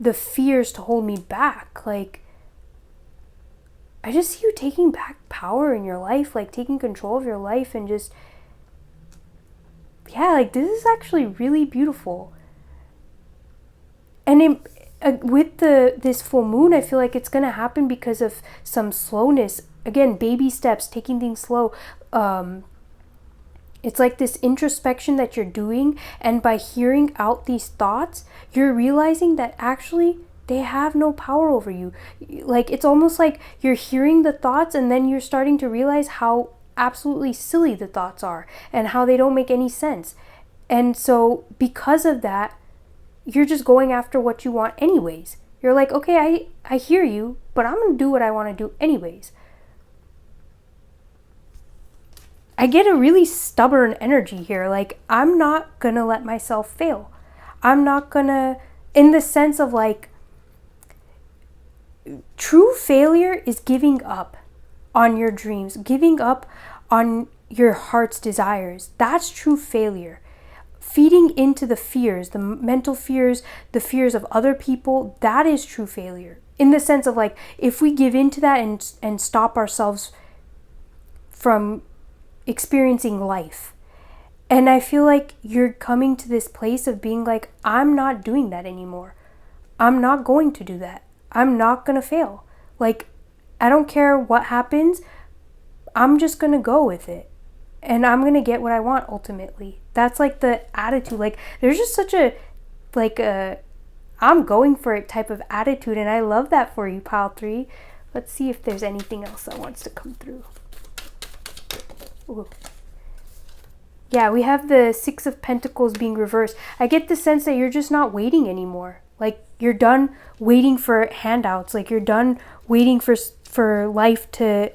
the fears to hold me back. Like, I just see you taking back power in your life, like taking control of your life, and just, yeah, like, this is actually really beautiful. And with this full moon, I feel like it's going to happen because of some slowness. Again, baby steps, taking things slow. It's like this introspection that you're doing. And by hearing out these thoughts, you're realizing that actually they have no power over you. Like, it's almost like you're hearing the thoughts, and then you're starting to realize how absolutely silly the thoughts are and how they don't make any sense. And so because of that, you're just going after what you want anyways. You're like, okay, I hear you, but I'm going to do what I want to do anyways. I get a really stubborn energy here. Like, I'm not going to let myself fail. I'm not going to, in the sense of like, true failure is giving up on your dreams, giving up on your heart's desires. That's true failure. Feeding into the fears, the mental fears, the fears of other people, that is true failure. In the sense of like, if we give into that and stop ourselves from experiencing life. And I feel like you're coming to this place of being like, I'm not doing that anymore. I'm not going to do that. I'm not going to fail. Like, I don't care what happens. I'm just going to go with it. And I'm going to get what I want ultimately. That's like the attitude. Like, there's just such a, like a, I'm going for it type of attitude. And I love that for you, pile 3. Let's see if there's anything else that wants to come through. Ooh. Yeah, we have the 6 of Pentacles being reversed. I get the sense that you're just not waiting anymore. Like, you're done waiting for handouts. Like, you're done waiting for life to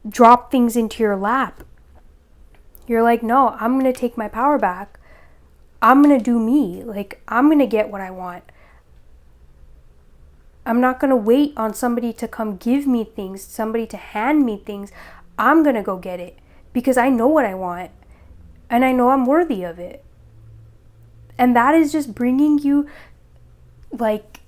drop things into your lap. You're like, no, I'm going to take my power back. I'm going to do me. Like, I'm going to get what I want. I'm not going to wait on somebody to come give me things, somebody to hand me things. I'm going to go get it because I know what I want and I know I'm worthy of it. And that is just bringing you, like,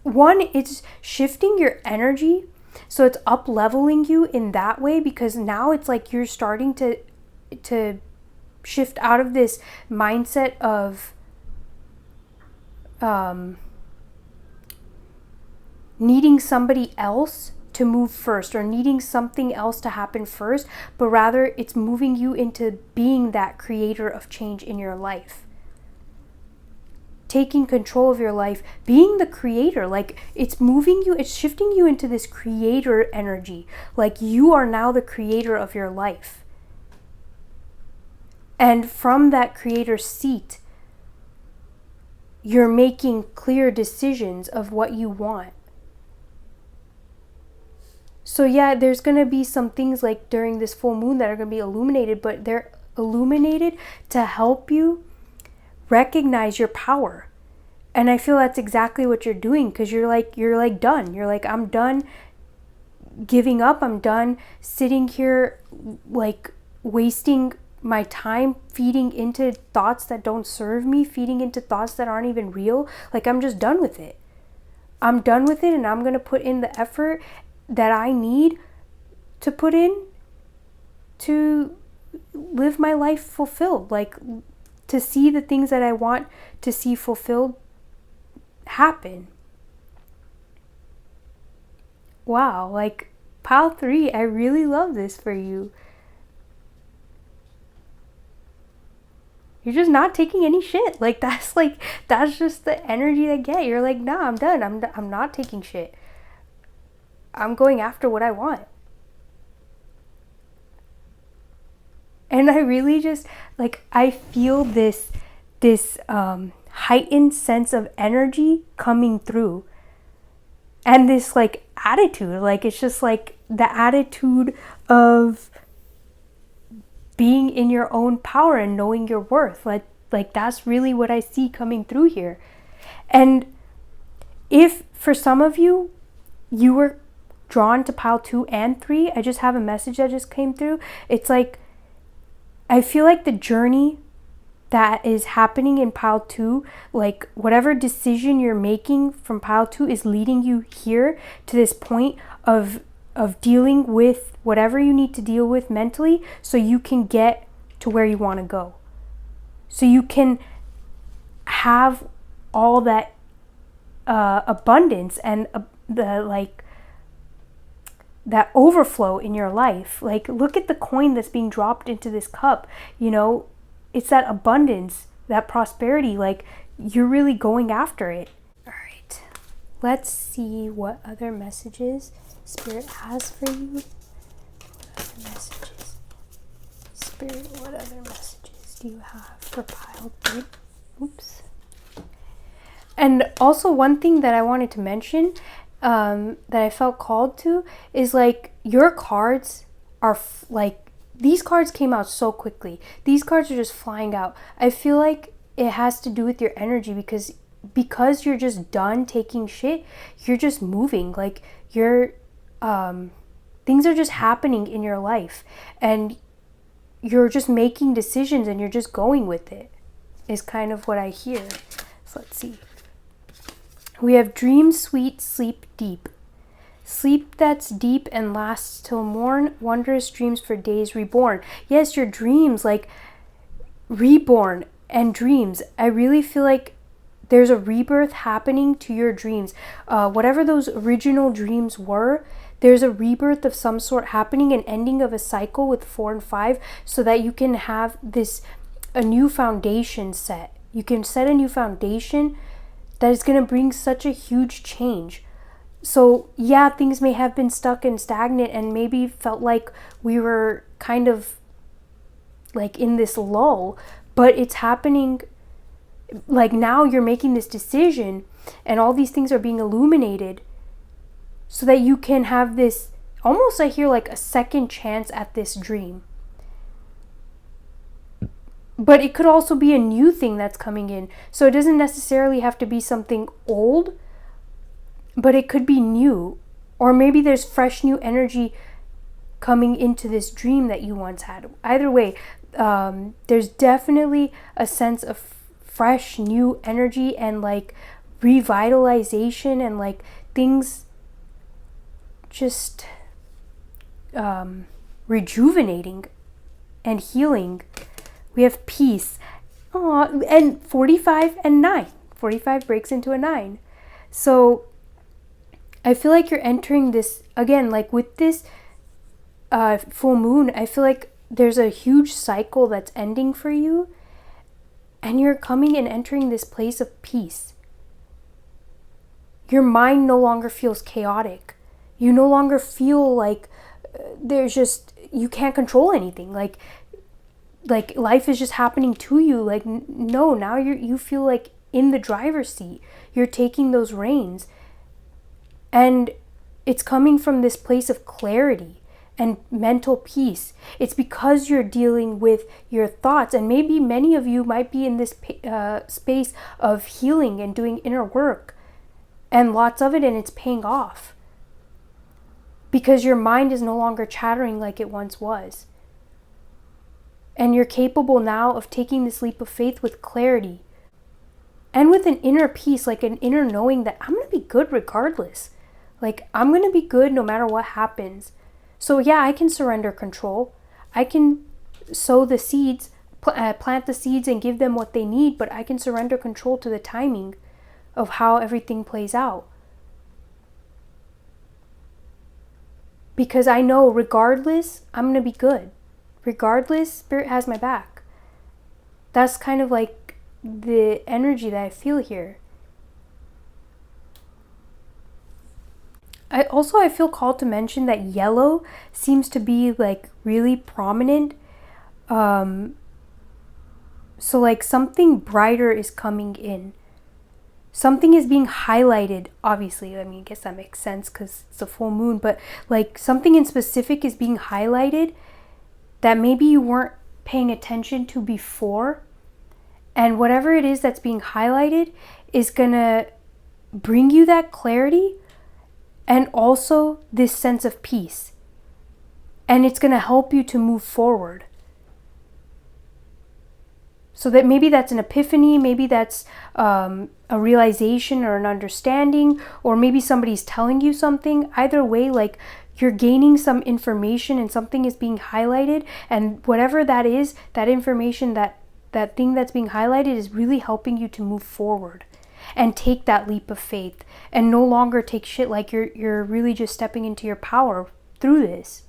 one, it's shifting your energy. So it's up leveling you in that way, because now it's like you're starting to shift out of this mindset of needing somebody else to move first or needing something else to happen first, but rather it's moving you into being that creator of change in your life. Taking control of your life, being the creator. Like, it's moving you, it's shifting you into this creator energy. Like, you are now the creator of your life. And from that creator seat, you're making clear decisions of what you want. So yeah, there's going to be some things like during this full moon that are going to be illuminated, but they're illuminated to help you recognize your power. And I feel that's exactly what you're doing, because you're like done. You're like, I'm done giving up. I'm done sitting here like wasting my time feeding into thoughts that don't serve me, feeding into thoughts that aren't even real. Like, I'm just done with it. I'm done with it, and I'm going to put in the effort that I need to put in to live my life fulfilled, like to see the things that I want to see fulfilled happen. Wow, like pile 3, I really love this for you. You're just not taking any shit. Like that's just the energy I get. You're like, nah, I'm done. I'm not taking shit. I'm going after what I want. And I really just, like, I feel this heightened sense of energy coming through. And this, like, attitude. Like, it's just, like, the attitude of being in your own power and knowing your worth. Like that's really what I see coming through here. And if, for some of you, you were drawn to pile 2 and 3, I just have a message that just came through. It's like, I feel like the journey that is happening in pile 2, like whatever decision you're making from pile 2 is leading you here to this point of dealing with whatever you need to deal with mentally, so you can get to where you want to go. So you can have all that abundance and that overflow in your life. Like, look at the coin that's being dropped into this cup. You know, it's that abundance, that prosperity. Like, you're really going after it. All right, let's see what other messages Spirit has for you. What other messages? Spirit, what other messages do you have for pile 3? Oops. And also, one thing that I wanted to mention, that I felt called to, is like, your cards are these cards came out so quickly. These cards are just flying out. I feel like it has to do with your energy, because you're just done taking shit. You're just moving. Like, you're things are just happening in your life, and you're just making decisions, and you're just going with it, is kind of what I hear. So let's see. We have dream sweet, sleep deep. Sleep that's deep and lasts till morn, wondrous dreams for days reborn. Yes, your dreams, like reborn and dreams. I really feel like there's a rebirth happening to your dreams. Whatever those original dreams were, there's a rebirth of some sort happening, an ending of a cycle with 4 and 5, so that you can have a new foundation set. You can set a new foundation that is going to bring such a huge change. So yeah, things may have been stuck and stagnant, and maybe felt like we were kind of like in this lull, but it's happening. Like, now you're making this decision, and all these things are being illuminated, so that you can have this, almost I hear like a second chance at this dream. But it could also be a new thing that's coming in. So it doesn't necessarily have to be something old, but it could be new. Or maybe there's fresh new energy coming into this dream that you once had. Either way, there's definitely a sense of fresh new energy and like revitalization, and like things just rejuvenating and healing. We have peace. Aww, and 45 and 9. 45 breaks into a 9. So I feel like you're entering this, again, like with this full moon, I feel like there's a huge cycle that's ending for you. And you're coming and entering this place of peace. Your mind no longer feels chaotic. You no longer feel like you can't control anything. Like life is just happening to you. Like, no, now you feel like in the driver's seat. You're taking those reins. And it's coming from this place of clarity and mental peace. It's because you're dealing with your thoughts, and maybe many of you might be in this space of healing and doing inner work, and lots of it, and it's paying off. Because your mind is no longer chattering like it once was. And you're capable now of taking this leap of faith with clarity and with an inner peace, like an inner knowing that I'm going to be good regardless. Like, I'm going to be good no matter what happens. So yeah, I can surrender control. I can sow the seeds, plant the seeds and give them what they need, but I can surrender control to the timing of how everything plays out. Because I know regardless, I'm going to be good. Regardless, Spirit has my back. That's kind of like the energy that I feel here. I feel called to mention that yellow seems to be like really prominent. So like something brighter is coming in. Something is being highlighted, obviously. I mean, I guess that makes sense because it's a full moon, but like something in specific is being highlighted that maybe you weren't paying attention to before. And whatever it is that's being highlighted is gonna bring you that clarity and also this sense of peace. And it's gonna help you to move forward. So that maybe that's an epiphany, maybe that's a realization or an understanding, or maybe somebody's telling you something. Either way, like you're gaining some information and something is being highlighted, and whatever that is, that information, that thing that's being highlighted is really helping you to move forward and take that leap of faith and no longer take shit. Like you're really just stepping into your power through this.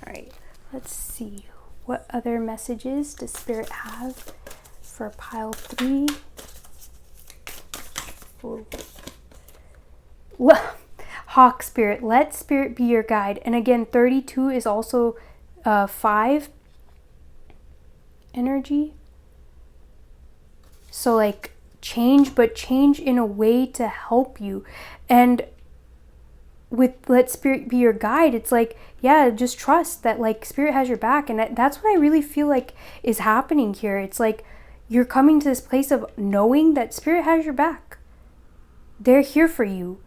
All right, let's see. What other messages does Spirit have for pile 3? Ooh. Hawk Spirit, let Spirit be your guide. And again, 32 is also 5 energy. So like change, but change in a way to help you. And with let Spirit be your guide, it's like, yeah, just trust that like Spirit has your back. And that's what I really feel like is happening here. It's like you're coming to this place of knowing that Spirit has your back. They're here for you,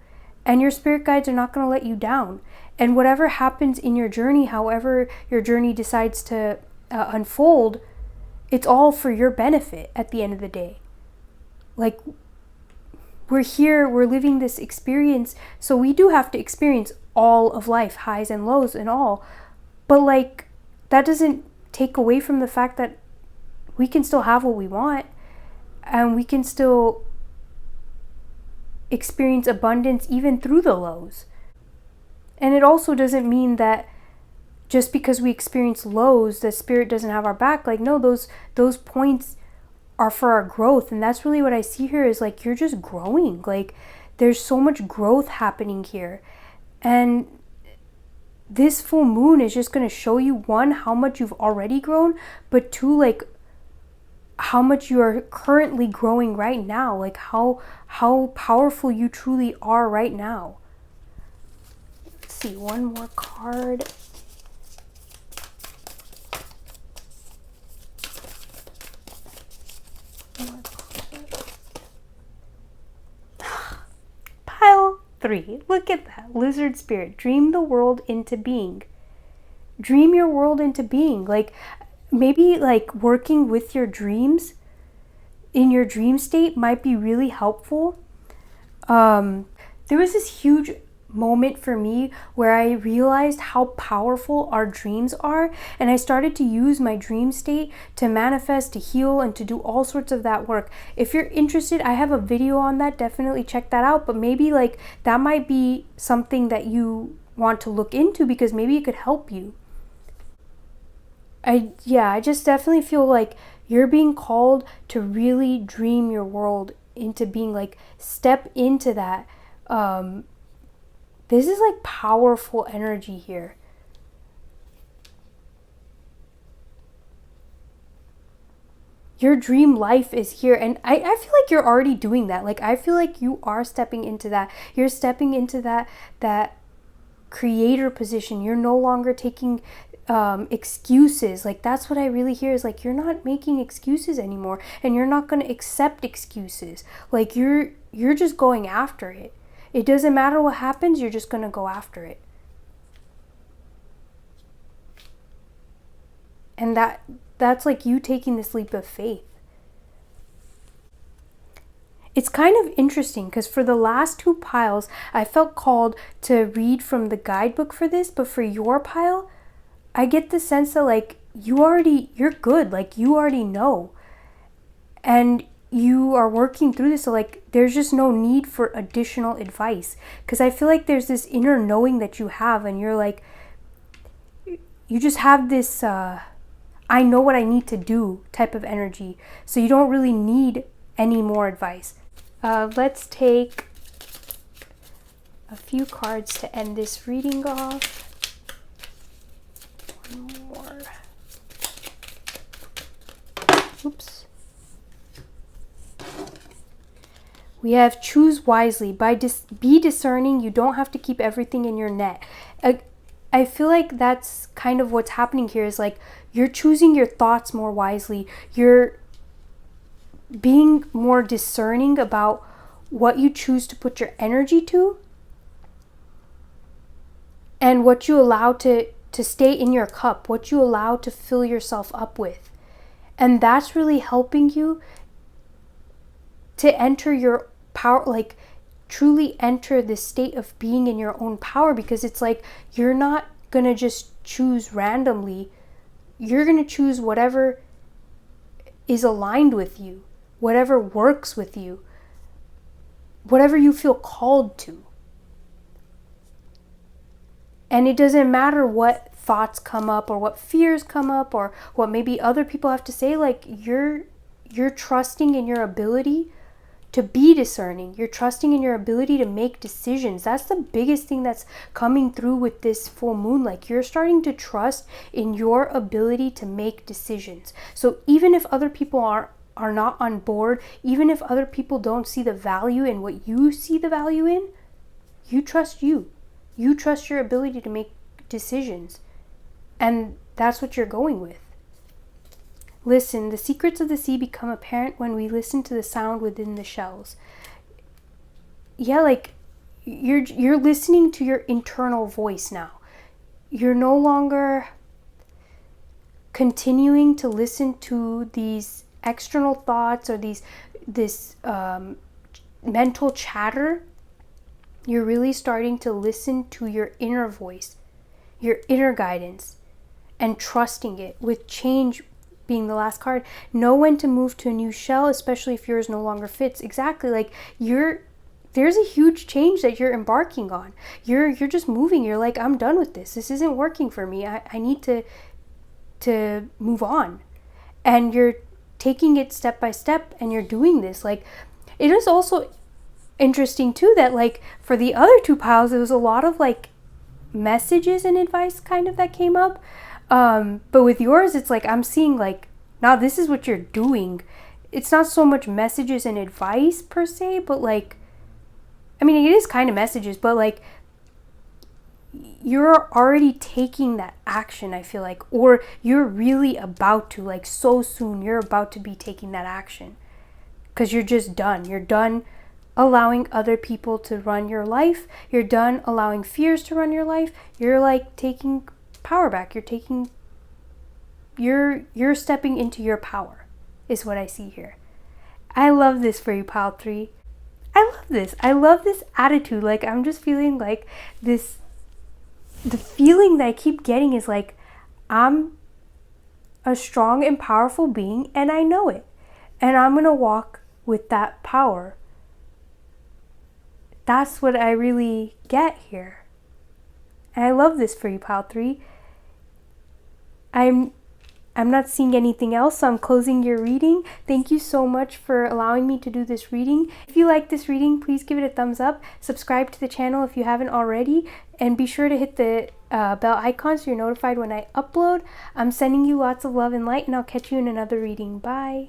and your spirit guides are not going to let you down. And whatever happens in your journey, however your journey decides to unfold, it's all for your benefit at the end of the day. Like, we're here, we're living this experience, so we do have to experience all of life, highs and lows and all. But like, that doesn't take away from the fact that we can still have what we want, and we can still experience abundance even through the lows. And it also doesn't mean that just because we experience lows, that Spirit doesn't have our back. Like, no, those points are for our growth. And that's really what I see here is like, you're just growing. Like, there's so much growth happening here. And this full moon is just going to show you, one, how much you've already grown, but two, like how much you are currently growing right now. Like how powerful you truly are right now. Let's see, one more card. Pile 3. Look at that. Lizard Spirit. Dream the world into being. Dream your world into being. Like, maybe like working with your dreams in your dream state might be really helpful. There was this huge moment for me where I realized how powerful our dreams are, and I started to use my dream state to manifest, to heal, and to do all sorts of that work. If you're interested, I have a video on that. Definitely check that out. But maybe like that might be something that you want to look into, because maybe it could help you. I just definitely feel like you're being called to really dream your world into being. Like, step into that. This is like powerful energy here. Your dream life is here, and I feel like you're already doing that. Like, I feel like you are stepping into that. You're stepping into that creator position. You're no longer taking excuses. Like, that's what I really hear is like, you're not making excuses anymore, and you're not going to accept excuses. Like, you're just going after it. It doesn't matter what happens, you're just going to go after it. And that's like you taking this leap of faith. It's kind of interesting because for the last 2 piles, I felt called to read from the guidebook for this, but for your pile, I get the sense that like you're good, like you already know, and you are working through this, so like there's just no need for additional advice, because I feel like there's this inner knowing that you have, and you're like, you just have this I know what I need to do type of energy, so you don't really need any more advice. Let's take a few cards to end this reading off. One more. Oops. We have choose wisely. Be discerning. You don't have to keep everything in your net. I feel like that's kind of what's happening here, is like you're choosing your thoughts more wisely. You're being more discerning about what you choose to put your energy to, and what you allow to stay in your cup, what you allow to fill yourself up with. And that's really helping you to enter your power, like truly enter this state of being in your own power, because it's like you're not gonna just choose randomly. You're gonna choose whatever is aligned with you, whatever works with you, whatever you feel called to. And it doesn't matter what thoughts come up or what fears come up or what maybe other people have to say. Like you're trusting in your ability to be discerning. You're trusting in your ability to make decisions. That's the biggest thing that's coming through with this full moon. Like you're starting to trust in your ability to make decisions. So even if other people are not on board, even if other people don't see the value in what you see the value in, you trust you. You trust your ability to make decisions. And that's what you're going with. Listen, the secrets of the sea become apparent when we listen to the sound within the shells. Yeah, like you're listening to your internal voice now. You're no longer continuing to listen to these external thoughts or this mental chatter. You're really starting to listen to your inner voice, your inner guidance, and trusting it, with change being the last card. Know when to move to a new shell, especially if yours no longer fits. Exactly, like there's a huge change that you're embarking on. You're just moving. You're like, I'm done with this. This isn't working for me. I need to move on. And you're taking it step by step, and you're doing this. Like, it is also interesting too that like for the other two piles, there was a lot of like messages and advice kind of that came up. But with yours, it's like I'm seeing like, now this is what you're doing. It's not so much messages and advice per se, but like, I mean, it is kind of messages, but like you're already taking that action, I feel like, or you're really about to, like so soon, you're about to be taking that action, because you're just done. You're done allowing other people to run your life. You're done allowing fears to run your life. You're like taking power back. You're stepping into your power is what I see here. I love this for you, pile 3. I love this attitude. Like I'm just feeling like this, the feeling that I keep getting is like I'm a strong and powerful being, and I know it, and I'm gonna walk with that power. That's what I really get here. And I love this for you, pile 3. I'm not seeing anything else, so I'm closing your reading. Thank you so much for allowing me to do this reading. If you like this reading, please give it a thumbs up. Subscribe to the channel if you haven't already. And be sure to hit the bell icon so you're notified when I upload. I'm sending you lots of love and light, and I'll catch you in another reading. Bye.